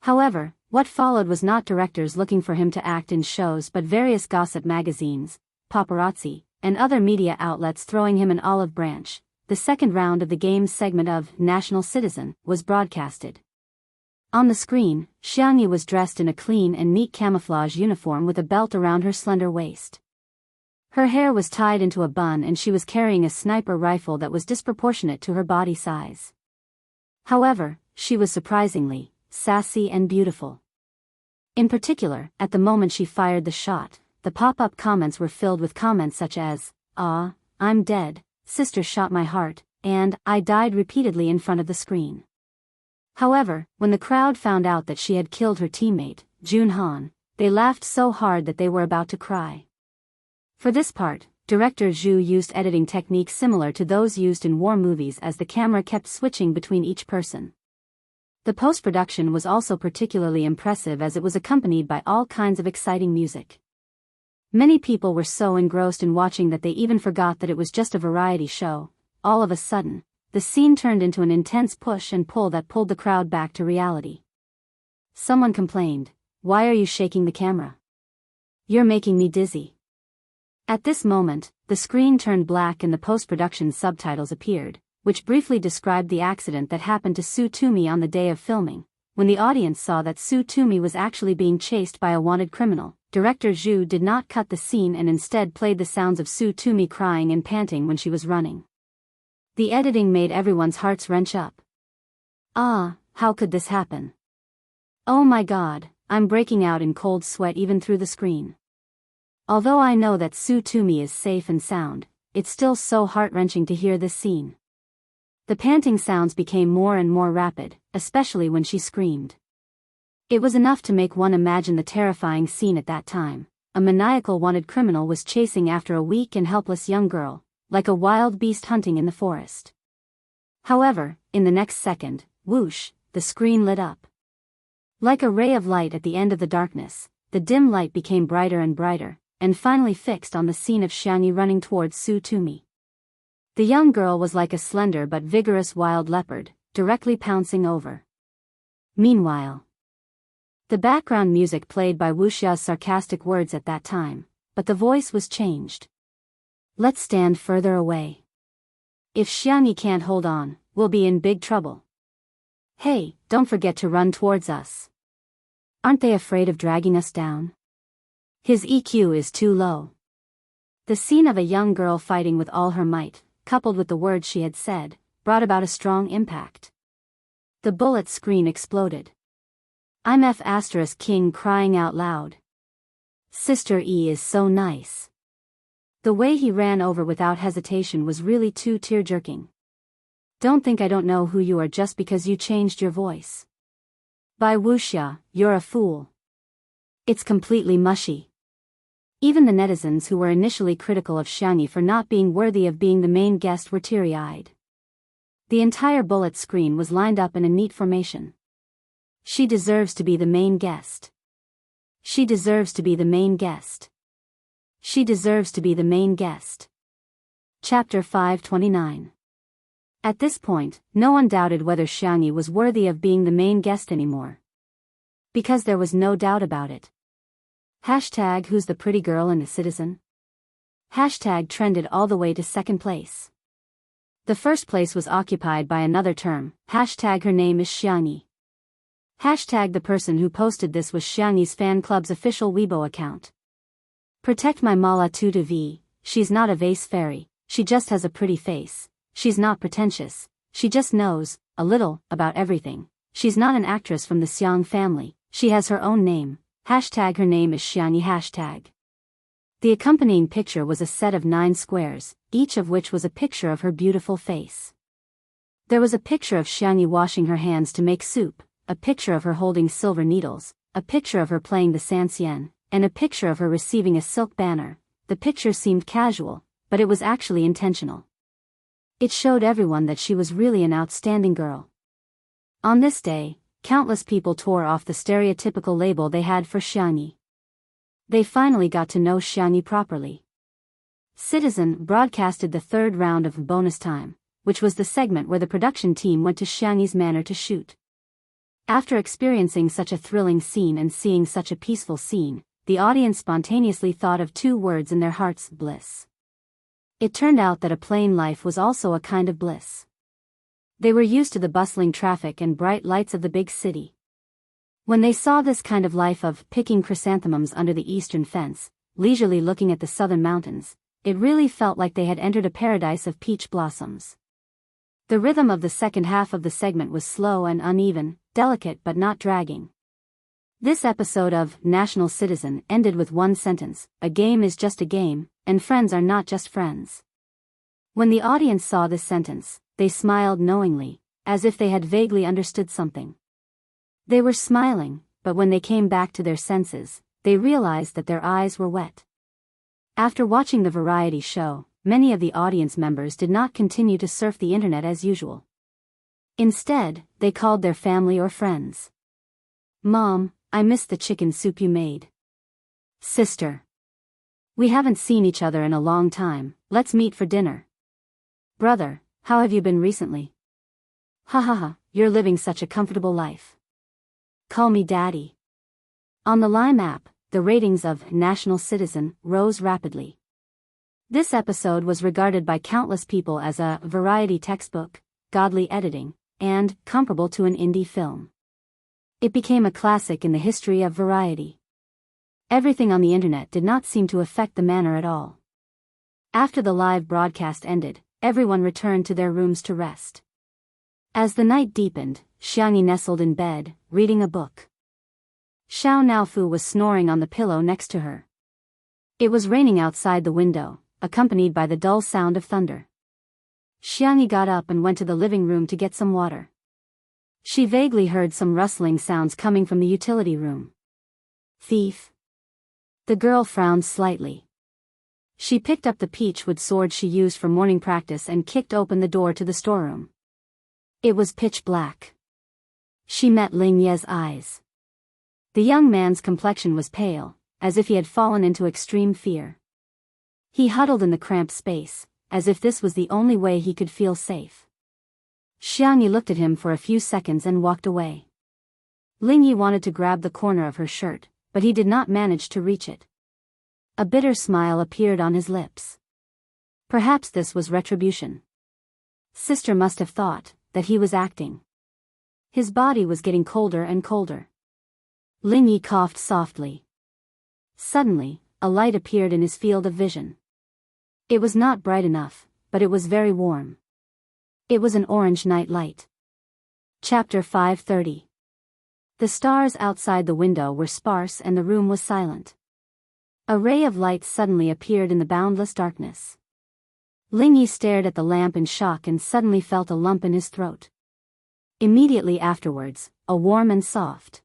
However, what followed was not directors looking for him to act in shows but various gossip magazines, paparazzi, and other media outlets throwing him an olive branch. The second round of the game's segment of National Citizen was broadcasted. On the screen, Xiangyi was dressed in a clean and neat camouflage uniform with a belt around her slender waist. Her hair was tied into a bun and she was carrying a sniper rifle that was disproportionate to her body size. However, she was surprisingly sassy and beautiful. In particular, at the moment she fired the shot, the pop-up comments were filled with comments such as, "Ah, I'm dead, sister shot my heart," and "I died" repeatedly in front of the screen. However, when the crowd found out that she had killed her teammate, Jun Han, they laughed so hard that they were about to cry. For this part, director Zhu used editing techniques similar to those used in war movies as the camera kept switching between each person. The post-production was also particularly impressive as it was accompanied by all kinds of exciting music. Many people were so engrossed in watching that they even forgot that it was just a variety show. All of a sudden, the scene turned into an intense push and pull that pulled the crowd back to reality. Someone complained, "Why are you shaking the camera? You're making me dizzy." At this moment, the screen turned black and the post-production subtitles appeared, which briefly described the accident that happened to Su Tumi on the day of filming. When the audience saw that Su Tumi was actually being chased by a wanted criminal, director Zhu did not cut the scene and instead played the sounds of Su Tumi crying and panting when she was running. The editing made everyone's hearts wrench up. Ah, how could this happen? Oh my god, I'm breaking out in cold sweat even through the screen. Although I know that Su Tumi is safe and sound, it's still so heart-wrenching to hear this scene. The panting sounds became more and more rapid, especially when she screamed. It was enough to make one imagine the terrifying scene at that time. A maniacal wanted criminal was chasing after a weak and helpless young girl, like a wild beast hunting in the forest. However, in the next second, whoosh, the screen lit up. Like a ray of light at the end of the darkness, the dim light became brighter and brighter, and finally fixed on the scene of Xiangyi running towards Su Tumi. The young girl was like a slender but vigorous wild leopard, directly pouncing over. Meanwhile, the background music played by Wuxia's sarcastic words at that time, but the voice was changed. Let's stand further away. If Xiangyi can't hold on, we'll be in big trouble. Hey, don't forget to run towards us. Aren't they afraid of dragging us down? His EQ is too low. The scene of a young girl fighting with all her might, coupled with the words she had said, brought about a strong impact. The bullet screen exploded. I'm F** King crying out loud. Sister E is so nice. The way he ran over without hesitation was really too tear-jerking. Don't think I don't know who you are just because you changed your voice. By Wuxia, you're a fool. It's completely mushy. Even the netizens who were initially critical of Xiangyi for not being worthy of being the main guest were teary-eyed. The entire bullet screen was lined up in a neat formation. She deserves to be the main guest. She deserves to be the main guest. She deserves to be the main guest. Chapter 529. At this point, no one doubted whether Xiangyi was worthy of being the main guest anymore. Because there was no doubt about it. Hashtag who's the pretty girl in the citizen? Hashtag trended all the way to second place. The first place was occupied by another term, hashtag her name is Xiangyi. Hashtag the person who posted this was Xiangyi's fan club's official Weibo account. Protect my Mala Tutu V, she's not a vase fairy, she just has a pretty face, she's not pretentious, she just knows, a little, about everything, she's not an actress from the Xiang family, she has her own name, hashtag her name is Xiangyi hashtag. The accompanying picture was a set of 9 squares, each of which was a picture of her beautiful face. There was a picture of Xiangyi washing her hands to make soup, a picture of her holding silver needles, a picture of her playing the sanxian, and a picture of her receiving a silk banner. The picture seemed casual, but it was actually intentional. It showed everyone that she was really an outstanding girl. On this day, countless people tore off the stereotypical label they had for Xiangyi. They finally got to know Xiangyi properly. Citizen broadcasted the third round of bonus time, which was the segment where the production team went to Xiangyi's manor to shoot. After experiencing such a thrilling scene and seeing such a peaceful scene, the audience spontaneously thought of 2 words in their hearts: bliss. It turned out that a plain life was also a kind of bliss. They were used to the bustling traffic and bright lights of the big city. When they saw this kind of life of picking chrysanthemums under the eastern fence, leisurely looking at the southern mountains, it really felt like they had entered a paradise of peach blossoms. The rhythm of the second half of the segment was slow and uneven, delicate but not dragging. This episode of National Citizen ended with one sentence: a game is just a game, and friends are not just friends. When the audience saw this sentence, they smiled knowingly, as if they had vaguely understood something. They were smiling, but when they came back to their senses, they realized that their eyes were wet. After watching the variety show, many of the audience members did not continue to surf the internet as usual. Instead, they called their family or friends. Mom, I missed the chicken soup you made. Sister, we haven't seen each other in a long time, let's meet for dinner. Brother, how have you been recently? Ha ha ha, you're living such a comfortable life. Call me Daddy. On the Lime app, the ratings of National Citizen rose rapidly. This episode was regarded by countless people as a variety textbook, godly editing, and comparable to an indie film. It became a classic in the history of variety. Everything on the internet did not seem to affect the manor at all. After the live broadcast ended, everyone returned to their rooms to rest. As the night deepened, Xiangyi nestled in bed, reading a book. Xiao Naofu was snoring on the pillow next to her. It was raining outside the window, accompanied by the dull sound of thunder. Xiangyi got up and went to the living room to get some water. She vaguely heard some rustling sounds coming from the utility room. Thief. The girl frowned slightly. She picked up the peachwood sword she used for morning practice and kicked open the door to the storeroom. It was pitch black. She met Ling Ye's eyes. The young man's complexion was pale, as if he had fallen into extreme fear. He huddled in the cramped space, as if this was the only way he could feel safe. Xiangyi looked at him for a few seconds and walked away. Lingyi wanted to grab the corner of her shirt, but he did not manage to reach it. A bitter smile appeared on his lips. Perhaps this was retribution. Sister must have thought that he was acting. His body was getting colder and colder. Lingyi coughed softly. Suddenly, a light appeared in his field of vision. It was not bright enough, but it was very warm. It was an orange night light. Chapter 530. The stars outside the window were sparse and the room was silent. A ray of light suddenly appeared in the boundless darkness. Lingyi stared at the lamp in shock and suddenly felt a lump in his throat. Immediately afterwards, a warm and soft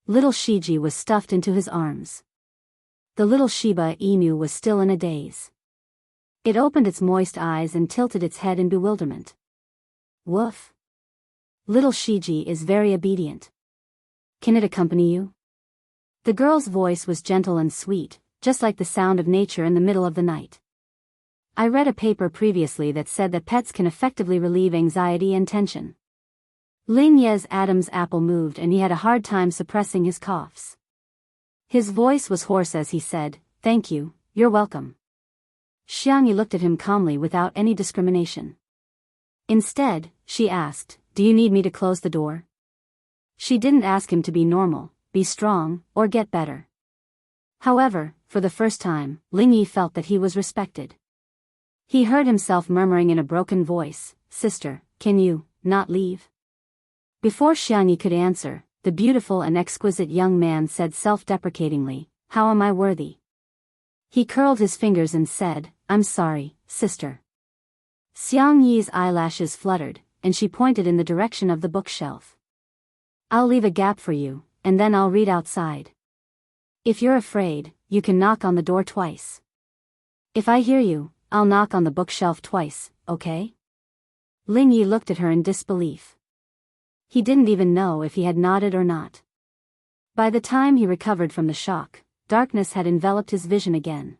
little Shiji was stuffed into his arms. The little Shiba Inu was still in a daze. It opened its moist eyes and tilted its head in bewilderment. Woof. Little Shiji is very obedient. Can it accompany you? The girl's voice was gentle and sweet, just like the sound of nature in the middle of the night. I read a paper previously that said that pets can effectively relieve anxiety and tension. Ling Ye's Adam's apple moved and he had a hard time suppressing his coughs. His voice was hoarse as he said, "Thank you, you're welcome." Xiangyi looked at him calmly without any discrimination. Instead, she asked, "Do you need me to close the door?" She didn't ask him to be normal, be strong, or get better. However, for the first time, Lingyi felt that he was respected. He heard himself murmuring in a broken voice, "Sister, can you not leave?" Before Xiangyi could answer, the beautiful and exquisite young man said self-deprecatingly, "How am I worthy?" He curled his fingers and said, "I'm sorry, sister." Xiangyi's eyelashes fluttered, and she pointed in the direction of the bookshelf. "I'll leave a gap for you, and then I'll read outside. If you're afraid, you can knock on the door twice. If I hear you, I'll knock on the bookshelf twice, okay?" Lingyi looked at her in disbelief. He didn't even know if he had nodded or not. By the time he recovered from the shock, darkness had enveloped his vision again.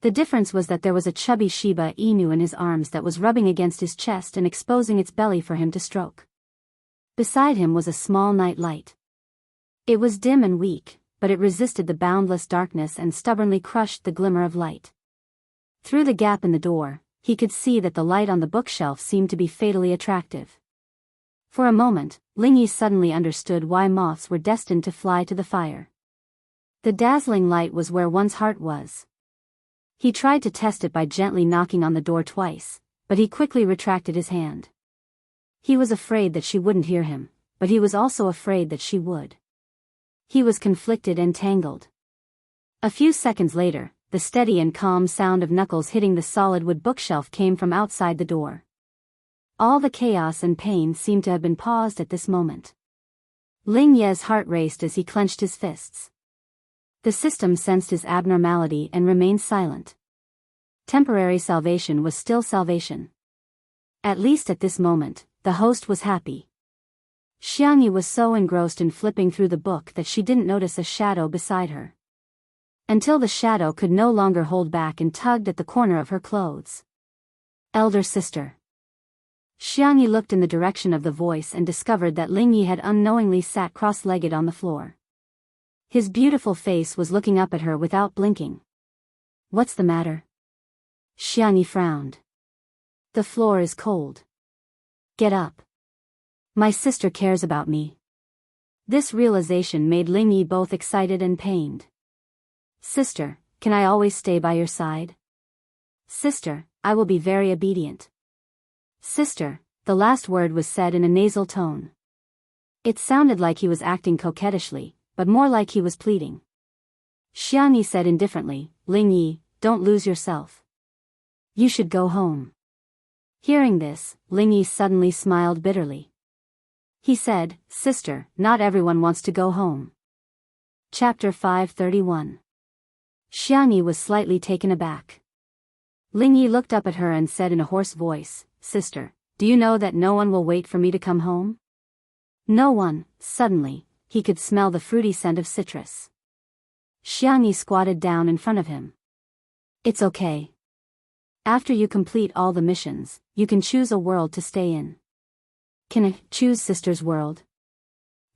The difference was that there was a chubby Shiba Inu in his arms that was rubbing against his chest and exposing its belly for him to stroke. Beside him was a small night light. It was dim and weak, but it resisted the boundless darkness and stubbornly crushed the glimmer of light. Through the gap in the door, he could see that the light on the bookshelf seemed to be fatally attractive. For a moment, Lingyi suddenly understood why moths were destined to fly to the fire. The dazzling light was where one's heart was. He tried to test it by gently knocking on the door twice, but he quickly retracted his hand. He was afraid that she wouldn't hear him, but he was also afraid that she would. He was conflicted and tangled. A few seconds later, the steady and calm sound of knuckles hitting the solid wood bookshelf came from outside the door. All the chaos and pain seemed to have been paused at this moment. Ling Ye's heart raced as he clenched his fists. The system sensed his abnormality and remained silent. Temporary salvation was still salvation. At least at this moment, the host was happy. Xiangyi was so engrossed in flipping through the book that she didn't notice a shadow beside her. Until the shadow could no longer hold back and tugged at the corner of her clothes. "Elder sister." Xiangyi looked in the direction of the voice and discovered that Lingyi had unknowingly sat cross-legged on the floor. His beautiful face was looking up at her without blinking. "What's the matter?" Xiangyi frowned. "The floor is cold. Get up. My sister cares about me." This realization made Lingyi both excited and pained. "Sister, can I always stay by your side?" "Sister, I will be very obedient." "Sister," the last word was said in a nasal tone. It sounded like he was acting coquettishly, but more like he was pleading. Xiangyi said indifferently, "Lingyi, don't lose yourself. You should go home." Hearing this, Lingyi suddenly smiled bitterly. He said, "Sister, not everyone wants to go home." Chapter 531. Xiangyi was slightly taken aback. Lingyi looked up at her and said in a hoarse voice, "Sister, do you know that no one will wait for me to come home?" No one. Suddenly, he could smell the fruity scent of citrus. Xiangyi squatted down in front of him. It's okay. After you complete all the missions, you can choose a world to stay in. Can I choose Sister's world?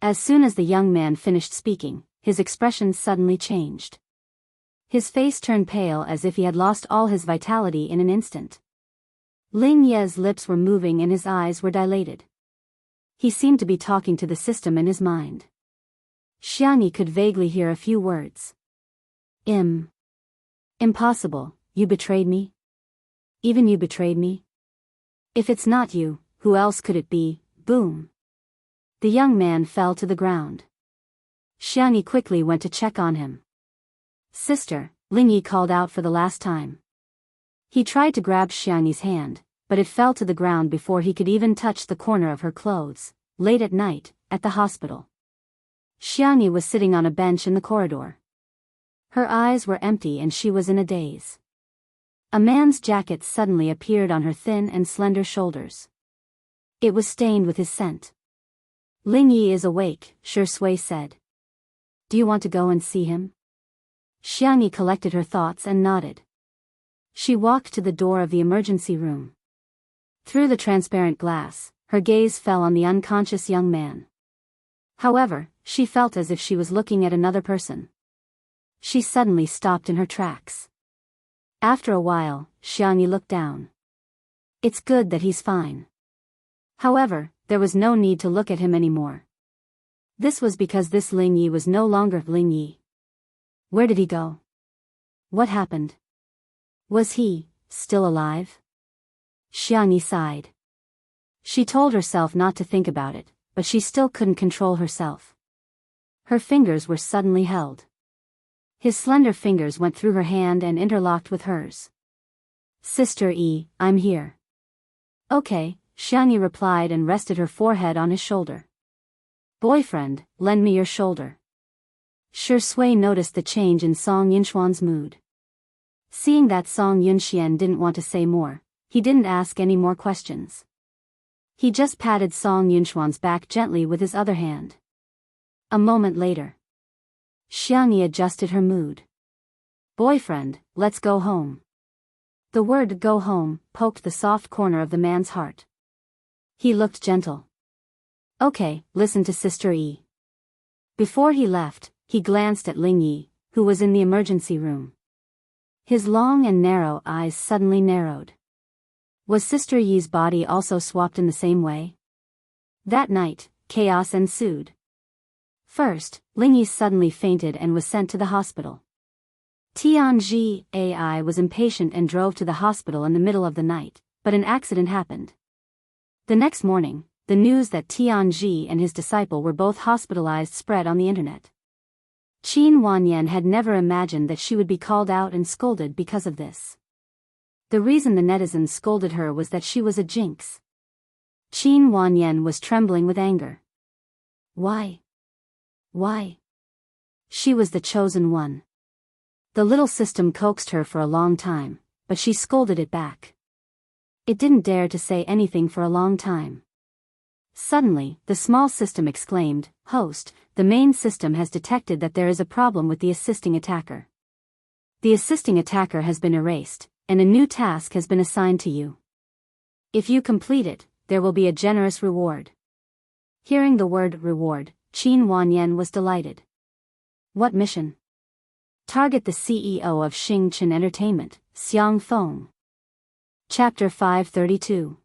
As soon as the young man finished speaking, his expression suddenly changed. His face turned pale as if he had lost all his vitality in an instant. Ling Ye's lips were moving and his eyes were dilated. He seemed to be talking to the system in his mind. Xiangyi could vaguely hear a few words. Impossible, you betrayed me? Even you betrayed me? If it's not you, who else could it be? Boom. The young man fell to the ground. Xiangyi quickly went to check on him. Sister, Ling Yi called out for the last time. He tried to grab Xiangyi's hand, but it fell to the ground before he could even touch the corner of her clothes. Late at night, at the hospital. Xiangyi was sitting on a bench in the corridor. Her eyes were empty and she was in a daze. A man's jacket suddenly appeared on her thin and slender shoulders. It was stained with his scent. Ling Yi is awake, Shi Sui said. Do you want to go and see him? Xiangyi collected her thoughts and nodded. She walked to the door of the emergency room. Through the transparent glass, her gaze fell on the unconscious young man. However, she felt as if she was looking at another person. She suddenly stopped in her tracks. After a while, Xiangyi looked down. It's good that he's fine. However, there was no need to look at him anymore. This was because this Ling Yi was no longer Ling Yi. Where did he go? What happened? Was he still alive? Xiangyi sighed. She told herself not to think about it, but she still couldn't control herself. Her fingers were suddenly held. His slender fingers went through her hand and interlocked with hers. Sister Yi, I'm here. Okay, Xiangyi replied and rested her forehead on his shoulder. Boyfriend, lend me your shoulder. Shi Sui noticed the change in Song Yunxuan's mood. Seeing that Song Yunxian didn't want to say more, he didn't ask any more questions. He just patted Song Yunxuan's back gently with his other hand. A moment later, Xiangyi adjusted her mood. Boyfriend, let's go home. The word go home poked the soft corner of the man's heart. He looked gentle. Okay, listen to Sister Yi. Before he left, he glanced at Ling Yi, who was in the emergency room. His long and narrow eyes suddenly narrowed. Was Sister Yi's body also swapped in the same way? That night, chaos ensued. First, Ling Yi suddenly fainted and was sent to the hospital. Tianji Ai was impatient and drove to the hospital in the middle of the night, but an accident happened. The next morning, the news that Tianji and his disciple were both hospitalized spread on the internet. Qin Wanyan had never imagined that she would be called out and scolded because of this. The reason the netizens scolded her was that she was a jinx. Qin Wanyan was trembling with anger. Why? Why? She was the chosen one. The little system coaxed her for a long time, but she scolded it back. It didn't dare to say anything for a long time. Suddenly, the small system exclaimed, Host, the main system has detected that there is a problem with the assisting attacker. The assisting attacker has been erased, and a new task has been assigned to you. If you complete it, there will be a generous reward. Hearing the word reward, Qin Wanyan was delighted. What mission? Target the CEO of Xingchen Entertainment, Xiang Feng. Chapter 532.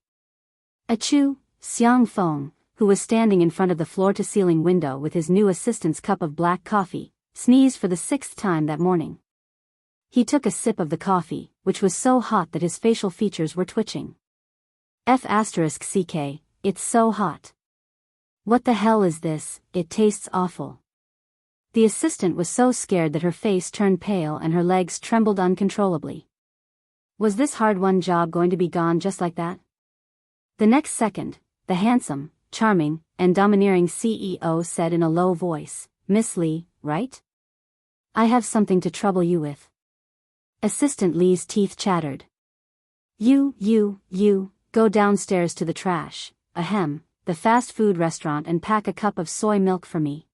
Achoo, Xiang Feng, who was standing in front of the floor-to-ceiling window with his new assistant's cup of black coffee, sneezed for the 6th time that morning. He took a sip of the coffee, which was so hot that his facial features were twitching. F***ck, it's so hot. What the hell is this? It tastes awful. The assistant was so scared that her face turned pale and her legs trembled uncontrollably. Was this hard-won job going to be gone just like that? The next second, the handsome, charming, and domineering CEO said in a low voice, Miss Li, right? I have something to trouble you with. Assistant Li's teeth chattered. You, go downstairs to the trash, the fast food restaurant and pack a cup of soy milk for me.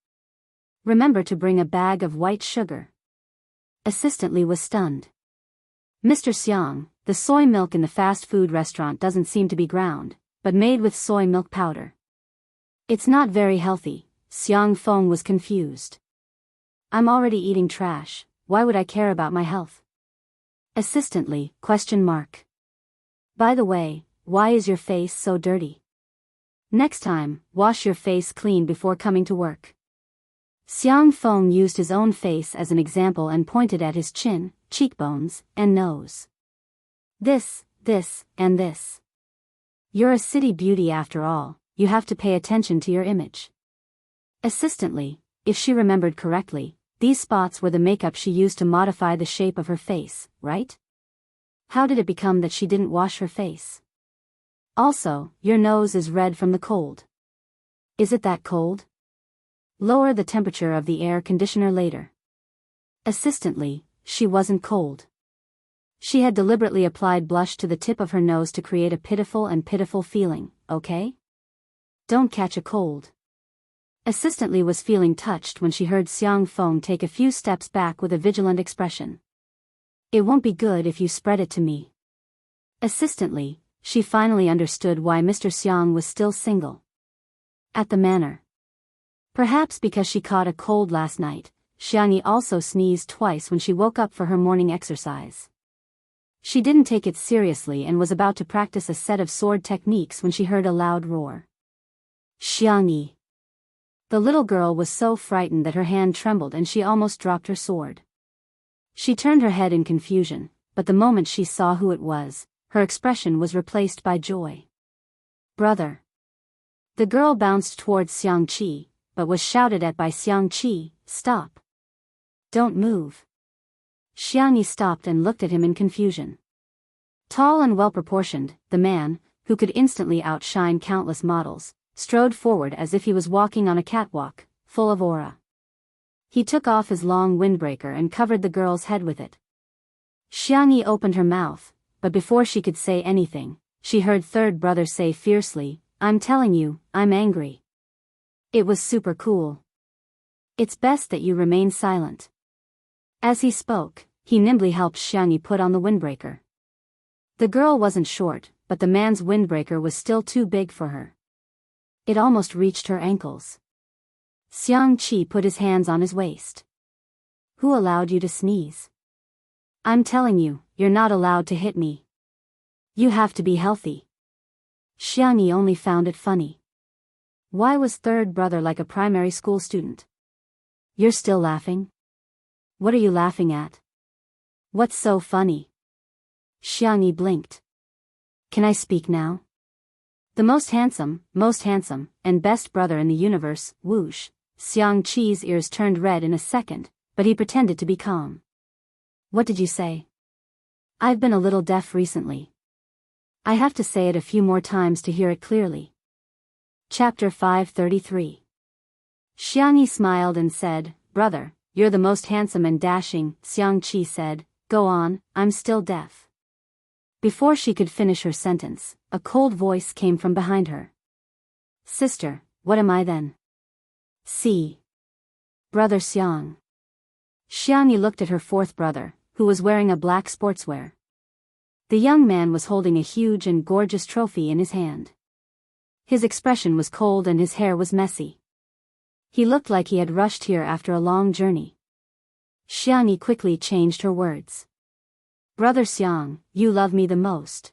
Remember to bring a bag of white sugar. Assistant Li was stunned. Mr. Xiang, the soy milk in the fast food restaurant doesn't seem to be ground, but made with soy milk powder. It's not very healthy. Xiang Feng was confused. I'm already eating trash, why would I care about my health? Assistant Li, ? By the way, why is your face so dirty? Next time, wash your face clean before coming to work. Xiang Feng used his own face as an example and pointed at his chin, cheekbones, and nose. This, and this. You're a city beauty after all, you have to pay attention to your image. Assistant Li, if she remembered correctly, these spots were the makeup she used to modify the shape of her face, right? How did it become that she didn't wash her face? Also, your nose is red from the cold. Is it that cold? Lower the temperature of the air conditioner later. Assistant Li, she wasn't cold. She had deliberately applied blush to the tip of her nose to create a pitiful feeling, okay? Don't catch a cold. Assistant Li was feeling touched when she heard Xiang Feng take a few steps back with a vigilant expression. It won't be good if you spread it to me. Assistant Li, she finally understood why Mr. Xiang was still single. At the manor. Perhaps because she caught a cold last night, Xiangyi also sneezed twice when she woke up for her morning exercise. She didn't take it seriously and was about to practice a set of sword techniques when she heard a loud roar. Xiangyi. The little girl was so frightened that her hand trembled and she almost dropped her sword. She turned her head in confusion, but the moment she saw who it was, her expression was replaced by joy. Brother. The girl bounced towards Xiang Qi, but was shouted at by Xiang Qi, stop. Don't move. Xiangyi stopped and looked at him in confusion. Tall and well-proportioned, the man, who could instantly outshine countless models, strode forward as if he was walking on a catwalk, full of aura. He took off his long windbreaker and covered the girl's head with it. Xiangyi opened her mouth, but before she could say anything, she heard third brother say fiercely, I'm telling you, I'm angry. It was super cool. It's best that you remain silent. As he spoke, he nimbly helped Xiangyi put on the windbreaker. The girl wasn't short, but the man's windbreaker was still too big for her. It almost reached her ankles. Xiang Qi put his hands on his waist. Who allowed you to sneeze? I'm telling you, you're not allowed to hit me. You have to be healthy. Xiangyi only found it funny. Why was third brother like a primary school student? You're still laughing? What are you laughing at? What's so funny? Xiangyi blinked. Can I speak now? The most handsome, and best brother in the universe, whoosh. Xiang Qi's ears turned red in a second, but he pretended to be calm. What did you say? I've been a little deaf recently. I have to say it a few more times to hear it clearly. Chapter 533. Xiangyi smiled and said, Brother, you're the most handsome and dashing. Xiang Qi said, Go on, I'm still deaf. Before she could finish her sentence, a cold voice came from behind her. Sister, what am I then? See. Brother Xiang. Xiangyi looked at her fourth brother, who was wearing a black sportswear. The young man was holding a huge and gorgeous trophy in his hand. His expression was cold and his hair was messy. He looked like he had rushed here after a long journey. Xiangyi quickly changed her words. Brother Xiang, you love me the most.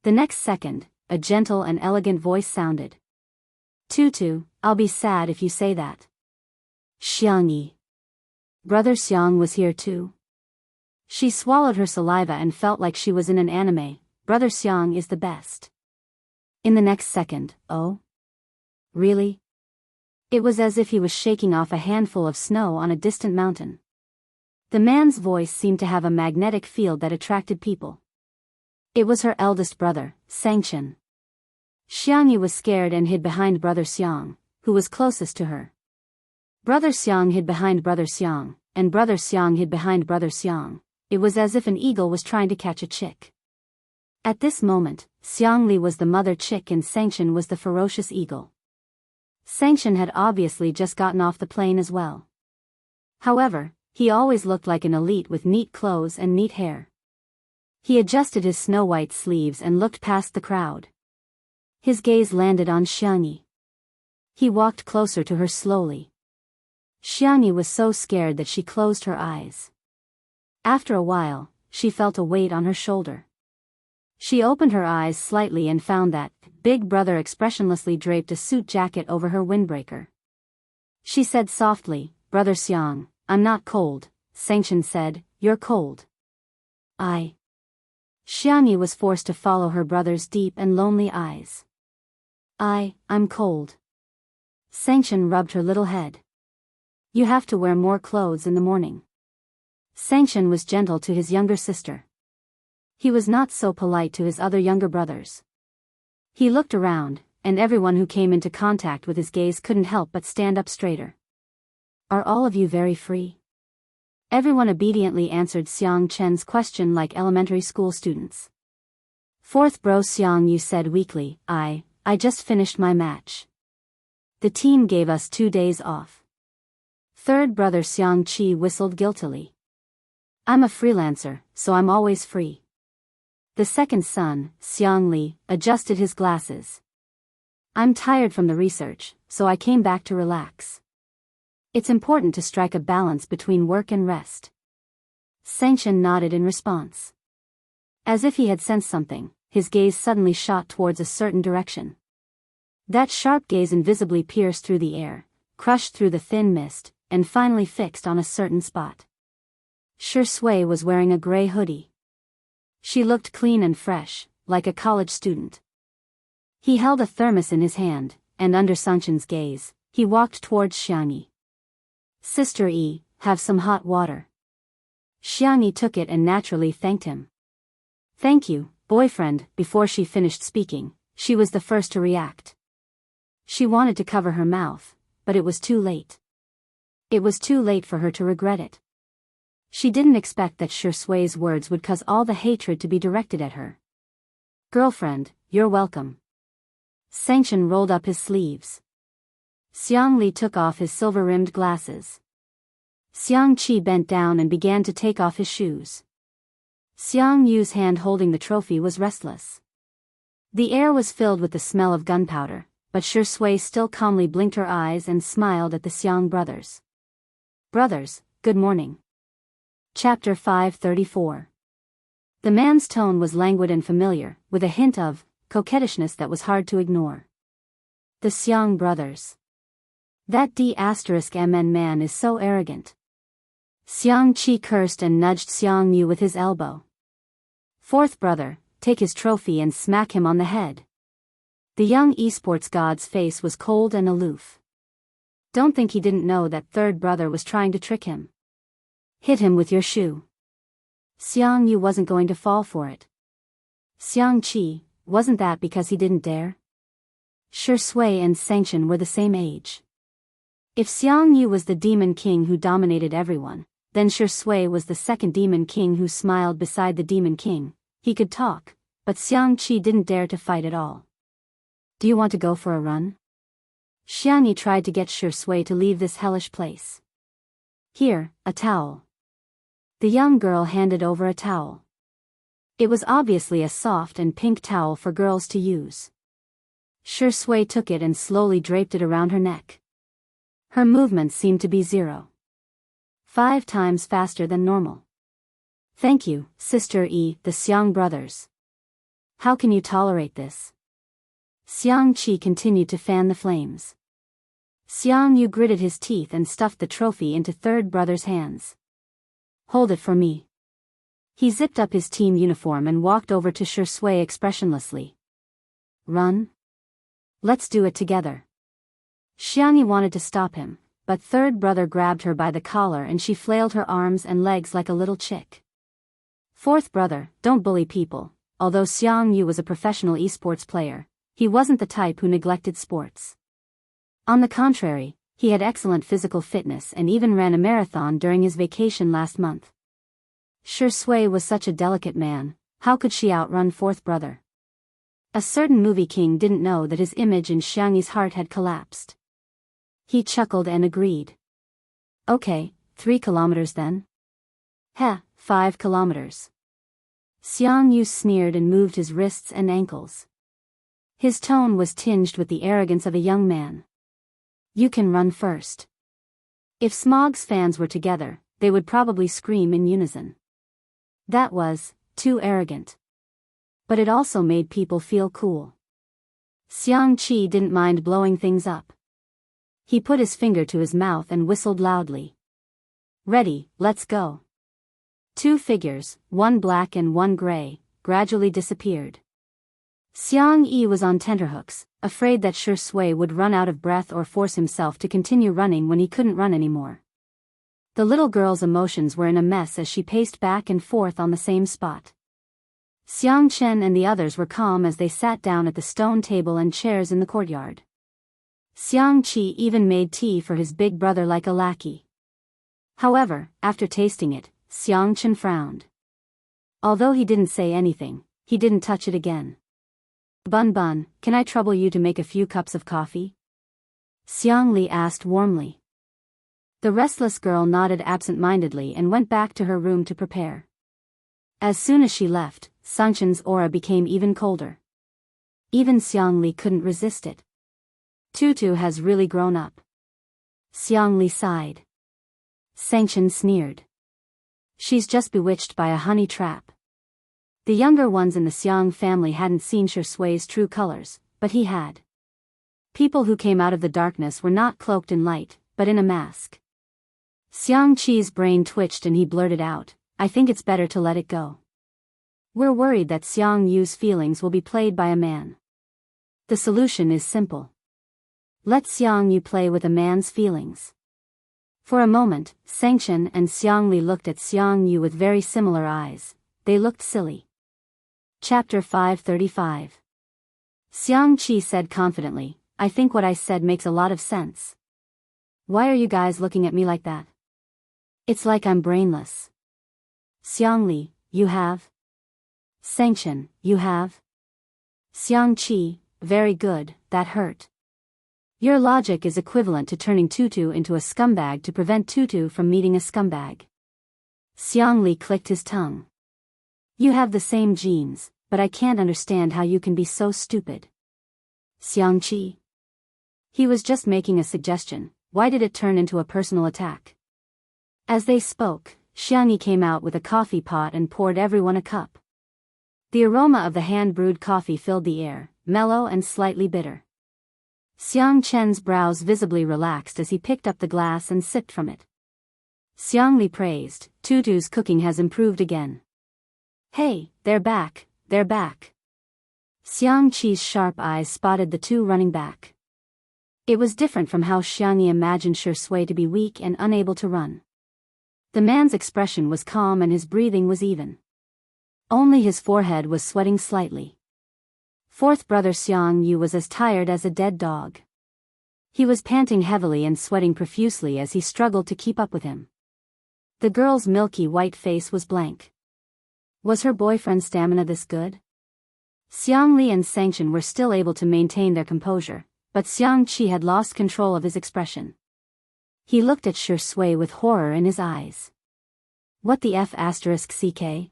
The next second, a gentle and elegant voice sounded. Tutu, I'll be sad if you say that. Xiangyi. Brother Xiang was here too. She swallowed her saliva and felt like she was in an anime. Brother Xiang is the best. In the next second, oh? Really? It was as if he was shaking off a handful of snow on a distant mountain. The man's voice seemed to have a magnetic field that attracted people. It was her eldest brother, Sangchen. Xiangyi was scared and hid behind Brother Xiang, who was closest to her. Brother Xiang hid behind Brother Xiang, and Brother Xiang hid behind Brother Xiang. It was as if an eagle was trying to catch a chick. At this moment, Xiangli was the mother chick and Sangchen was the ferocious eagle. Sanction had obviously just gotten off the plane as well. However, he always looked like an elite with neat clothes and neat hair. He adjusted his snow-white sleeves and looked past the crowd. His gaze landed on Xiangyi. He walked closer to her slowly. Xiangyi was so scared that she closed her eyes. After a while, she felt a weight on her shoulder. She opened her eyes slightly and found that Big Brother expressionlessly draped a suit jacket over her windbreaker. She said softly, "Brother Xiang, I'm not cold." Sanction said, "You're cold." Xiangyi was forced to follow her brother's deep and lonely eyes. I'm cold." Sanction rubbed her little head. "You have to wear more clothes in the morning." Sanction was gentle to his younger sister. He was not so polite to his other younger brothers. He looked around, and everyone who came into contact with his gaze couldn't help but stand up straighter. "Are all of you very free?" Everyone obediently answered Xiang Chen's question like elementary school students. "Fourth bro Xiang Yu said weakly, I just finished my match. The team gave us 2 days off." Third brother Xiang Qi whistled guiltily. "I'm a freelancer, so I'm always free." The second son, Xiang Li, adjusted his glasses. "I'm tired from the research, so I came back to relax. It's important to strike a balance between work and rest." Sanction nodded in response. As if he had sensed something, his gaze suddenly shot towards a certain direction. That sharp gaze invisibly pierced through the air, crushed through the thin mist, and finally fixed on a certain spot. Shi Sui was wearing a gray hoodie. She looked clean and fresh, like a college student. He held a thermos in his hand, and under Sanction's gaze, he walked towards Xiangyi. "Sister E, have some hot water." Xiangyi took it and naturally thanked him. "Thank you, boyfriend." Before she finished speaking, she was the first to react. She wanted to cover her mouth, but it was too late. It was too late for her to regret it. She didn't expect that Shi Sui's words would cause all the hatred to be directed at her. "Girlfriend, you're welcome." Sanction rolled up his sleeves. Xiang Li took off his silver-rimmed glasses. Xiang Qi bent down and began to take off his shoes. Xiang Yu's hand holding the trophy was restless. The air was filled with the smell of gunpowder, but Shi Sui still calmly blinked her eyes and smiled at the Xiang brothers. "Brothers, good morning." Chapter 534. The man's tone was languid and familiar, with a hint of coquettishness that was hard to ignore. The Xiang brothers. That D*MN man is so arrogant. Xiang Qi cursed and nudged Xiang Yu with his elbow. "Fourth brother, take his trophy and smack him on the head." The young esports god's face was cold and aloof. Don't think he didn't know that third brother was trying to trick him. "Hit him with your shoe." Xiang Yu wasn't going to fall for it. Xiang Qi, wasn't that because he didn't dare? Shi Sui and Sanction were the same age. If Xiang Yu was the demon king who dominated everyone, then Shi Sui was the second demon king who smiled beside the demon king. He could talk, but Xiang Qi didn't dare to fight at all. "Do you want to go for a run?" Xiangyi tried to get Shi Sui to leave this hellish place. "Here, a towel." The young girl handed over a towel. It was obviously a soft and pink towel for girls to use. Shi Sui took it and slowly draped it around her neck. Her movements seemed to be 0.5 times faster than normal. "Thank you, Sister E," the Xiang brothers. "How can you tolerate this?" Xiang Qi continued to fan the flames. Xiang Yu gritted his teeth and stuffed the trophy into third brother's hands. "Hold it for me." He zipped up his team uniform and walked over to Shi Sui expressionlessly. "Run? Let's do it together." Xiangyi wanted to stop him, but third brother grabbed her by the collar and she flailed her arms and legs like a little chick. "Fourth brother, don't bully people." Although Xiang Yu was a professional esports player, he wasn't the type who neglected sports. On the contrary, he had excellent physical fitness and even ran a marathon during his vacation last month. Shi Sui was such a delicate man, how could she outrun fourth brother? A certain movie king didn't know that his image in Xiangyi's heart had collapsed. He chuckled and agreed. Okay, 3 kilometers then? Heh, 5 kilometers. Xiangyu sneered and moved his wrists and ankles. His tone was tinged with the arrogance of a young man. You can run first. If Smog's fans were together, they would probably scream in unison. That was too arrogant. But it also made people feel cool. Xiangqi didn't mind blowing things up. He put his finger to his mouth and whistled loudly. Ready, let's go. 2 figures, one black and one gray, gradually disappeared. Xiang Yi was on tenterhooks, afraid that Shi Sui would run out of breath or force himself to continue running when he couldn't run anymore. The little girl's emotions were in a mess as she paced back and forth on the same spot. Xiang Chen and the others were calm as they sat down at the stone table and chairs in the courtyard. Xiang Qi even made tea for his big brother like a lackey. However, after tasting it, Xiang Chen frowned. Although he didn't say anything, he didn't touch it again. Bun Bun, can I trouble you to make a few cups of coffee? Xiang Li asked warmly. The restless girl nodded absent-mindedly and went back to her room to prepare. As soon as she left, Sangchen's aura became even colder. Even Xiang Li couldn't resist it. Tutu has really grown up. Xiang Li sighed. Sangchen sneered. She's just bewitched by a honey trap. The younger ones in the Xiang family hadn't seen Shi Sui's true colors, but he had. People who came out of the darkness were not cloaked in light, but in a mask. Xiang Qi's brain twitched and he blurted out, I think it's better to let it go. We're worried that Xiang Yu's feelings will be played by a man. The solution is simple. Let Xiang Yu play with a man's feelings. For a moment, Sangchen and Xiang Li looked at Xiang Yu with very similar eyes. They looked silly. Chapter 535. Xiang Qi said confidently, I think what I said makes a lot of sense. Why are you guys looking at me like that? It's like I'm brainless. Xiang Li, you have? Sangchen, you have? Xiang Qi, very good, that hurt. Your logic is equivalent to turning Tutu into a scumbag to prevent Tutu from meeting a scumbag. Xiang Li clicked his tongue. You have the same genes, but I can't understand how you can be so stupid. Xiang Qi. He was just making a suggestion, why did it turn into a personal attack? As they spoke, Xiang Yi came out with a coffee pot and poured everyone a cup. The aroma of the hand-brewed coffee filled the air, mellow and slightly bitter. Xiang Chen's brows visibly relaxed as he picked up the glass and sipped from it. Xiang Li praised, Tutu's cooking has improved again. Hey, they're back, they're back. Xiang Qi's sharp eyes spotted the two running back. It was different from how Xiang Yi imagined Shi Sui to be weak and unable to run. The man's expression was calm and his breathing was even. Only his forehead was sweating slightly. Fourth brother Xiang Yu was as tired as a dead dog. He was panting heavily and sweating profusely as he struggled to keep up with him. The girl's milky white face was blank. Was her boyfriend's stamina this good? Xiang Li and Sangchen were still able to maintain their composure, but Xiang Qi had lost control of his expression. He looked at Shi Sui with horror in his eyes. What the F***CK?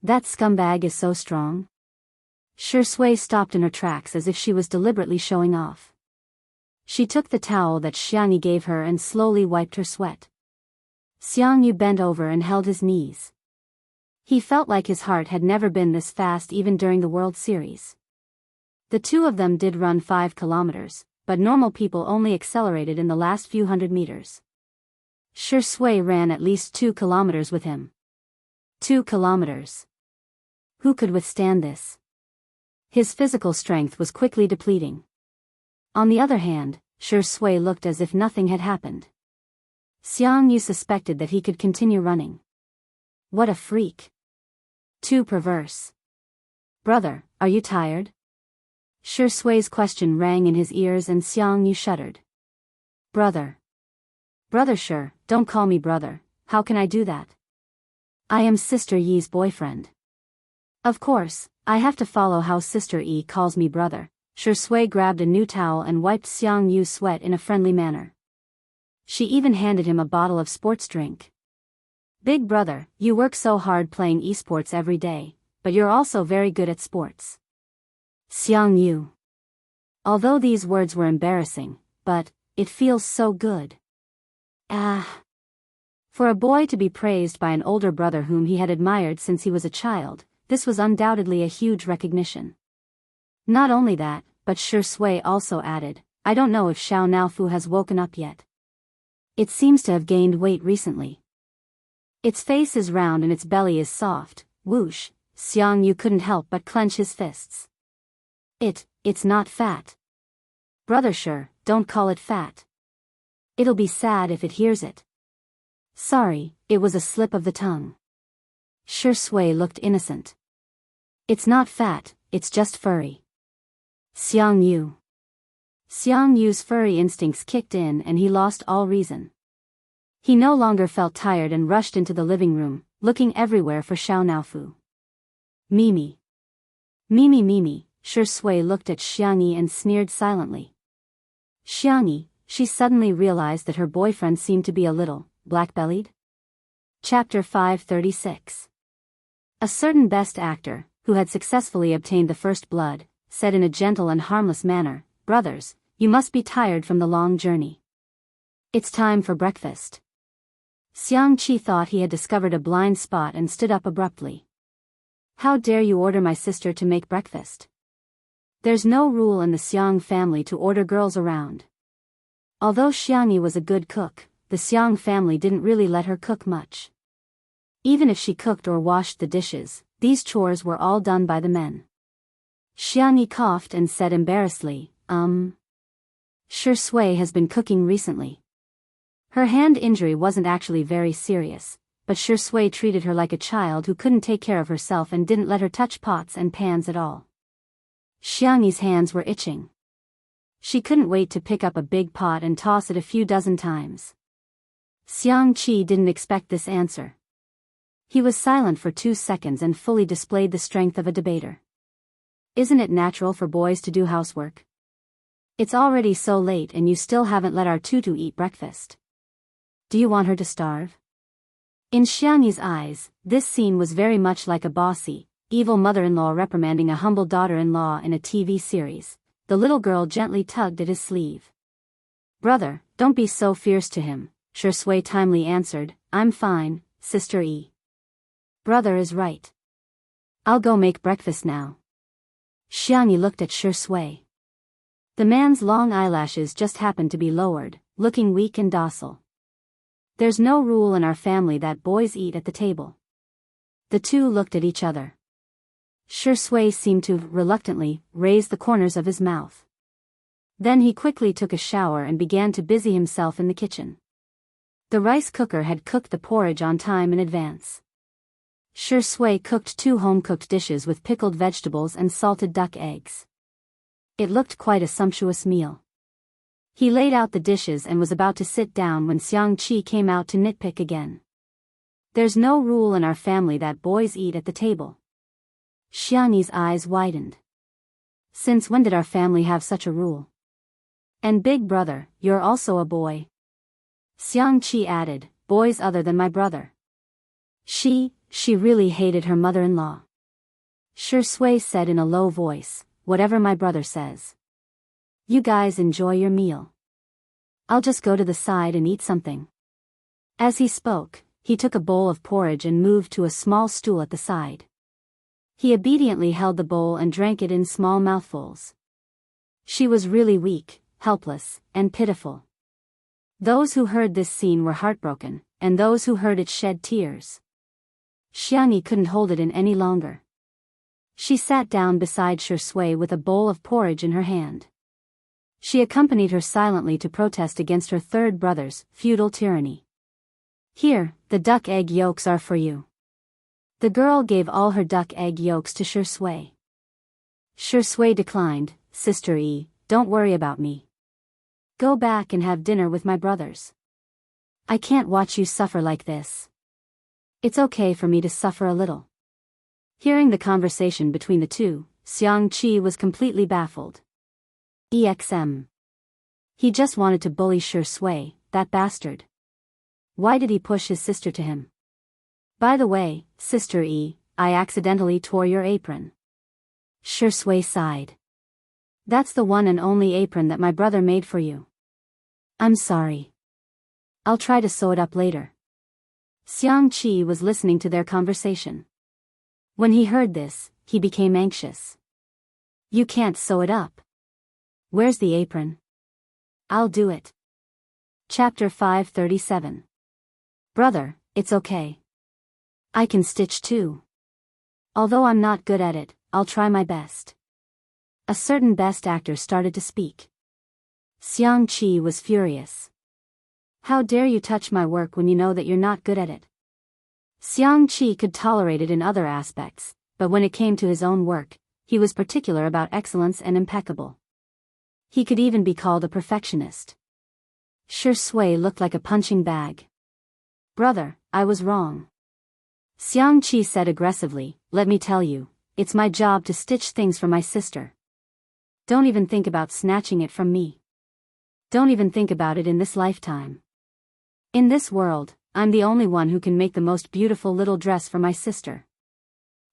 That scumbag is so strong? Shi Sui stopped in her tracks as if she was deliberately showing off. She took the towel that Xiang Yi gave her and slowly wiped her sweat. Xiang Yu bent over and held his knees. He felt like his heart had never been this fast even during the World Series. The two of them did run 5 kilometers, but normal people only accelerated in the last few hundred meters. Shi Sui ran at least 2 kilometers with him. 2 kilometers. Who could withstand this? His physical strength was quickly depleting. On the other hand, Shi Sui looked as if nothing had happened. Xiang Yu suspected that he could continue running. What a freak. Too perverse. Brother, are you tired? Shi Sui's question rang in his ears and Xiang Yu shuddered. Brother. Brother Shi, don't call me brother, how can I do that? I am Sister Yi's boyfriend. Of course, I have to follow how Sister Yi calls me brother, Shui grabbed a new towel and wiped Xiang Yu's sweat in a friendly manner. She even handed him a bottle of sports drink. Big brother, you work so hard playing esports every day, but you're also very good at sports. Xiang Yu. Although these words were embarrassing, but it feels so good. Ah. For a boy to be praised by an older brother whom he had admired since he was a child, this was undoubtedly a huge recognition. Not only that, but Shui also added, I don't know if Xiao Naofu has woken up yet. It seems to have gained weight recently. Its face is round and its belly is soft. Whoosh, Xiang Yu couldn't help but clench his fists. It's not fat. Brother sure, don't call it fat. It'll be sad if it hears it. Sorry, it was a slip of the tongue. Shui looked innocent. It's not fat, it's just furry. Xiang Yu. Xiang Yu's furry instincts kicked in and he lost all reason. He no longer felt tired and rushed into the living room, looking everywhere for Xiao Naofu. Mimi. Mimi, Shui looked at Xiangyi and sneered silently. Xiangyi, she suddenly realized that her boyfriend seemed to be a little black-bellied. Chapter 536. A certain best actor, who had successfully obtained the first blood, said in a gentle and harmless manner, Brothers, you must be tired from the long journey. It's time for breakfast. Xiang Qi thought he had discovered a blind spot and stood up abruptly. How dare you order my sister to make breakfast? There's no rule in the Xiang family to order girls around. Although Xiangyi was a good cook, the Xiang family didn't really let her cook much. Even if she cooked or washed the dishes, these chores were all done by the men. Xiangyi coughed and said embarrassedly, Shui has been cooking recently. Her hand injury wasn't actually very serious, but Shui treated her like a child who couldn't take care of herself and didn't let her touch pots and pans at all. Xiangyi's hands were itching. She couldn't wait to pick up a big pot and toss it a few dozen times. Xiang Qi didn't expect this answer. He was silent for 2 seconds and fully displayed the strength of a debater. Isn't it natural for boys to do housework? It's already so late and you still haven't let our tutu eat breakfast. Do you want her to starve? In Xiangyi's eyes, this scene was very much like a bossy, evil mother-in-law reprimanding a humble daughter-in-law in a TV series. The little girl gently tugged at his sleeve. Brother, don't be so fierce to him, Shui timely answered, I'm fine, Sister E. Brother is right. I'll go make breakfast now. Xiangyi looked at Shui. The man's long eyelashes just happened to be lowered, looking weak and docile. There's no rule in our family that boys eat at the table. The two looked at each other. Shui seemed to, reluctantly, raise the corners of his mouth. Then he quickly took a shower and began to busy himself in the kitchen. The rice cooker had cooked the porridge on time in advance. Shui cooked 2 home-cooked dishes with pickled vegetables and salted duck eggs. It looked quite a sumptuous meal. He laid out the dishes and was about to sit down when Xiang Qi came out to nitpick again. There's no rule in our family that boys eat at the table. Xiangyi's eyes widened. Since when did our family have such a rule? And big brother, you're also a boy. Xiang Qi added, boys other than my brother. She really hated her mother-in-law. Shui said in a low voice, whatever my brother says. You guys enjoy your meal. I'll just go to the side and eat something. As he spoke, he took a bowl of porridge and moved to a small stool at the side. He obediently held the bowl and drank it in small mouthfuls. She was really weak, helpless, and pitiful. Those who heard this scene were heartbroken, and those who heard it shed tears. Xiangyi couldn't hold it in any longer. She sat down beside Shui with a bowl of porridge in her hand. She accompanied her silently to protest against her third brother's feudal tyranny. Here, the duck egg yolks are for you. The girl gave all her duck egg yolks to Shui. Shui declined, Sister E, don't worry about me. Go back and have dinner with my brothers. I can't watch you suffer like this. It's okay for me to suffer a little. Hearing the conversation between the two, Xiang Qi was completely baffled. EXM. He just wanted to bully Shui, that bastard. Why did he push his sister to him? By the way, Sister E, I accidentally tore your apron. Shui sighed. That's the one and only apron that my brother made for you. I'm sorry. I'll try to sew it up later. Xiang Qi was listening to their conversation. When he heard this, he became anxious. You can't sew it up. Where's the apron? I'll do it. Chapter 537. Brother, it's okay. I can stitch too. Although I'm not good at it, I'll try my best. A certain best actor started to speak. Xiang Qi was furious. How dare you touch my work when you know that you're not good at it? Xiang Qi could tolerate it in other aspects, but when it came to his own work, he was particular about excellence and impeccable. He could even be called a perfectionist. Shui looked like a punching bag. Brother, I was wrong. Xiang Qi said aggressively, let me tell you, it's my job to stitch things for my sister. Don't even think about snatching it from me. Don't even think about it in this lifetime. In this world, I'm the only one who can make the most beautiful little dress for my sister.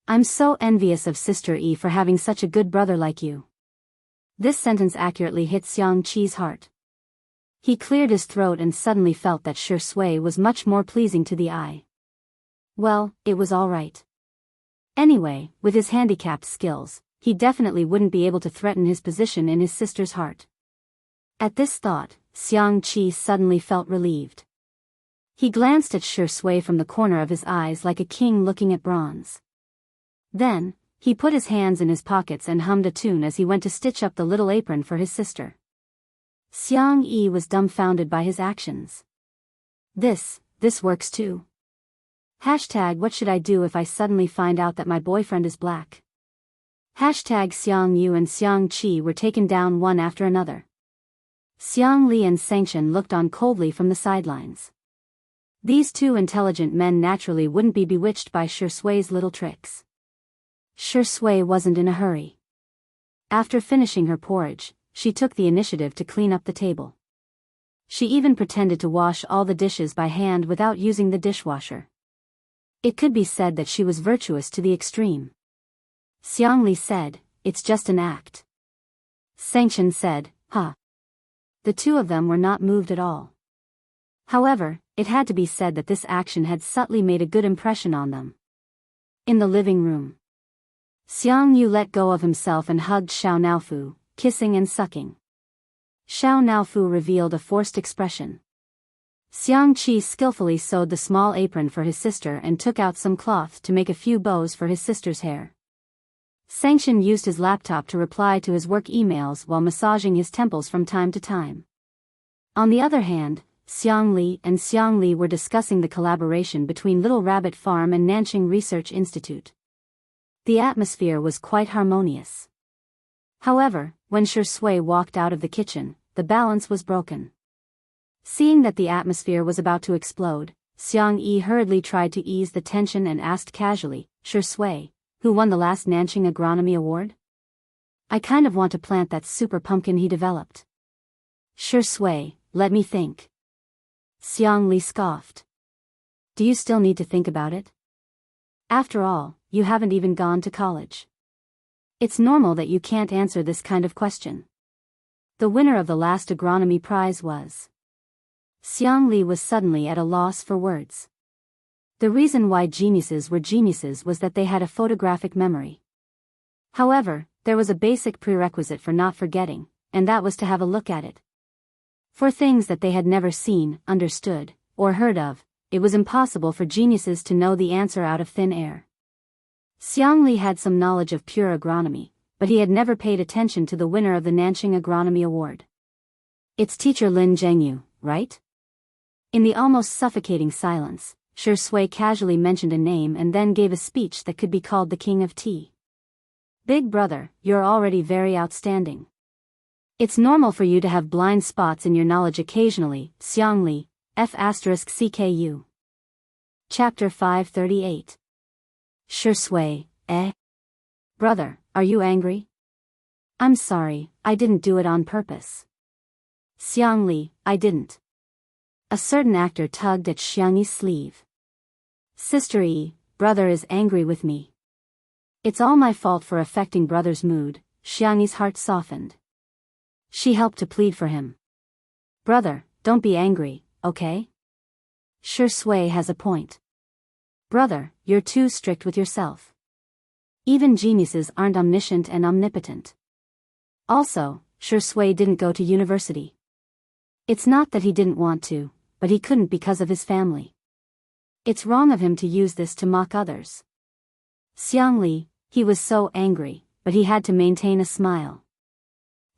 I'm so envious of Sister E for having such a good brother like you. This sentence accurately hit Xiang Qi's heart. He cleared his throat and suddenly felt that Shui was much more pleasing to the eye. Well, it was all right. Anyway, with his handicapped skills, he definitely wouldn't be able to threaten his position in his sister's heart. At this thought, Xiang Qi suddenly felt relieved. He glanced at Shui from the corner of his eyes like a king looking at bronze. Then, he put his hands in his pockets and hummed a tune as he went to stitch up the little apron for his sister. Xiang Yi was dumbfounded by his actions. This works too. Hashtag what should I do if I suddenly find out that my boyfriend is black? Hashtag Xiang Yu and Xiang Qi were taken down one after another. Xiang Li and Sangshan looked on coldly from the sidelines. These two intelligent men naturally wouldn't be bewitched by Shui's little tricks. Shui wasn't in a hurry. After finishing her porridge, she took the initiative to clean up the table. She even pretended to wash all the dishes by hand without using the dishwasher. It could be said that she was virtuous to the extreme. Xiang Li said, it's just an act. Sangshan said, huh. The two of them were not moved at all. However, it had to be said that this action had subtly made a good impression on them. In the living room, Xiang Yu let go of himself and hugged Xiao Naofu, kissing and sucking. Xiao Naofu revealed a forced expression. Xiang Qi skillfully sewed the small apron for his sister and took out some cloth to make a few bows for his sister's hair. Sangshan used his laptop to reply to his work emails while massaging his temples from time to time. On the other hand, Xiang Li and Xiang Li were discussing the collaboration between Little Rabbit Farm and Nanqing Research Institute. The atmosphere was quite harmonious. However, when Shui walked out of the kitchen, the balance was broken. Seeing that the atmosphere was about to explode, Xiang Yi hurriedly tried to ease the tension and asked casually, Shui, who won the last Nanqing Agronomy Award? I kind of want to plant that super pumpkin he developed. Shui, let me think. Xiang Li scoffed. Do you still need to think about it? After all, you haven't even gone to college. It's normal that you can't answer this kind of question. The winner of the last agronomy prize was. Xiang Li was suddenly at a loss for words. The reason why geniuses were geniuses was that they had a photographic memory. However, there was a basic prerequisite for not forgetting, and that was to have a look at it. For things that they had never seen, understood, or heard of, it was impossible for geniuses to know the answer out of thin air. Xiang Li had some knowledge of pure agronomy, but he had never paid attention to the winner of the Nanqing Agronomy Award. It's teacher Lin Zhengyu, right? In the almost suffocating silence, Shui casually mentioned a name and then gave a speech that could be called the King of Tea. Big brother, you're already very outstanding. It's normal for you to have blind spots in your knowledge occasionally, Xiang Li, F***CKU. Chapter 538. Shui, eh? Brother, are you angry? I'm sorry, I didn't do it on purpose. Xiangli, I didn't. A certain actor tugged at Xiangyi's sleeve. Sister Yi, brother is angry with me. It's all my fault for affecting brother's mood. Xiangyi's heart softened. She helped to plead for him. Brother, don't be angry, okay? Shi Sui has a point. Brother, you're too strict with yourself. Even geniuses aren't omniscient and omnipotent. Also, Shi Sui didn't go to university. It's not that he didn't want to, but he couldn't because of his family. It's wrong of him to use this to mock others. Xiangli, he was so angry, but he had to maintain a smile.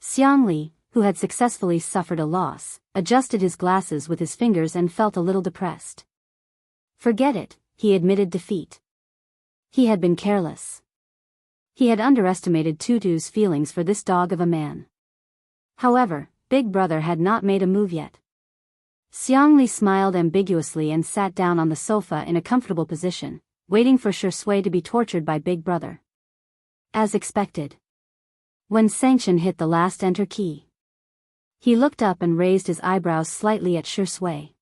Xiangli, who had successfully suffered a loss, adjusted his glasses with his fingers and felt a little depressed. Forget it, he admitted defeat. He had been careless. He had underestimated Tutu's feelings for this dog of a man. However, Big Brother had not made a move yet. Xiangli smiled ambiguously and sat down on the sofa in a comfortable position, waiting for Shi Sui to be tortured by Big Brother. As expected. When Sanction hit the last enter key, he looked up and raised his eyebrows slightly at Shi Sui.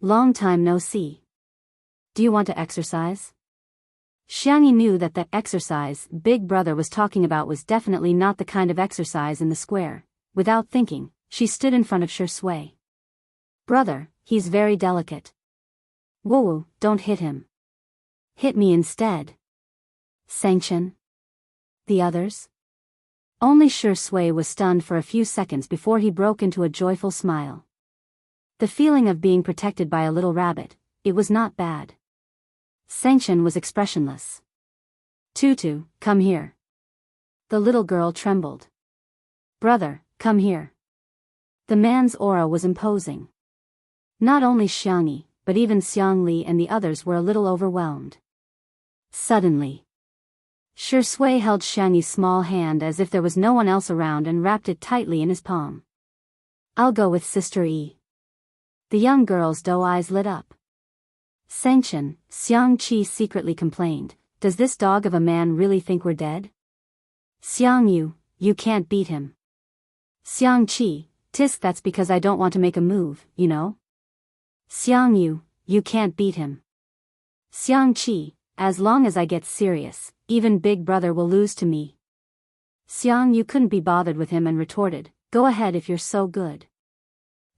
Long time no see. Do you want to exercise? Xiangyi knew that the exercise Big Brother was talking about was definitely not the kind of exercise in the square. Without thinking, she stood in front of Shi Sui. Brother, he's very delicate. Woo, don't hit him. Hit me instead. Sanction. The others? Only Shi Sui was stunned for a few seconds before he broke into a joyful smile. The feeling of being protected by a little rabbit, it was not bad. Sanction was expressionless. Tutu, come here. The little girl trembled. Brother, come here. The man's aura was imposing. Not only Xiangyi, but even Xiangli and the others were a little overwhelmed. Suddenly, Shi Sui held Xiangyi's small hand as if there was no one else around and wrapped it tightly in his palm. I'll go with Sister Yi. The young girl's doe eyes lit up. Sanction, Xiangqi secretly complained, does this dog of a man really think we're dead? Xiangyu, you can't beat him. Xiangqi, tisk that's because I don't want to make a move, you know? Xiangyu, you can't beat him. Xiangqi, as long as I get serious, even Big Brother will lose to me. Xiangyu couldn't be bothered with him and retorted, go ahead if you're so good.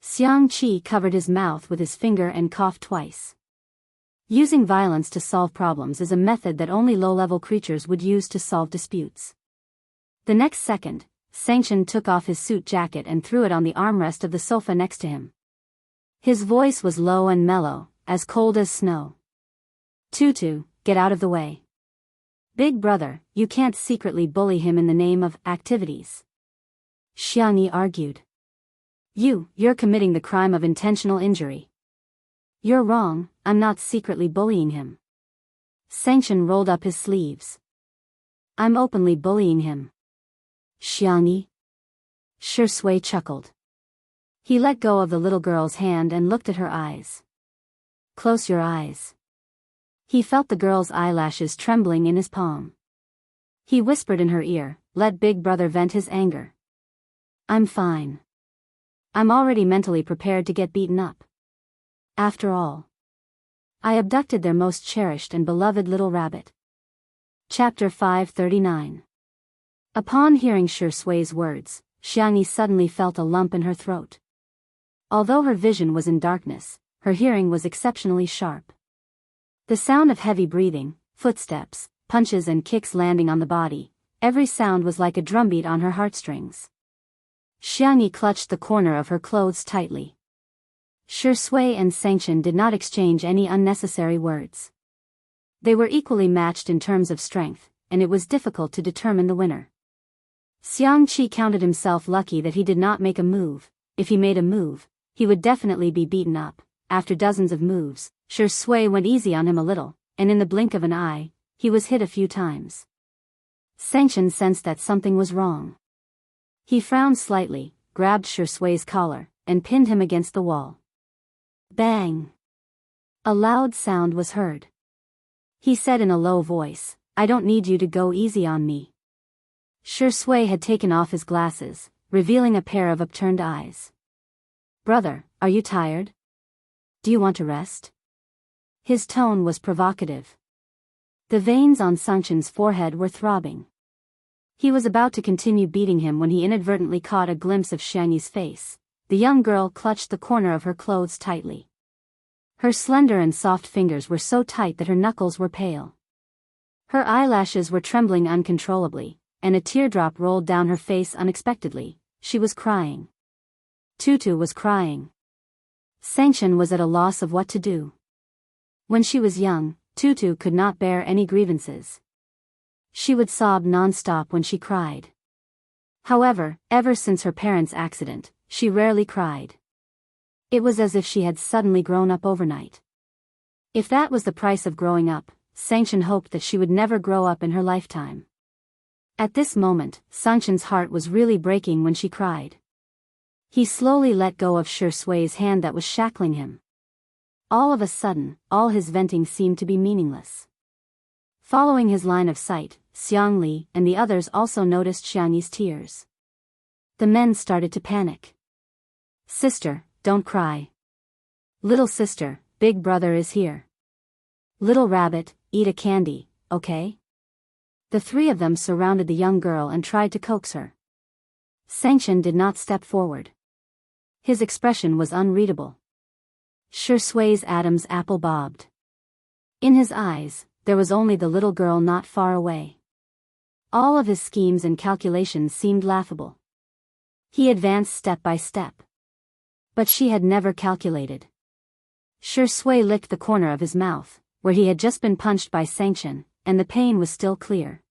Xiangqi covered his mouth with his finger and coughed twice. Using violence to solve problems is a method that only low-level creatures would use to solve disputes. The next second, Sanction took off his suit jacket and threw it on the armrest of the sofa next to him. His voice was low and mellow, as cold as snow. Tutu, get out of the way. Big Brother, you can't secretly bully him in the name of activities. Xiangyi argued. You're committing the crime of intentional injury. You're wrong, I'm not secretly bullying him. Sanction rolled up his sleeves. I'm openly bullying him. Xiangyi? Shi Sui chuckled. He let go of the little girl's hand and looked at her eyes. Close your eyes. He felt the girl's eyelashes trembling in his palm. He whispered in her ear, let Big Brother vent his anger. I'm fine. I'm already mentally prepared to get beaten up. After all, I abducted their most cherished and beloved little rabbit. Chapter 539. Upon hearing Shi Sui's words, Xiangyi suddenly felt a lump in her throat. Although her vision was in darkness, her hearing was exceptionally sharp. The sound of heavy breathing, footsteps, punches and kicks landing on the body, every sound was like a drumbeat on her heartstrings. Xiangyi clutched the corner of her clothes tightly. Shi Sui and Sanction did not exchange any unnecessary words. They were equally matched in terms of strength, and it was difficult to determine the winner. Xiangqi counted himself lucky that he did not make a move. If he made a move, he would definitely be beaten up. After dozens of moves, Shi Sui went easy on him a little, and in the blink of an eye, he was hit a few times. Sanction sensed that something was wrong. He frowned slightly, grabbed Shi Sui's collar, and pinned him against the wall. Bang! A loud sound was heard. He said in a low voice, I don't need you to go easy on me. Shui had taken off his glasses, revealing a pair of upturned eyes. "Brother, are you tired? Do you want to rest?" His tone was provocative. The veins on Sangshan's forehead were throbbing. He was about to continue beating him when he inadvertently caught a glimpse of Xiangyi's face. The young girl clutched the corner of her clothes tightly. Her slender and soft fingers were so tight that her knuckles were pale. Her eyelashes were trembling uncontrollably, and a teardrop rolled down her face unexpectedly. She was crying. Tutu was crying. Sangshan was at a loss of what to do. When she was young, Tutu could not bear any grievances. She would sob non-stop when she cried. However, ever since her parents' accident, she rarely cried. It was as if she had suddenly grown up overnight. If that was the price of growing up, Sangshan hoped that she would never grow up in her lifetime. At this moment, Sangshan's heart was really breaking when she cried. He slowly let go of Shui's hand that was shackling him. All of a sudden, all his venting seemed to be meaningless. Following his line of sight, Xiang Li and the others also noticed Xiangyi's tears. The men started to panic. "Sister, don't cry. Little sister, big brother is here. Little rabbit, eat a candy, okay?" The three of them surrounded the young girl and tried to coax her. Sangshan did not step forward. His expression was unreadable. Shui's Adam's apple bobbed. In his eyes, there was only the little girl not far away. All of his schemes and calculations seemed laughable. He advanced step by step. But she had never calculated. Shui licked the corner of his mouth, where he had just been punched by Sangshan, and the pain was still clear.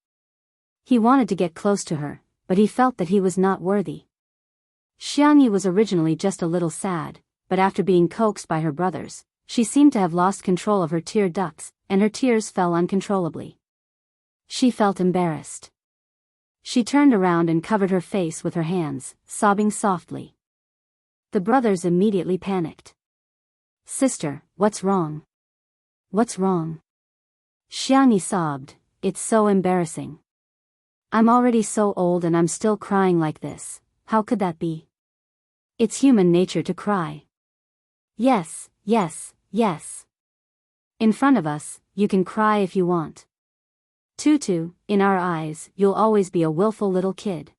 He wanted to get close to her, but he felt that he was not worthy. Xiangyi was originally just a little sad, but after being coaxed by her brothers, she seemed to have lost control of her tear ducts, and her tears fell uncontrollably. She felt embarrassed. She turned around and covered her face with her hands, sobbing softly. The brothers immediately panicked. "Sister, what's wrong? What's wrong?" Xiangyi sobbed, "It's so embarrassing. I'm already so old and I'm still crying like this. How could that be? It's human nature to cry. Yes, yes, yes. In front of us, you can cry if you want. Tutu, in our eyes, you'll always be a willful little kid."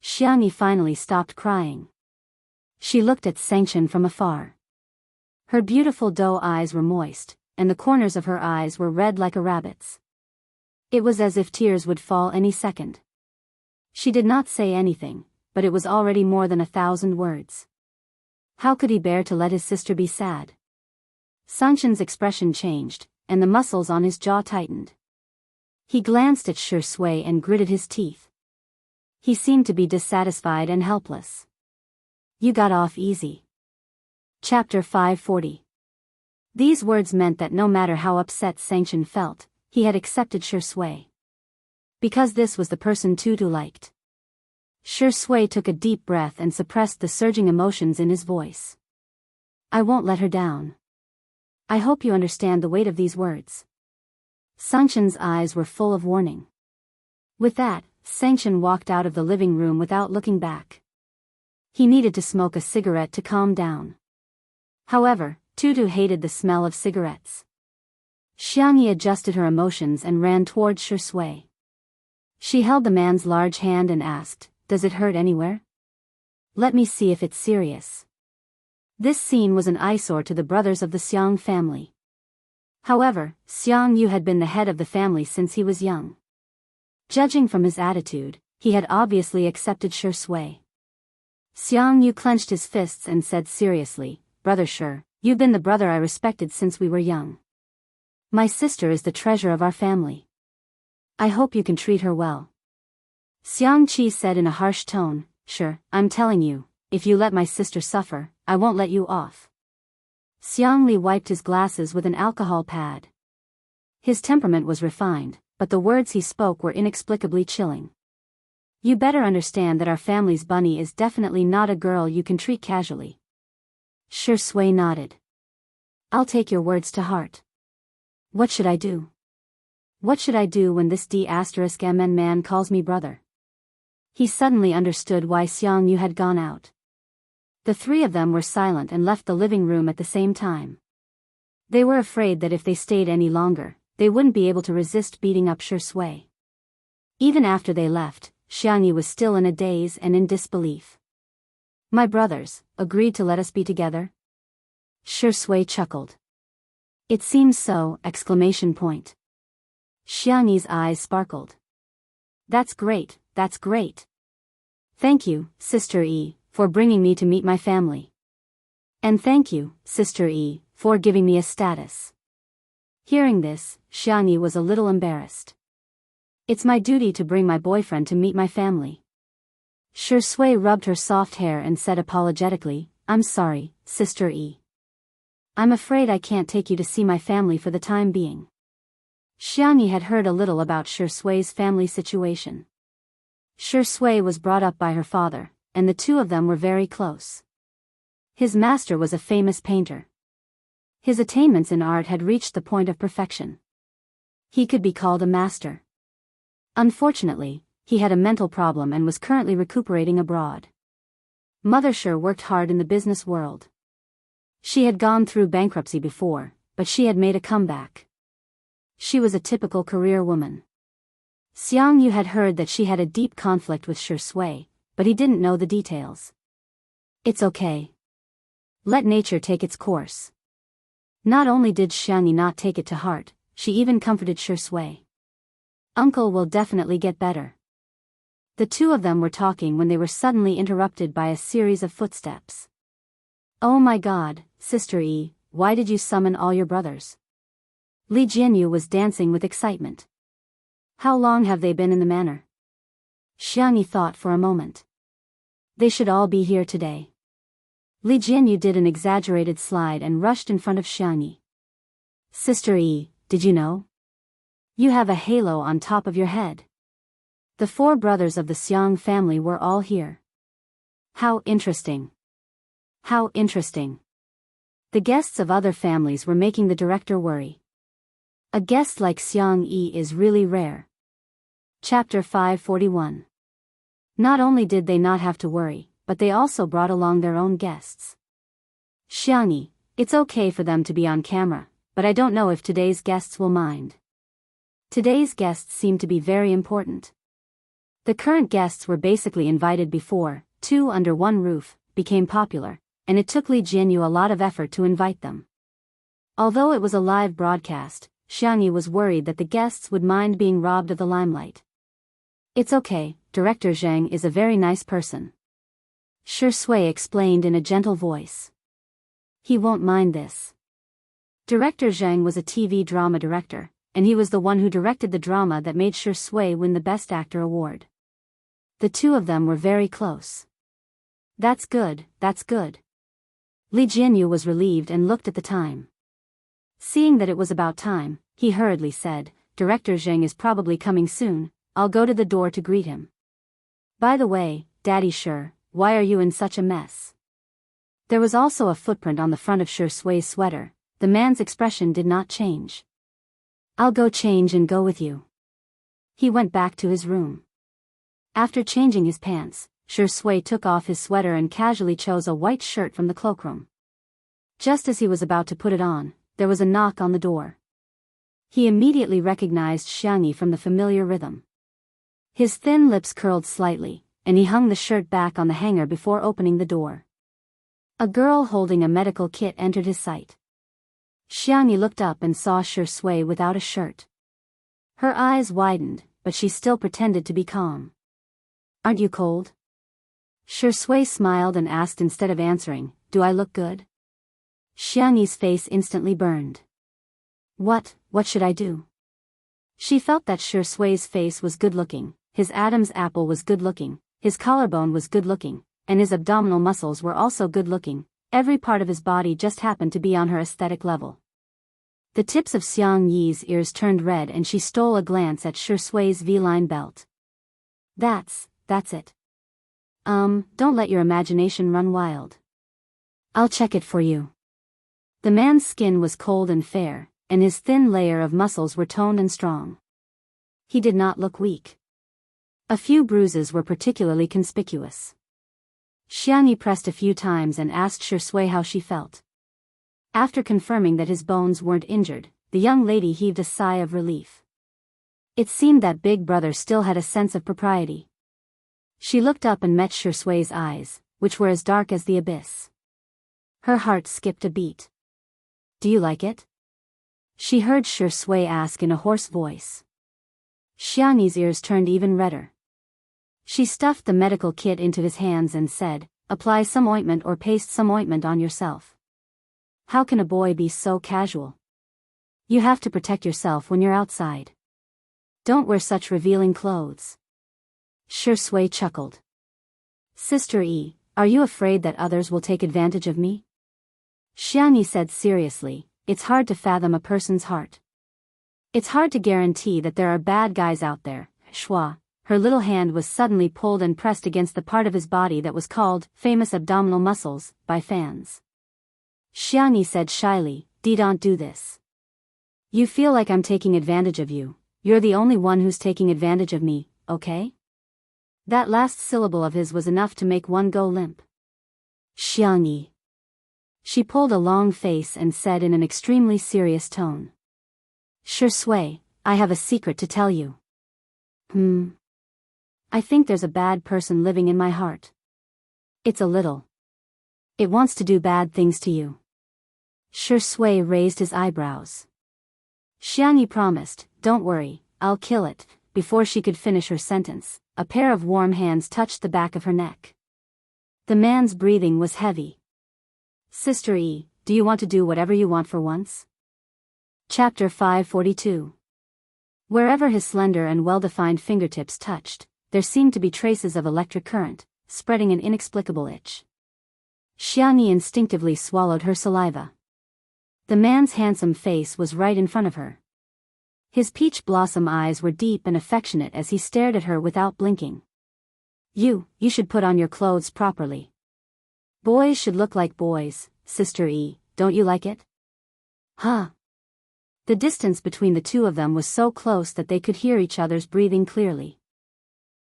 Xiangyi finally stopped crying. She looked at Sangshan from afar. Her beautiful doe eyes were moist, and the corners of her eyes were red like a rabbit's. It was as if tears would fall any second. She did not say anything, but it was already more than 1,000 words. How could he bear to let his sister be sad? Sangshan's expression changed, and the muscles on his jaw tightened. He glanced at Shui and gritted his teeth. He seemed to be dissatisfied and helpless. "You got off easy." Chapter 540. These words meant that no matter how upset Sangshan felt, he had accepted Shui. Because this was the person Tutu liked. Shui took a deep breath and suppressed the surging emotions in his voice. "I won't let her down. I hope you understand the weight of these words." Sangshan's eyes were full of warning. With that, Sangshan walked out of the living room without looking back. He needed to smoke a cigarette to calm down. However, Tutu hated the smell of cigarettes. Xiangyi adjusted her emotions and ran toward Shui. She held the man's large hand and asked, "Does it hurt anywhere? Let me see if it's serious." This scene was an eyesore to the brothers of the Xiang family. However, Xiang Yu had been the head of the family since he was young. Judging from his attitude, he had obviously accepted Shui. Xiang Yu clenched his fists and said seriously, "Brother Shi, you've been the brother I respected since we were young. My sister is the treasure of our family. I hope you can treat her well." Xiang Qi said in a harsh tone, "Shi, I'm telling you, if you let my sister suffer, I won't let you off." Xiang Li wiped his glasses with an alcohol pad. His temperament was refined, but the words he spoke were inexplicably chilling. "You better understand that our family's bunny is definitely not a girl you can treat casually." Shui nodded. "I'll take your words to heart. What should I do? What should I do when this D***MN man calls me brother?" He suddenly understood why Xiangyu had gone out. The three of them were silent and left the living room at the same time. They were afraid that if they stayed any longer, they wouldn't be able to resist beating up Shui. Even after they left, Xiangyu was still in a daze and in disbelief. My brothers, agreed to let us be together? Shui chuckled. It seems so! Xiangyu's eyes sparkled. That's great, that's great. Thank you, Sister Yi, for bringing me to meet my family. And thank you, Sister Yi, for giving me a status. Hearing this, Xiangyu was a little embarrassed. It's my duty to bring my boyfriend to meet my family. Shui rubbed her soft hair and said apologetically, I'm sorry, Sister Yi. I'm afraid I can't take you to see my family for the time being. Xiangyu had heard a little about Shui's family situation. Shui was brought up by her father, and the two of them were very close. His master was a famous painter. His attainments in art had reached the point of perfection. He could be called a master. Unfortunately, he had a mental problem and was currently recuperating abroad. Mother Shu worked hard in the business world. She had gone through bankruptcy before, but she had made a comeback. She was a typical career woman. Xiangyu had heard that she had a deep conflict with Shui, but he didn't know the details. It's okay. Let nature take its course. Not only did Xiangyu not take it to heart, she even comforted Shui. Uncle will definitely get better. The two of them were talking when they were suddenly interrupted by a series of footsteps. Oh my God, Sister Yi, why did you summon all your brothers? Li Jianyu was dancing with excitement. How long have they been in the manor? Xiangyu thought for a moment. They should all be here today. Li Jianyu did an exaggerated slide and rushed in front of Xiangyu. Sister Yi, did you know? You have a halo on top of your head. The four brothers of the Xiang family were all here. How interesting. How interesting. The guests of other families were making the director worry. A guest like Xiang Yi is really rare. Chapter 541. Not only did they not have to worry, but they also brought along their own guests. Xiang Yi, it's okay for them to be on camera, but I don't know if today's guests will mind. Today's guests seem to be very important. The current guests were basically invited before, two under one roof, became popular, and it took Li Jianyu a lot of effort to invite them. Although it was a live broadcast, Xiangyu was worried that the guests would mind being robbed of the limelight. It's okay, Director Zhang is a very nice person. Shui explained in a gentle voice. He won't mind this. Director Zhang was a TV drama director, and he was the one who directed the drama that made Shui win the Best Actor award. The two of them were very close. That's good, that's good. Li Jianyu was relieved and looked at the time. Seeing that it was about time, he hurriedly said, Director Zhang is probably coming soon, I'll go to the door to greet him. By the way, Daddy Shu, why are you in such a mess? There was also a footprint on the front of Shui's sweater. The man's expression did not change. I'll go change and go with you. He went back to his room. After changing his pants, Shui took off his sweater and casually chose a white shirt from the cloakroom. Just as he was about to put it on, there was a knock on the door. He immediately recognized Xiangyu from the familiar rhythm. His thin lips curled slightly, and he hung the shirt back on the hanger before opening the door. A girl holding a medical kit entered his sight. Xiangyu looked up and saw Shui without a shirt. Her eyes widened, but she still pretended to be calm. Aren't you cold? Shui smiled and asked instead of answering, do I look good? Xiangyu's face instantly burned. What should I do? She felt that Shui's face was good-looking, his Adam's apple was good-looking, his collarbone was good-looking, and his abdominal muscles were also good-looking. Every part of his body just happened to be on her aesthetic level. The tips of Xiang Yi's ears turned red and she stole a glance at Shui's V-line belt. That's it. Don't let your imagination run wild. I'll check it for you. The man's skin was cold and fair, and his thin layer of muscles were toned and strong. He did not look weak. A few bruises were particularly conspicuous. Xiangyi pressed a few times and asked Shui how she felt. After confirming that his bones weren't injured, the young lady heaved a sigh of relief. It seemed that Big Brother still had a sense of propriety. She looked up and met Shui's eyes, which were as dark as the abyss. Her heart skipped a beat. "Do you like it?" she heard Shui ask in a hoarse voice. Xiangyi's ears turned even redder. She stuffed the medical kit into his hands and said, "Apply some ointment or paste some ointment on yourself. How can a boy be so casual? You have to protect yourself when you're outside. Don't wear such revealing clothes." Shui chuckled. "Sister E, are you afraid that others will take advantage of me?" Xiangyi said seriously, "It's hard to fathom a person's heart. It's hard to guarantee that there are bad guys out there." Shua, her little hand was suddenly pulled and pressed against the part of his body that was called famous abdominal muscles by fans. Xiangyi said shyly, Don't do this. You feel like I'm taking advantage of you. You're the only one who's taking advantage of me, okay?" That last syllable of his was enough to make one go limp. "Xiangyi." She pulled a long face and said in an extremely serious tone. "Shui, I have a secret to tell you." I think there's a bad person living in my heart. It's a little. It wants to do bad things to you." Shui raised his eyebrows. Xiangyi promised, "Don't worry, I'll kill it." Before she could finish her sentence, a pair of warm hands touched the back of her neck. The man's breathing was heavy. "Sister E, do you want to do whatever you want for once?" Chapter 542. Wherever his slender and well-defined fingertips touched, there seemed to be traces of electric current, spreading an inexplicable itch. Xiangyi instinctively swallowed her saliva. The man's handsome face was right in front of her. His peach blossom eyes were deep and affectionate as he stared at her without blinking. You should put on your clothes properly. Boys should look like boys, Sister E, don't you like it?" "Huh?" The distance between the two of them was so close that they could hear each other's breathing clearly.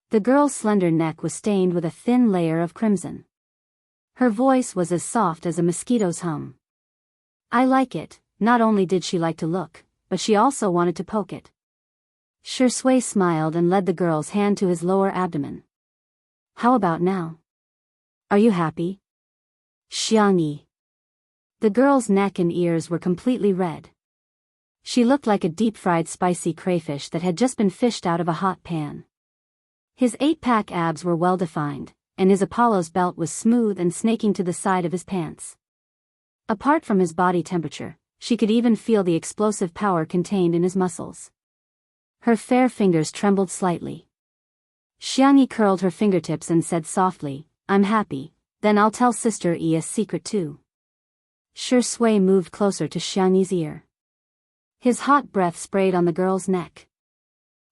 The girl's slender neck was stained with a thin layer of crimson. Her voice was as soft as a mosquito's hum. "I like it." Not only did she like to look, but she also wanted to poke it. Shui smiled and led the girl's hand to his lower abdomen. "How about now? Are you happy?" Xiangyi. The girl's neck and ears were completely red. She looked like a deep-fried spicy crayfish that had just been fished out of a hot pan. His 8-pack abs were well-defined, and his Apollo's belt was smooth and snaking to the side of his pants. Apart from his body temperature, she could even feel the explosive power contained in his muscles. Her fair fingers trembled slightly. Xiangyi curled her fingertips and said softly, "I'm happy, then I'll tell Sister E a secret too." Shui moved closer to Xiangyi's ear. His hot breath sprayed on the girl's neck.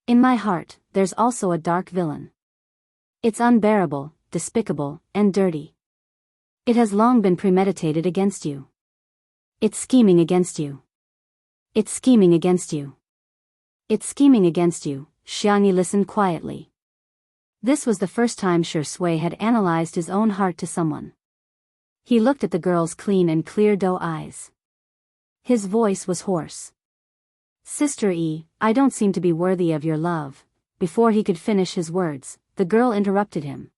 "In my heart, there's also a dark villain. It's unbearable, despicable, and dirty. It has long been premeditated against you. It's scheming against you. It's scheming against you. It's scheming against you." Xiangyi listened quietly. This was the first time Shui had analyzed his own heart to someone. He looked at the girl's clean and clear doe eyes. His voice was hoarse. "Sister E, I don't seem to be worthy of your love." Before he could finish his words, the girl interrupted him.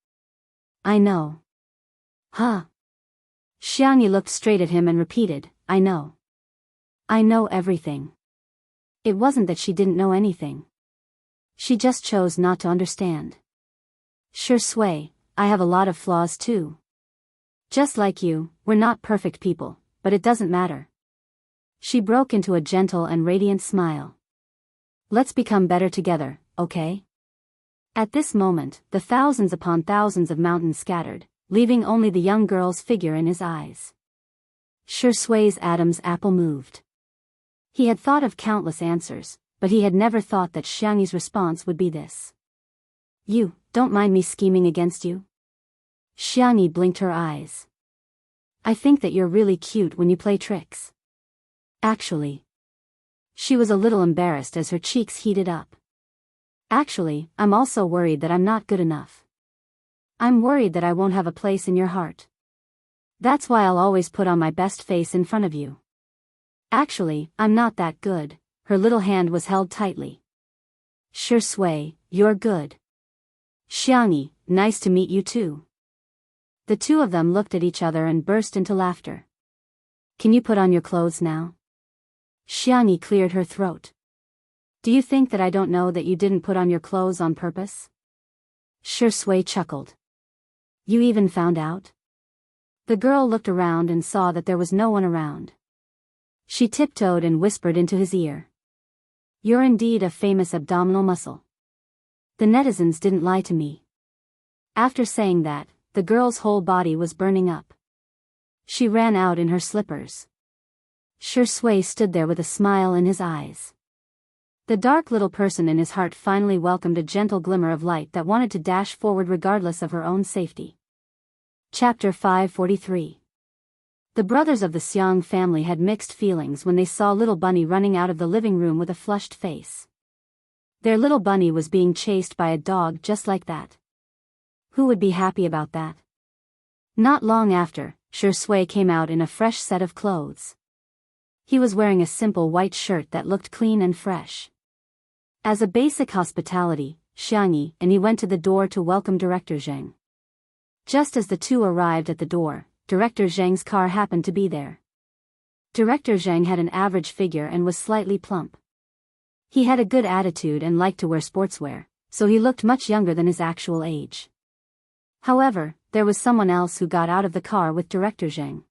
"I know." "Huh?" Xiangyi looked straight at him and repeated, "I know. I know everything." It wasn't that she didn't know anything. She just chose not to understand. "Shui, I have a lot of flaws too. Just like you, we're not perfect people, but it doesn't matter." She broke into a gentle and radiant smile. "Let's become better together, okay?" At this moment, the thousands upon thousands of mountains scattered, leaving only the young girl's figure in his eyes. Shui's Adam's apple moved. He had thought of countless answers, but he had never thought that Xiangyi's response would be this. "You don't mind me scheming against you?" Xiangyi blinked her eyes. "I think that you're really cute when you play tricks." Actually. She was a little embarrassed as her cheeks heated up. Actually, I'm also worried that I'm not good enough. I'm worried that I won't have a place in your heart. That's why I'll always put on my best face in front of you. Actually, I'm not that good. Her little hand was held tightly. Sure Sui, you're good. Xiangyi, nice to meet you too. The two of them looked at each other and burst into laughter. Can you put on your clothes now? Xiangyi cleared her throat. Do you think that I don't know that you didn't put on your clothes on purpose? Sure Sui chuckled. You even found out? The girl looked around and saw that there was no one around. She tiptoed and whispered into his ear. You're indeed a famous abdominal muscle. The netizens didn't lie to me. After saying that, the girl's whole body was burning up. She ran out in her slippers. Sure Sui stood there with a smile in his eyes. The dark little person in his heart finally welcomed a gentle glimmer of light that wanted to dash forward regardless of her own safety. Chapter 543. The brothers of the Xiang family had mixed feelings when they saw little Bunny running out of the living room with a flushed face. Their little Bunny was being chased by a dog just like that. Who would be happy about that? Not long after, Sure Sui came out in a fresh set of clothes. He was wearing a simple white shirt that looked clean and fresh. As a basic hospitality, Xiangyi and he went to the door to welcome Director Zheng. Just as the two arrived at the door, Director Zheng's car happened to be there. Director Zheng had an average figure and was slightly plump. He had a good attitude and liked to wear sportswear, so he looked much younger than his actual age. However, there was someone else who got out of the car with Director Zheng.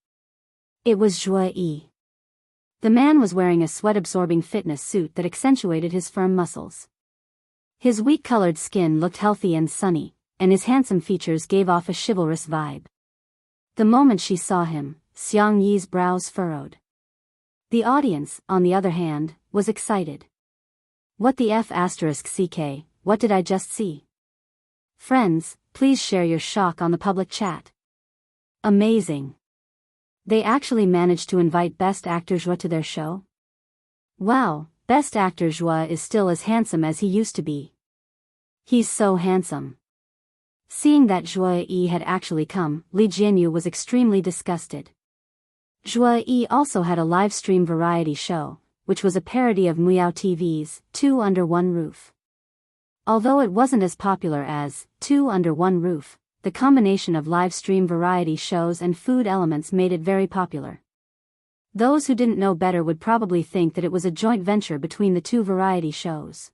It was Zhuo Yi. The man was wearing a sweat-absorbing fitness suit that accentuated his firm muscles. His wheat-colored skin looked healthy and sunny, and his handsome features gave off a chivalrous vibe. The moment she saw him, Xiang Yi's brows furrowed. The audience, on the other hand, was excited. What the F***ck, what did I just see? Friends, please share your shock on the public chat. Amazing. They actually managed to invite Best Actor Zhuo to their show? Wow, Best Actor Zhuo is still as handsome as he used to be. He's so handsome. Seeing that Zhuo Yi had actually come, Li Jianyu was extremely disgusted. Zhuo Yi also had a live stream variety show, which was a parody of Biyao TV's Two Under One Roof. Although it wasn't as popular as Two Under One Roof, the combination of live stream variety shows and food elements made it very popular. Those who didn't know better would probably think that it was a joint venture between the two variety shows.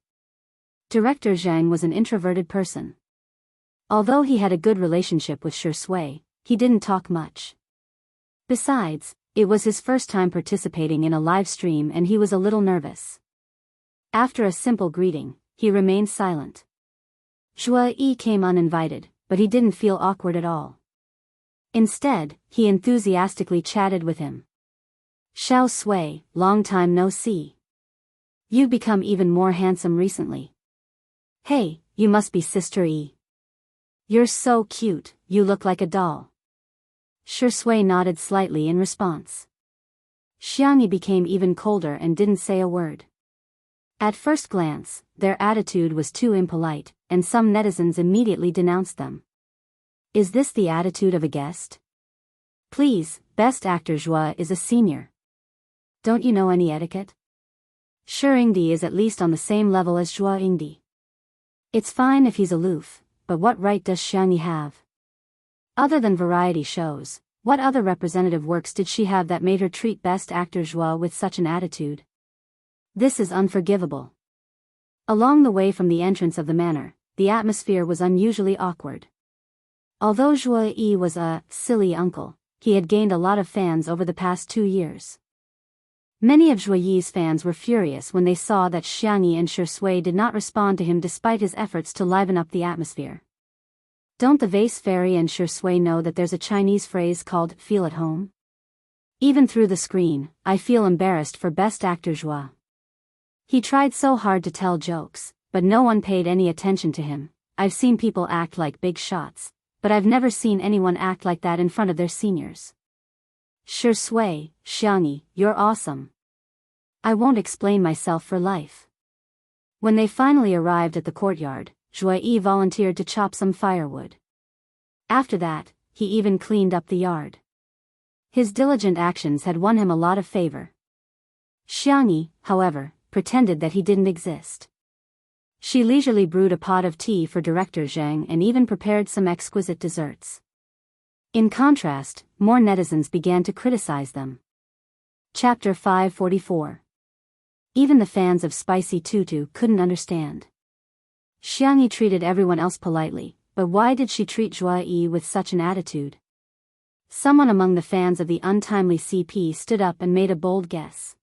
Director Zhang was an introverted person. Although he had a good relationship with Sure Sui, he didn't talk much. Besides, it was his first time participating in a live stream and he was a little nervous. After a simple greeting, he remained silent. Zhuo Yi came uninvited, but he didn't feel awkward at all. Instead, he enthusiastically chatted with him. Xiao Sui, long time no see. You've become even more handsome recently. Hey, you must be Sister Yi. You're so cute, you look like a doll. Sure Sui nodded slightly in response. Xiangyi became even colder and didn't say a word. At first glance, their attitude was too impolite, and some netizens immediately denounced them. Is this the attitude of a guest? Please, Best Actor Zhuo is a senior. Don't you know any etiquette? Sure Yingdi is at least on the same level as Zhuo Yingdi. It's fine if he's aloof, but what right does Xiangyi have? Other than variety shows, what other representative works did she have that made her treat Best Actor Zhuo with such an attitude? This is unforgivable. Along the way from the entrance of the manor, the atmosphere was unusually awkward. Although Zhuo Yi was a silly uncle, he had gained a lot of fans over the past 2 years. Many of Zhuo Yi's fans were furious when they saw that Xiangyi and Sure Sui did not respond to him despite his efforts to liven up the atmosphere. Don't the vase fairy and Sure Sui know that there's a Chinese phrase called feel at home? Even through the screen, I feel embarrassed for Best Actor Zhuo. He tried so hard to tell jokes, but no one paid any attention to him. I've seen people act like big shots, but I've never seen anyone act like that in front of their seniors. Sure Sui, Xiangyi, you're awesome. I won't explain myself for life. When they finally arrived at the courtyard, Zhuai volunteered to chop some firewood. After that, he even cleaned up the yard. His diligent actions had won him a lot of favor. Xiangyi, however, pretended that he didn't exist. She leisurely brewed a pot of tea for Director Zhang and even prepared some exquisite desserts. In contrast, more netizens began to criticize them. Chapter 544. Even the fans of Spicy Tutu couldn't understand. Xiangyi treated everyone else politely, but why did she treat Zhuai with such an attitude? Someone among the fans of the untimely CP stood up and made a bold guess.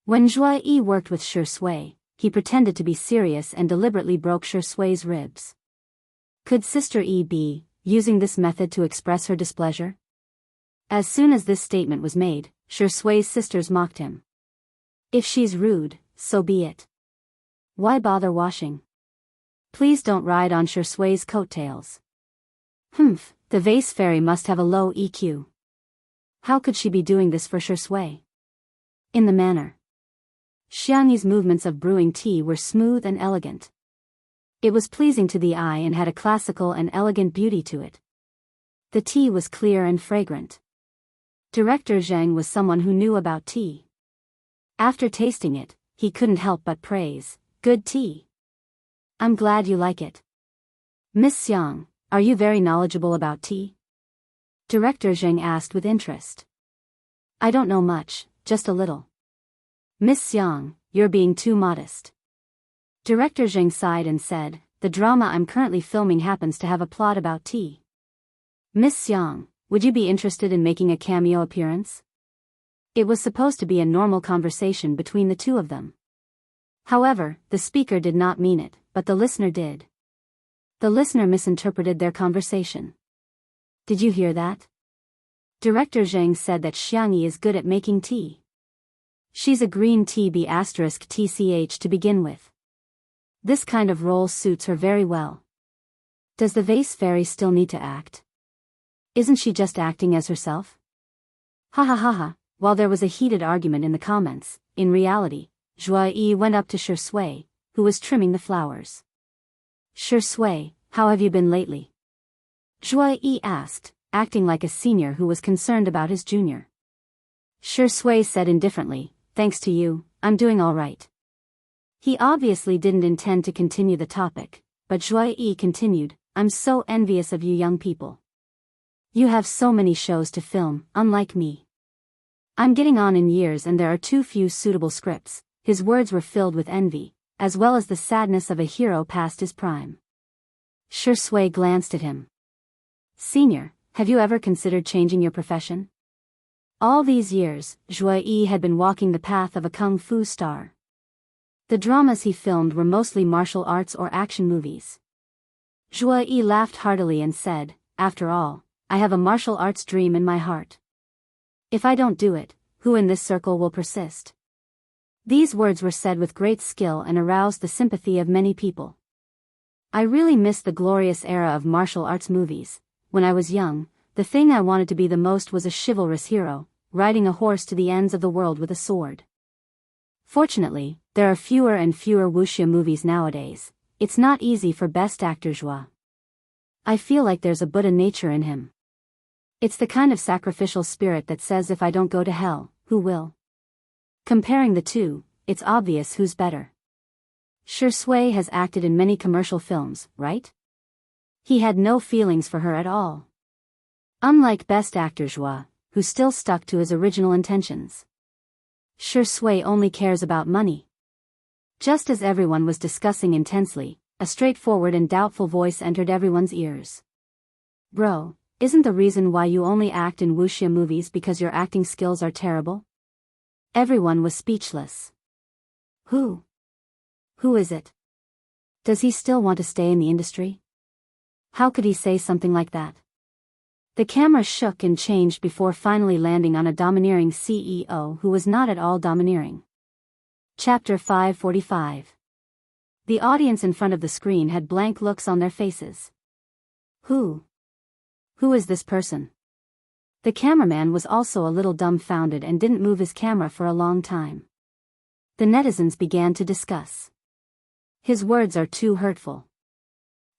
When Zhuai worked with Shi Sui, he pretended to be serious and deliberately broke Shi Sui's ribs. Could Sister E be using this method to express her displeasure? As soon as this statement was made, Shi Sui's sisters mocked him. If she's rude, so be it. Why bother washing? Please don't ride on Shi Sui's coattails. The vase fairy must have a low EQ. How could she be doing this for Shi Sui? In the manner. Xiangyi's movements of brewing tea were smooth and elegant. It was pleasing to the eye and had a classical and elegant beauty to it. The tea was clear and fragrant. Director Zhang was someone who knew about tea. After tasting it, he couldn't help but praise, "Good tea. I'm glad you like it. Miss Xiang, are you very knowledgeable about tea?" Director Zhang asked with interest. "I don't know much, just a little." "Miss Xiang, you're being too modest." Director Zhang sighed and said, "The drama I'm currently filming happens to have a plot about tea. Miss Xiang, would you be interested in making a cameo appearance?" It was supposed to be a normal conversation between the two of them. However, the speaker did not mean it, but the listener did. The listener misinterpreted their conversation. "Did you hear that? Director Zhang said that Xiangyi is good at making tea. She's a green tea B***TCH to begin with. This kind of role suits her very well. Does the vase fairy still need to act? Isn't she just acting as herself?" Ha ha ha ha. While there was a heated argument in the comments, in reality, Zhuai went up to Shi Sui, who was trimming the flowers. "Shi Sui, how have you been lately?" Zhuai asked, acting like a senior who was concerned about his junior. Shi Sui said indifferently, "Thanks to you, I'm doing all right." He obviously didn't intend to continue the topic, but Zhuai continued, "I'm so envious of you young people. You have so many shows to film, unlike me. I'm getting on in years and there are too few suitable scripts." His words were filled with envy, as well as the sadness of a hero past his prime. Shi Sui glanced at him. "Senior, have you ever considered changing your profession?" All these years, Zhuai had been walking the path of a kung fu star. The dramas he filmed were mostly martial arts or action movies. Zhuai laughed heartily and said, "After all, I have a martial arts dream in my heart. If I don't do it, who in this circle will persist?" These words were said with great skill and aroused the sympathy of many people. "I really miss the glorious era of martial arts movies. When I was young, the thing I wanted to be the most was a chivalrous hero, riding a horse to the ends of the world with a sword. Fortunately, there are fewer and fewer wuxia movies nowadays. It's not easy for Best Actor Zhua. I feel like there's a Buddha nature in him. It's the kind of sacrificial spirit that says if I don't go to hell, who will? Comparing the two, it's obvious who's better. Shi Sui has acted in many commercial films, right? He had no feelings for her at all. Unlike Best Actor Zhua, who still stuck to his original intentions. Shi Sui only cares about money." Just as everyone was discussing intensely, a straightforward and doubtful voice entered everyone's ears. "Bro, isn't the reason why you only act in wuxia movies because your acting skills are terrible?" Everyone was speechless. Who? Who is it? Does he still want to stay in the industry? How could he say something like that? The camera shook and changed before finally landing on a domineering CEO who was not at all domineering. Chapter 545. The audience in front of the screen had blank looks on their faces. Who? Who is this person? The cameraman was also a little dumbfounded and didn't move his camera for a long time. The netizens began to discuss. His words are too hurtful.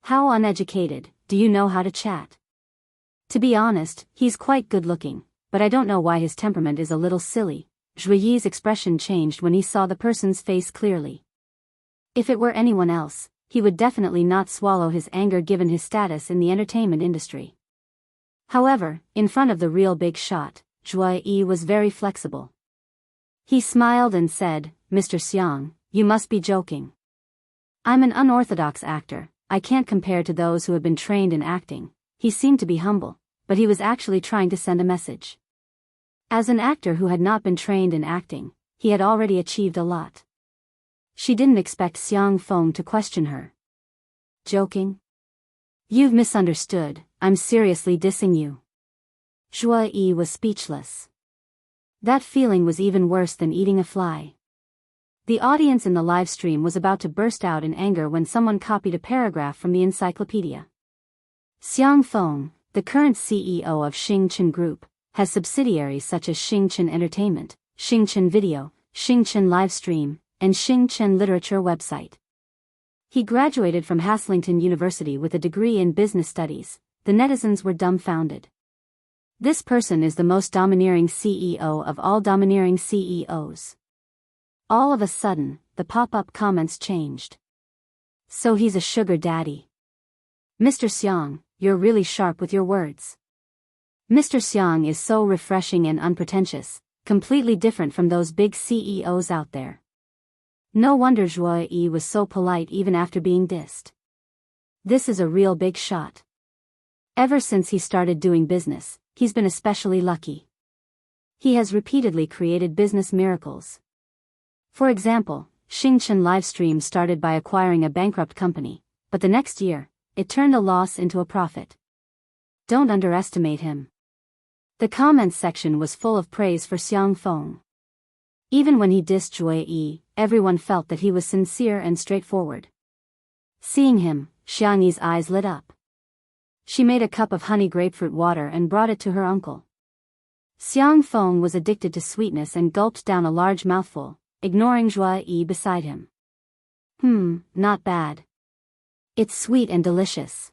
How uneducated, do you know how to chat? To be honest, he's quite good-looking, but I don't know why his temperament is a little silly. Zhuyi's expression changed when he saw the person's face clearly. If it were anyone else, he would definitely not swallow his anger given his status in the entertainment industry. However, in front of the real big shot, Zhuyi was very flexible. He smiled and said, "Mr. Xiang, you must be joking. I'm an unorthodox actor, I can't compare to those who have been trained in acting." He seemed to be humble, but he was actually trying to send a message. As an actor who had not been trained in acting, he had already achieved a lot. She didn't expect Xiang Feng to question her. Joking? You've misunderstood, I'm seriously dissing you. Zhuyi was speechless. That feeling was even worse than eating a fly. The audience in the live stream was about to burst out in anger when someone copied a paragraph from the encyclopedia. Xiang Feng, the current CEO of Xingchen Group, has subsidiaries such as Xingchen Entertainment, Xingchen Video, Xingchen Livestream, and Xingchen Literature website. He graduated from Haslington University with a degree in business studies. The netizens were dumbfounded. This person is the most domineering CEO of all domineering CEOs. All of a sudden, the pop-up comments changed. So he's a sugar daddy. Mr. Xiang, you're really sharp with your words. Mr. Xiang is so refreshing and unpretentious, completely different from those big CEOs out there. No wonder Zhuyi was so polite even after being dissed. This is a real big shot. Ever since he started doing business, he's been especially lucky. He has repeatedly created business miracles. For example, Xingchen Livestream started by acquiring a bankrupt company, but the next year, it turned a loss into a profit. Don't underestimate him. The comments section was full of praise for Xiang Feng. Even when he dissed Zhuyi, everyone felt that he was sincere and straightforward. Seeing him, Xiangyi's eyes lit up. She made a cup of honey grapefruit water and brought it to her uncle. Xiang Feng was addicted to sweetness and gulped down a large mouthful, ignoring Zhuyi beside him. Not bad. It's sweet and delicious.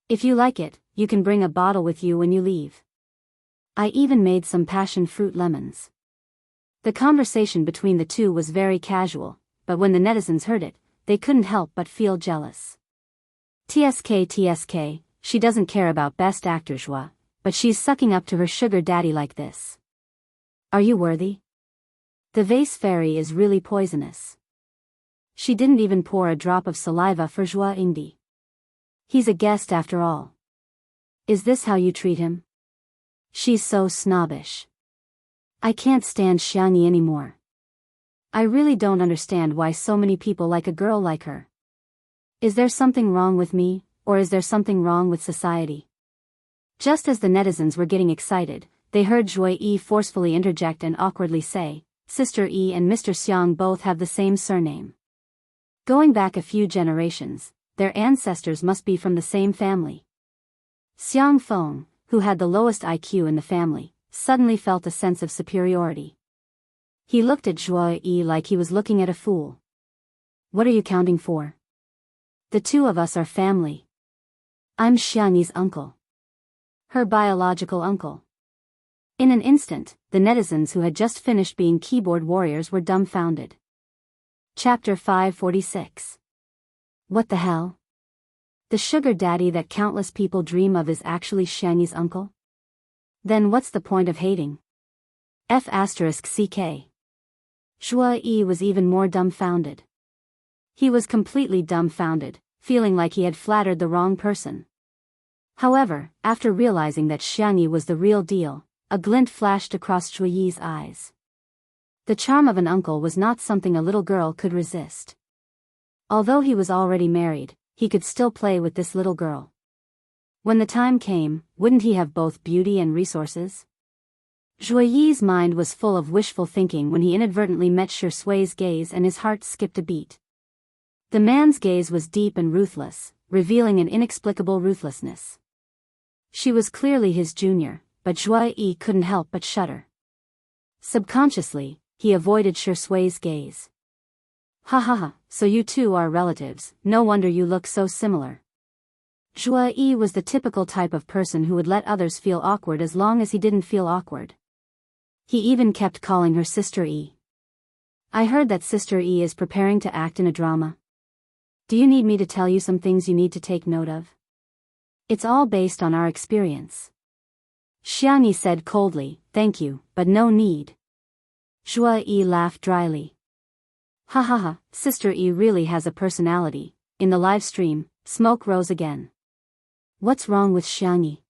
If you like it, you can bring a bottle with you when you leave. I even made some passion fruit lemons. The conversation between the two was very casual, but when the netizens heard it, they couldn't help but feel jealous. TSK, she doesn't care about Best Actor Zhua, but she's sucking up to her sugar daddy like this. Are you worthy? The vase fairy is really poisonous. She didn't even pour a drop of saliva for Zhua Yingdi. He's a guest after all. Is this how you treat him? She's so snobbish. I can't stand Xiangyi anymore. I really don't understand why so many people like a girl like her. Is there something wrong with me, or is there something wrong with society? Just as the netizens were getting excited, they heard Zhuyi forcefully interject and awkwardly say, Sister E and Mr. Xiang both have the same surname. Going back a few generations, their ancestors must be from the same family. Xiang Feng, who had the lowest IQ in the family, suddenly felt a sense of superiority. He looked at Zhuyi like he was looking at a fool. What are you counting for? The two of us are family. I'm Xiangyi's uncle. Her biological uncle. In an instant, the netizens who had just finished being keyboard warriors were dumbfounded. Chapter 546. What the hell? The sugar daddy that countless people dream of is actually Xiangyi's uncle? Then what's the point of hating? F***CK. Zhuyi was even more dumbfounded. He was completely dumbfounded, feeling like he had flattered the wrong person. However, after realizing that Xiangyi was the real deal, a glint flashed across Zhuyi's eyes. The charm of an uncle was not something a little girl could resist. Although he was already married, he could still play with this little girl. When the time came, wouldn't he have both beauty and resources? Zhuyi's mind was full of wishful thinking when he inadvertently met Shui's gaze and his heart skipped a beat. The man's gaze was deep and ruthless, revealing an inexplicable ruthlessness. She was clearly his junior, but Zhuyi couldn't help but shudder. Subconsciously, he avoided Shui's gaze. Ha ha ha, so you two are relatives, no wonder you look so similar. Zhuo Yi was the typical type of person who would let others feel awkward as long as he didn't feel awkward. He even kept calling her Sister Yi. I heard that Sister Yi is preparing to act in a drama. Do you need me to tell you some things you need to take note of? It's all based on our experience. Xiang Yi said coldly, thank you, but no need. Zhuo Yi laughed dryly. Ha ha ha, Sister Yi really has a personality. In the live stream, smoke rose again. What's wrong with Xiang Yi?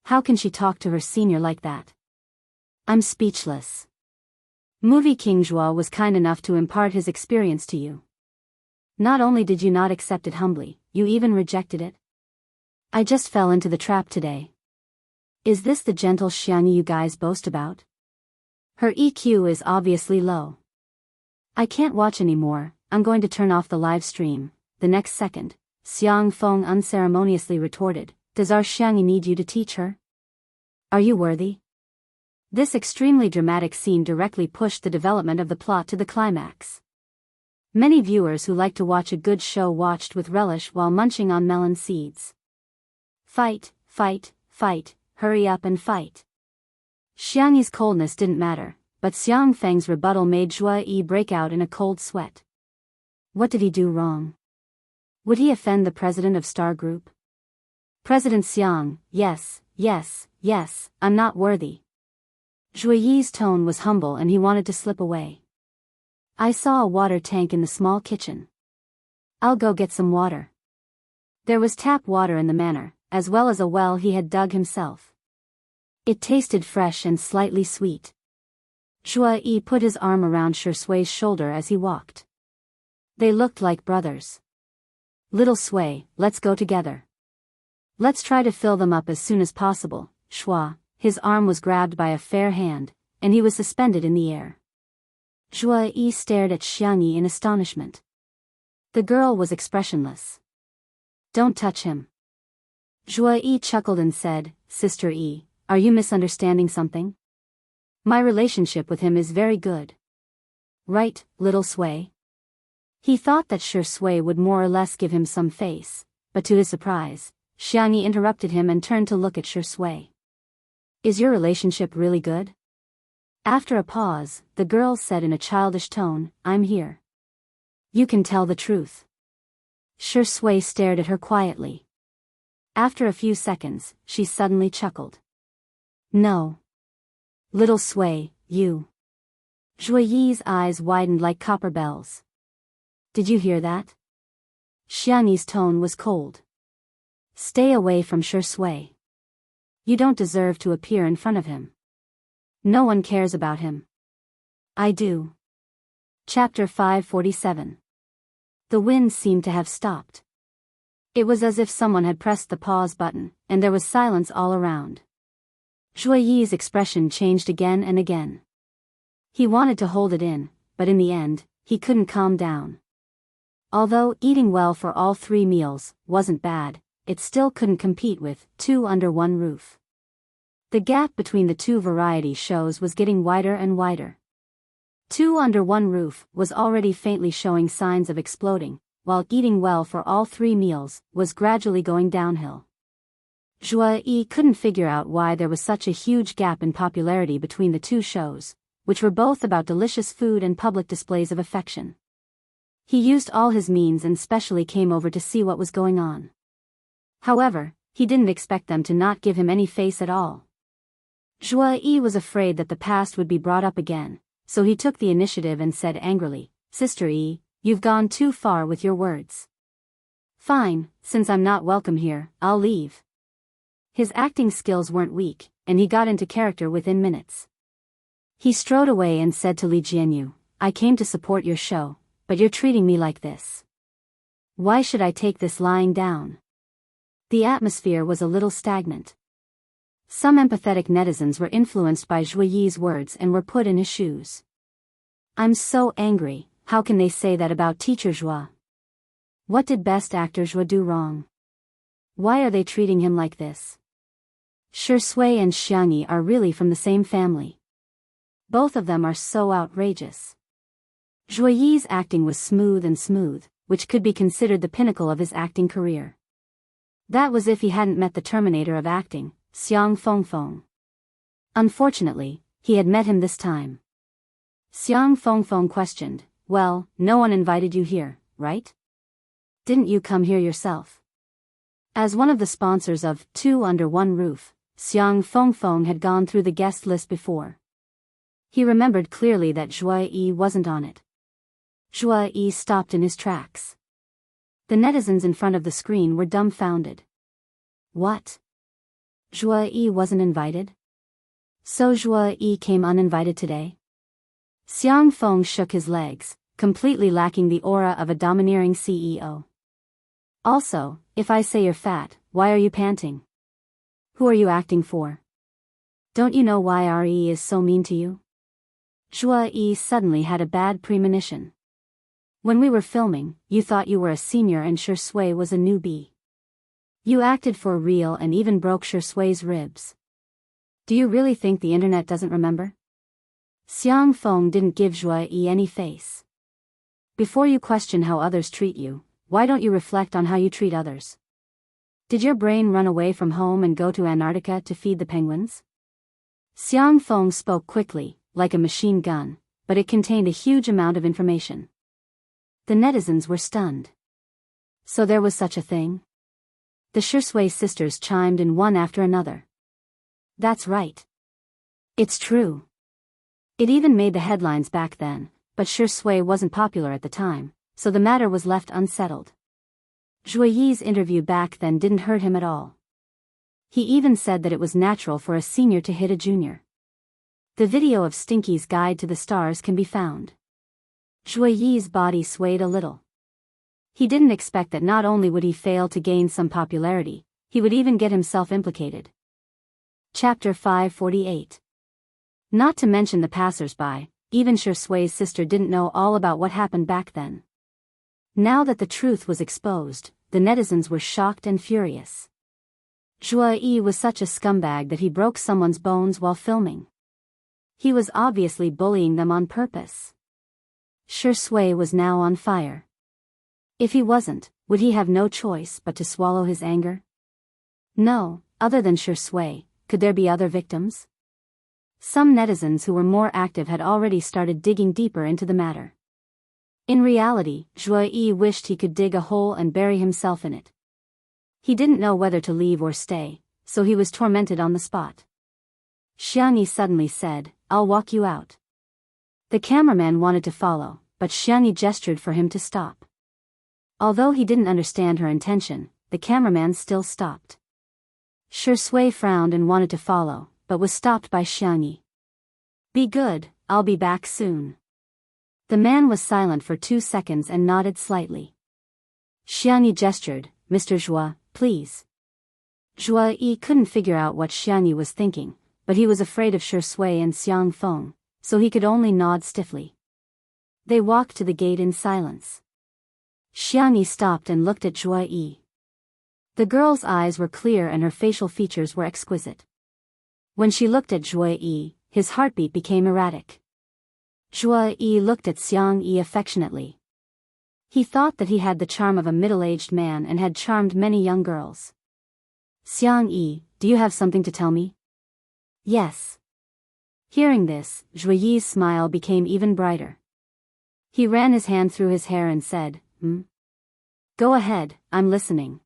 How can she talk to her senior like that? I'm speechless. Movie King Zhuo was kind enough to impart his experience to you. Not only did you not accept it humbly, you even rejected it. I just fell into the trap today. Is this the gentle Xiang Yi you guys boast about? Her EQ is obviously low. I can't watch anymore, I'm going to turn off the live stream. The next second, Xiang Feng unceremoniously retorted, does our Xiang Yi need you to teach her? Are you worthy? This extremely dramatic scene directly pushed the development of the plot to the climax. Many viewers who like to watch a good show watched with relish while munching on melon seeds. Fight, fight, fight, hurry up and fight. Xiang Yi's coldness didn't matter, but Xiang Feng's rebuttal made Zhuo Yi break out in a cold sweat. What did he do wrong? Would he offend the president of Star Group? President Xiang, yes, yes, yes, I'm not worthy. Zhuo Yi's tone was humble and he wanted to slip away. I saw a water tank in the small kitchen. I'll go get some water. There was tap water in the manor, as well as a well he had dug himself. It tasted fresh and slightly sweet. Zhuo Yi put his arm around Shi Sui's shoulder as he walked. They looked like brothers. Little Sui, let's go together. Let's try to fill them up as soon as possible. Shua, his arm was grabbed by a fair hand, and he was suspended in the air. Zhuo Yi stared at Xiang Yi in astonishment. The girl was expressionless. Don't touch him. Zhuo Yi chuckled and said, Sister Yi, are you misunderstanding something? My relationship with him is very good. Right, little Sui? He thought that Shi Sui would more or less give him some face, but to his surprise, Xiang Yi interrupted him and turned to look at Shi Sui. Is your relationship really good? After a pause, the girl said in a childish tone, I'm here. You can tell the truth. Shi Sui stared at her quietly. After a few seconds, she suddenly chuckled. No. Little Sui, you. Zhuo Yi's eyes widened like copper bells. Did you hear that? Xiang Yi's tone was cold. Stay away from Shi Sui. You don't deserve to appear in front of him. No one cares about him. I do. Chapter 547. The wind seemed to have stopped. It was as if someone had pressed the pause button, and there was silence all around. Zhuo Yi's expression changed again and again. He wanted to hold it in, but in the end, he couldn't calm down. Although eating well for all 3 meals wasn't bad, it still couldn't compete with 2 under one roof. The gap between the 2 variety shows was getting wider and wider. 2 under one roof was already faintly showing signs of exploding, while eating well for all 3 meals was gradually going downhill. Zhuo Yi couldn't figure out why there was such a huge gap in popularity between the 2 shows, which were both about delicious food and public displays of affection. He used all his means and specially came over to see what was going on. However, he didn't expect them to not give him any face at all. Zhuo Yi was afraid that the past would be brought up again, so he took the initiative and said angrily, Sister Yi, you've gone too far with your words. Fine, since I'm not welcome here, I'll leave. His acting skills weren't weak, and he got into character within minutes. He strode away and said to Li Jianyu, I came to support your show, but you're treating me like this. Why should I take this lying down? The atmosphere was a little stagnant. Some empathetic netizens were influenced by Zhuo Yi's words and were put in his shoes. I'm so angry, how can they say that about teacher Zhuo? What did best actor Zhuo do wrong? Why are they treating him like this? Shi Sui and Xiang Yi are really from the same family. Both of them are so outrageous. Zhuo Yi's acting was smooth, which could be considered the pinnacle of his acting career. That was if he hadn't met the Terminator of acting, Xiang Fengfeng. Unfortunately, he had met him this time. Xiang Fengfeng questioned, "Well, no one invited you here, right? Didn't you come here yourself?" As one of the sponsors of Two Under One Roof, Xiang Fengfeng had gone through the guest list before. He remembered clearly that Zhuo Yi wasn't on it. Zhuo Yi stopped in his tracks. The netizens in front of the screen were dumbfounded. What? Zhuo Yi wasn't invited? So Zhuo Yi came uninvited today? Xiang Feng shook his legs, completely lacking the aura of a domineering CEO. Also, if I say you're fat, why are you panting? Who are you acting for? Don't you know why RE is so mean to you? Zhuo Yi suddenly had a bad premonition. When we were filming, you thought you were a senior and Shi Sui was a newbie. You acted for real and even broke Shi Sui's ribs. Do you really think the internet doesn't remember? Xiang Feng didn't give Zhuo Yi any face. Before you question how others treat you, why don't you reflect on how you treat others? Did your brain run away from home and go to Antarctica to feed the penguins? Xiang Feng spoke quickly, like a machine gun, but it contained a huge amount of information. The netizens were stunned. So there was such a thing? The Shi Sui sisters chimed in one after another. That's right. It's true. It even made the headlines back then, but Shi Sui wasn't popular at the time, so the matter was left unsettled. Zhuo Yi's interview back then didn't hurt him at all. He even said that it was natural for a senior to hit a junior. The video of Stinky's Guide to the Stars can be found. Zhuo Yi's body swayed a little. He didn't expect that not only would he fail to gain some popularity, he would even get himself implicated. Chapter 548. Not to mention the passers-by, even Shi Sui's sister didn't know all about what happened back then. Now that the truth was exposed, the netizens were shocked and furious. Zhuo Yi was such a scumbag that he broke someone's bones while filming. He was obviously bullying them on purpose. Shi Sui was now on fire. If he wasn't, would he have no choice but to swallow his anger? No, other than Shi Sui, could there be other victims? Some netizens who were more active had already started digging deeper into the matter. In reality, Zhuo Yi wished he could dig a hole and bury himself in it. He didn't know whether to leave or stay, so he was tormented on the spot. Xiangyi suddenly said, "I'll walk you out." The cameraman wanted to follow, but Xiangyi gestured for him to stop. Although he didn't understand her intention, the cameraman still stopped. Shi Sui frowned and wanted to follow, but was stopped by Xiangyi. "Be good, I'll be back soon." The man was silent for 2 seconds and nodded slightly. Xiangyi gestured, "Mr. Zhuo, please." Zhuo Yi couldn't figure out what Xiangyi was thinking, but he was afraid of Shi Sui and Xiang Feng, so he could only nod stiffly. They walked to the gate in silence. Xiangyi stopped and looked at Zhuo Yi. The girl's eyes were clear and her facial features were exquisite. When she looked at Zhuo Yi, his heartbeat became erratic. Zhuo Yi looked at Xiangyi affectionately. He thought that he had the charm of a middle-aged man and had charmed many young girls. "Xiangyi, do you have something to tell me?" "Yes." Hearing this, Zhuo Yi's smile became even brighter. He ran his hand through his hair and said, Go ahead, I'm listening."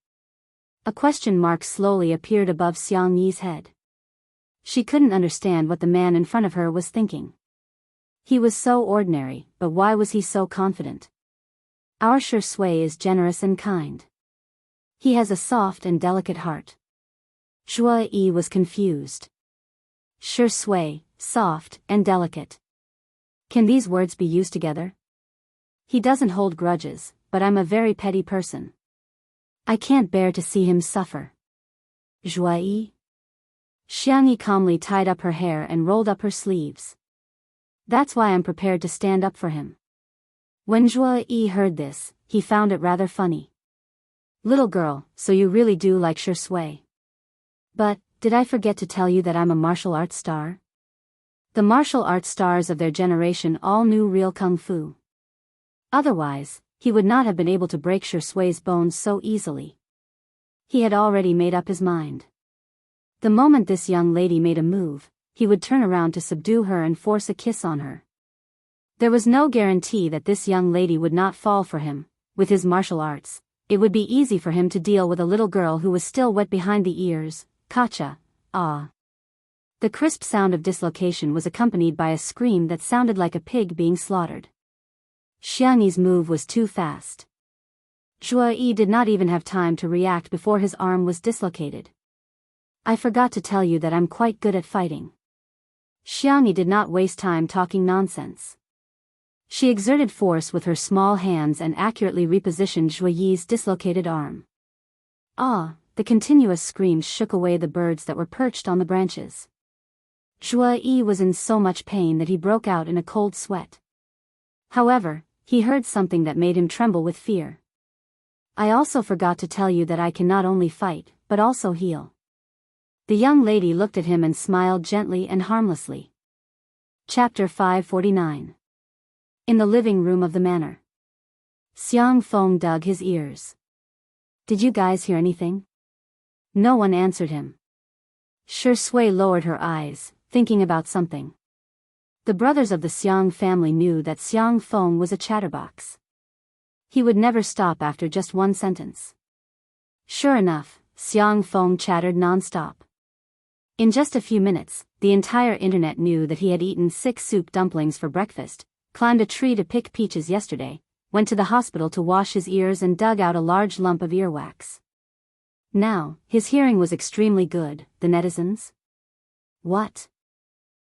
A question mark slowly appeared above Xiangyi's head. She couldn't understand what the man in front of her was thinking. He was so ordinary, but why was he so confident? Our Shi Sui is generous and kind. He has a soft and delicate heart. Zhuo Yi was confused. Shi Sui, soft and delicate. Can these words be used together? He doesn't hold grudges, but I'm a very petty person. I can't bear to see him suffer. Zhuo Yi? Xiangyi calmly tied up her hair and rolled up her sleeves. That's why I'm prepared to stand up for him. When Zhuo Yi heard this, he found it rather funny. "Little girl, so you really do like Shi Sui. But, did I forget to tell you that I'm a martial arts star?" The martial arts stars of their generation all knew real kung fu. Otherwise, he would not have been able to break Shui's bones so easily. He had already made up his mind. The moment this young lady made a move, he would turn around to subdue her and force a kiss on her. There was no guarantee that this young lady would not fall for him. With his martial arts, it would be easy for him to deal with a little girl who was still wet behind the ears. Kacha, ah. The crisp sound of dislocation was accompanied by a scream that sounded like a pig being slaughtered. Xiangyi's move was too fast. Shui did not even have time to react before his arm was dislocated. I forgot to tell you that I'm quite good at fighting. Xiangyi did not waste time talking nonsense. She exerted force with her small hands and accurately repositioned Shui's dislocated arm. Ah, the continuous screams shook away the birds that were perched on the branches. Shui was in so much pain that he broke out in a cold sweat. However, he heard something that made him tremble with fear. I also forgot to tell you that I can not only fight, but also heal. The young lady looked at him and smiled gently and harmlessly. Chapter 549. In the living room of the manor. Xiang Feng dug his ears. Did you guys hear anything? No one answered him. Shui lowered her eyes, thinking about something. The brothers of the Xiang family knew that Xiang Feng was a chatterbox. He would never stop after just one sentence. Sure enough, Xiang Feng chattered non-stop. In just a few minutes, the entire internet knew that he had eaten 6 soup dumplings for breakfast, climbed a tree to pick peaches yesterday, went to the hospital to wash his ears and dug out a large lump of earwax. Now, his hearing was extremely good, the netizens. What?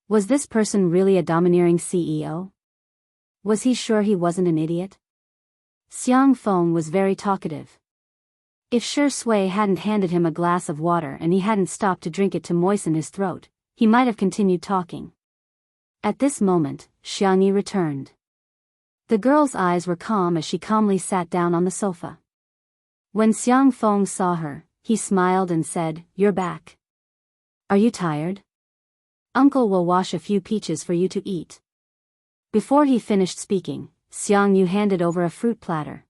Was this person really a domineering CEO? Was he sure he wasn't an idiot? Xiang Feng was very talkative. If Shui hadn't handed him a glass of water and he hadn't stopped to drink it to moisten his throat, he might have continued talking. At this moment, Xiangyi returned. The girl's eyes were calm as she calmly sat down on the sofa. When Xiang Feng saw her, he smiled and said, "You're back. Are you tired? Uncle will wash a few peaches for you to eat." Before he finished speaking, Xiangyu handed over a fruit platter.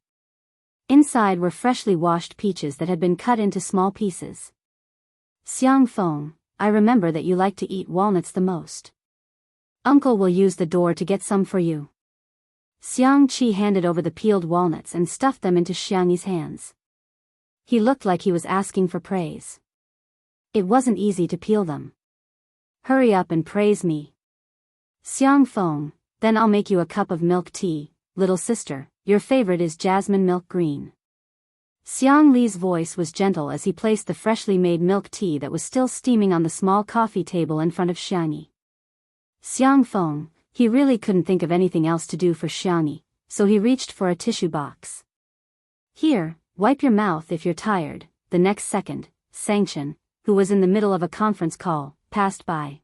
Inside were freshly washed peaches that had been cut into small pieces. Xiang Feng, I remember that you like to eat walnuts the most. Uncle will use the door to get some for you. Xiang Qi handed over the peeled walnuts and stuffed them into Xiangyi's hands. He looked like he was asking for praise. It wasn't easy to peel them. Hurry up and praise me. Xiang Feng, then I'll make you a cup of milk tea, little sister, your favorite is jasmine milk green. Xiang Li's voice was gentle as he placed the freshly made milk tea that was still steaming on the small coffee table in front of Xiangyi. Xiang Feng, he really couldn't think of anything else to do for Xiangyi, so he reached for a tissue box. Here, wipe your mouth if you're tired. The next second, Sangchen, who was in the middle of a conference call, passed by.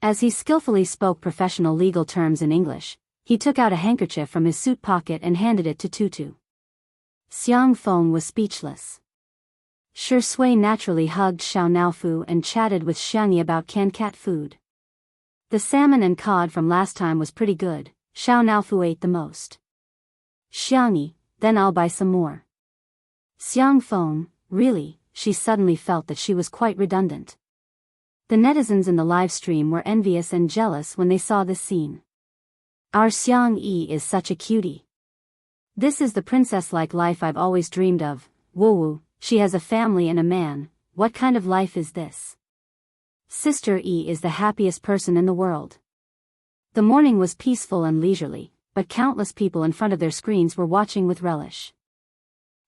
As he skillfully spoke professional legal terms in English, he took out a handkerchief from his suit pocket and handed it to Tutu. Xiang Feng was speechless. Shui naturally hugged Xiao Naofu and chatted with Xiangyi about canned cat food. The salmon and cod from last time was pretty good. Xiao Naofu ate the most. Xiangyi, then I'll buy some more. Xiang Feng, really, she suddenly felt that she was quite redundant. The netizens in the live stream were envious and jealous when they saw this scene. Our Xiangyi is such a cutie. This is the princess-like life I've always dreamed of. Woo, she has a family and a man. What kind of life is this? Sister E is the happiest person in the world. The morning was peaceful and leisurely, but countless people in front of their screens were watching with relish.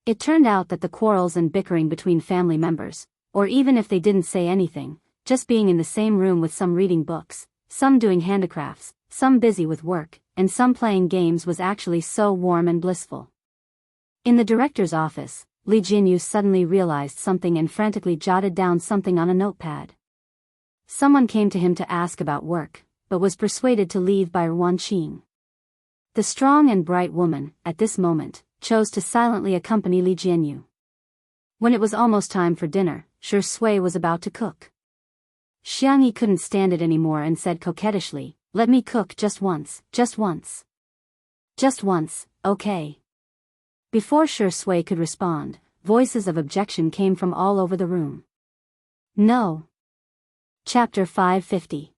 It turned out that the quarrels and bickering between family members, or even if they didn't say anything, just being in the same room with some reading books, some doing handicrafts, some busy with work, and some playing games was actually so warm and blissful. In the director's office, Li Jinyu suddenly realized something and frantically jotted down something on a notepad. Someone came to him to ask about work, but was persuaded to leave by Wan Qing. The strong and bright woman, at this moment, chose to silently accompany Li Jinyu. When it was almost time for dinner, Shui was about to cook. Xiangyi couldn't stand it anymore and said coquettishly, "Let me cook just once, just once." Just once, okay? Before Shui could respond, voices of objection came from all over the room. No. Chapter 550.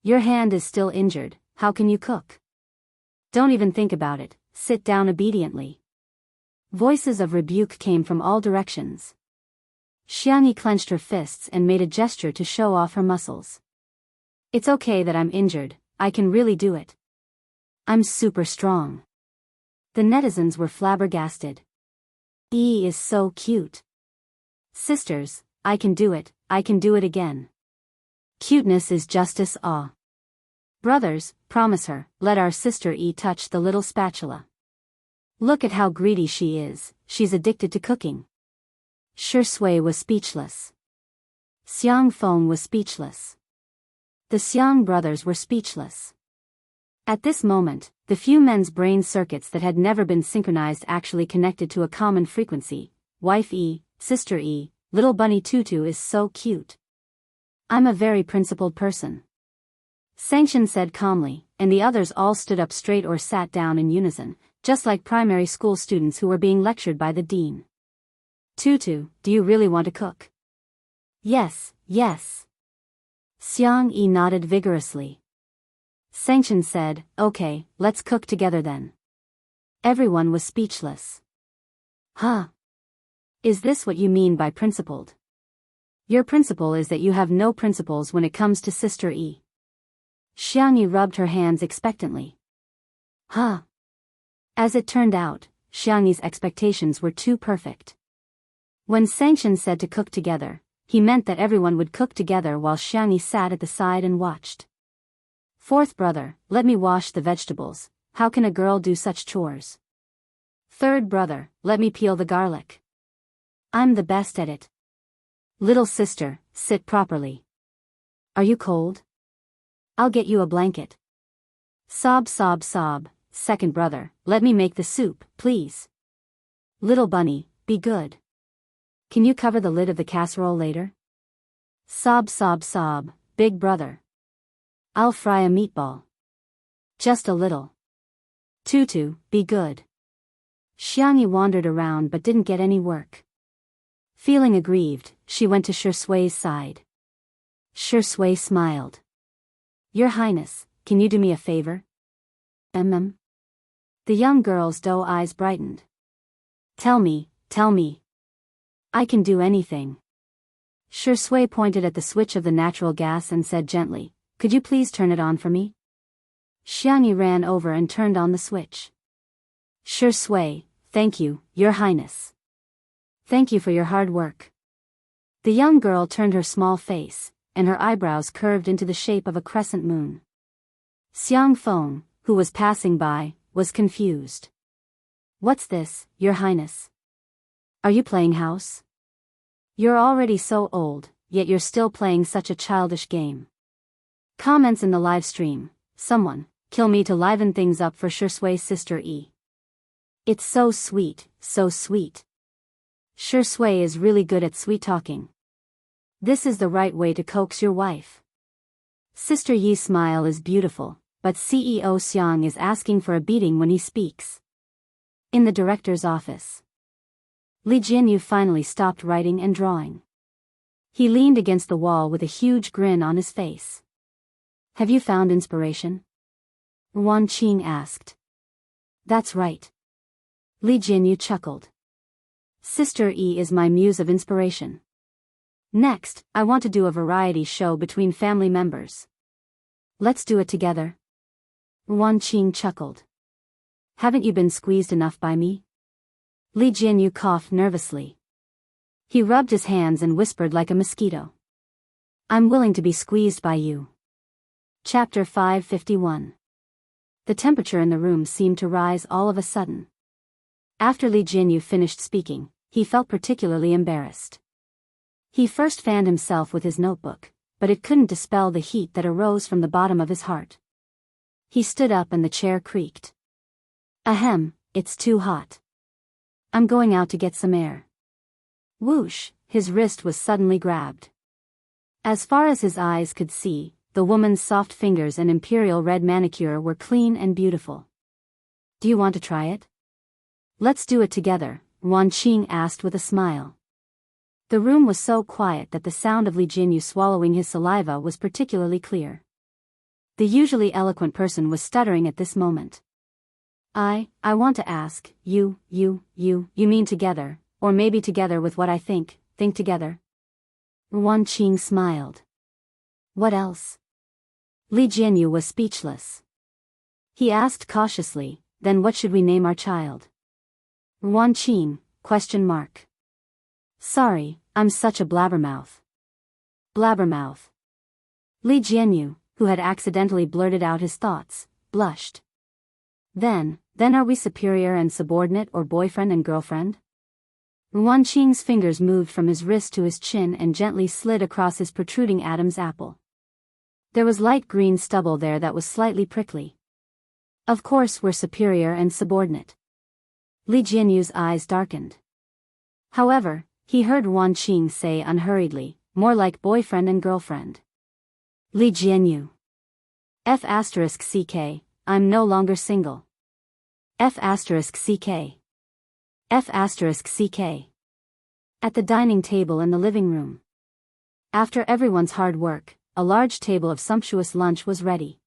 Your hand is still injured, how can you cook? Don't even think about it, sit down obediently. Voices of rebuke came from all directions. Xiangyi clenched her fists and made a gesture to show off her muscles. It's okay that I'm injured, I can really do it. I'm super strong. The netizens were flabbergasted. E is so cute. Sisters, I can do it again. Cuteness is justice. Ah. Brothers, promise her, let our sister E touch the little spatula. Look at how greedy she is, she's addicted to cooking. Shui was speechless. Xiang Feng was speechless. The Xiang brothers were speechless. At this moment, the few men's brain circuits that had never been synchronized actually connected to a common frequency. Wife E, sister E, little bunny Tutu is so cute. I'm a very principled person. Sanction said calmly, and the others all stood up straight or sat down in unison, just like primary school students who were being lectured by the dean. Tutu, do you really want to cook? Yes, yes. Xiang Yi nodded vigorously. Sanction said, okay, let's cook together then. Everyone was speechless. Huh? Is this what you mean by principled? Your principle is that you have no principles when it comes to Sister E. Xiangyi rubbed her hands expectantly. Huh? As it turned out, Xiangyi's expectations were too perfect. When Sanction said to cook together, he meant that everyone would cook together while Xiangyi sat at the side and watched. Fourth brother, let me wash the vegetables, how can a girl do such chores? Third brother, let me peel the garlic. I'm the best at it. Little sister, sit properly. Are you cold? I'll get you a blanket. Sob sob sob, second brother, let me make the soup, please. Little bunny, be good. Can you cover the lid of the casserole later? Sob sob sob, big brother. I'll fry a meatball. Just a little. Tutu, be good. Xiangyi wandered around but didn't get any work. Feeling aggrieved, she went to Shui's side. Shui smiled. Your Highness, can you do me a favor? The young girl's doe eyes brightened. Tell me. I can do anything. Shui pointed at the switch of the natural gas and said gently, could you please turn it on for me? Xiangyi ran over and turned on the switch. Shui, thank you, Your Highness. Thank you for your hard work. The young girl turned her small face, and her eyebrows curved into the shape of a crescent moon. Xiang Feng, who was passing by, was confused. What's this, Your Highness? Are you playing house? You're already so old, yet you're still playing such a childish game. Comments in the live stream, someone, kill me to liven things up for Shui's sister E. It's so sweet, so sweet. Shui is really good at sweet talking. This is the right way to coax your wife. Sister Yi's smile is beautiful, but CEO Xiang is asking for a beating when he speaks. In the director's office. Li Jianyu finally stopped writing and drawing. He leaned against the wall with a huge grin on his face. Have you found inspiration? Wan Qing asked. That's right. Li Jianyu chuckled. Sister E is my muse of inspiration. Next, I want to do a variety show between family members. Let's do it together. Wan Qing chuckled. Haven't you been squeezed enough by me? Li Jianyu coughed nervously. He rubbed his hands and whispered like a mosquito. I'm willing to be squeezed by you. Chapter 551. The temperature in the room seemed to rise all of a sudden. After Li Jianyu finished speaking, he felt particularly embarrassed. He first fanned himself with his notebook, but it couldn't dispel the heat that arose from the bottom of his heart. He stood up and the chair creaked. Ahem, it's too hot. I'm going out to get some air. Whoosh, his wrist was suddenly grabbed. As far as his eyes could see, the woman's soft fingers and imperial red manicure were clean and beautiful. Do you want to try it? Let's do it together, Wan Qing asked with a smile. The room was so quiet that the sound of Li Jinyu swallowing his saliva was particularly clear. The usually eloquent person was stuttering at this moment. I want to ask, you mean together, or maybe together with what I think together? Wan Qing smiled. What else? Li Jinyu was speechless. He asked cautiously, then what should we name our child? Wan Qing, ? Sorry, I'm such a blabbermouth. Blabbermouth. Li Jinyu, who had accidentally blurted out his thoughts, blushed. Then are we superior and subordinate or boyfriend and girlfriend? Wan Qing's fingers moved from his wrist to his chin and gently slid across his protruding Adam's apple. There was light green stubble there that was slightly prickly. Of course we're superior and subordinate. Li Jianyu's eyes darkened. However, he heard Wan Qing say unhurriedly, more like boyfriend and girlfriend. Li Jianyu. F***ck, I'm no longer single. F***ck. F***ck. At the dining table in the living room. After everyone's hard work, a large table of sumptuous lunch was ready.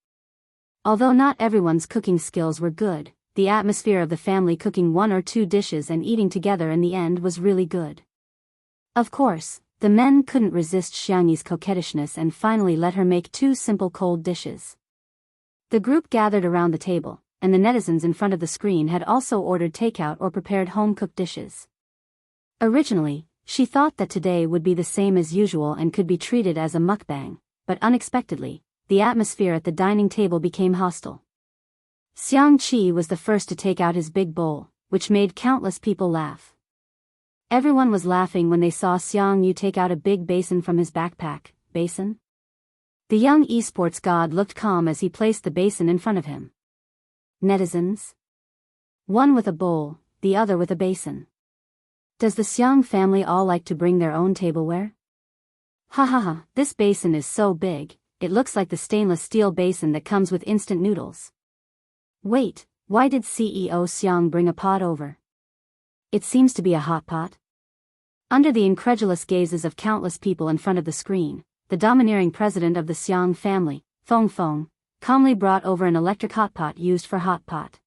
Although not everyone's cooking skills were good, the atmosphere of the family cooking one or two dishes and eating together in the end was really good. Of course, the men couldn't resist Xiangyi's coquettishness and finally let her make 2 simple cold dishes. The group gathered around the table, and the netizens in front of the screen had also ordered takeout or prepared home-cooked dishes. Originally, she thought that today would be the same as usual and could be treated as a mukbang, but unexpectedly, the atmosphere at the dining table became hostile. Xiang Qi was the first to take out his big bowl, which made countless people laugh. Everyone was laughing when they saw Xiang Yu take out a big basin from his backpack. Basin? The young esports god looked calm as he placed the basin in front of him. Netizens? One with a bowl, the other with a basin. Does the Xiang family all like to bring their own tableware? Ha ha ha, this basin is so big, it looks like the stainless steel basin that comes with instant noodles. Wait, why did CEO Xiang bring a pot over? It seems to be a hot pot. Under the incredulous gazes of countless people in front of the screen, the domineering president of the Xiang family, Feng Feng, calmly brought over an electric hot pot used for hot pot.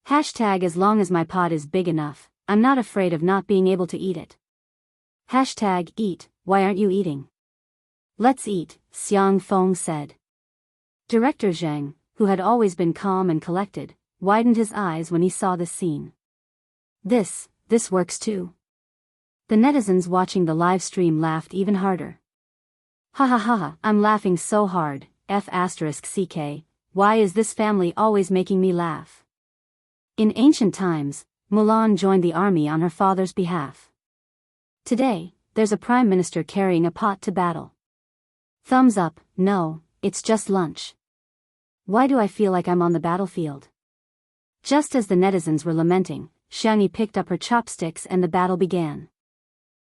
Hashtag as long as my pot is big enough, I'm not afraid of not being able to eat it. Hashtag eat, why aren't you eating? Let's eat, Xiang Feng said. Director Zheng, who had always been calm and collected, widened his eyes when he saw this scene. This works too. The netizens watching the live stream laughed even harder. Ha ha ha ha, I'm laughing so hard, F***ck, why is this family always making me laugh? In ancient times, Mulan joined the army on her father's behalf. Today, there's a prime minister carrying a pot to battle. Thumbs up, no, it's just lunch. Why do I feel like I'm on the battlefield? Just as the netizens were lamenting, Xiangyi picked up her chopsticks and the battle began.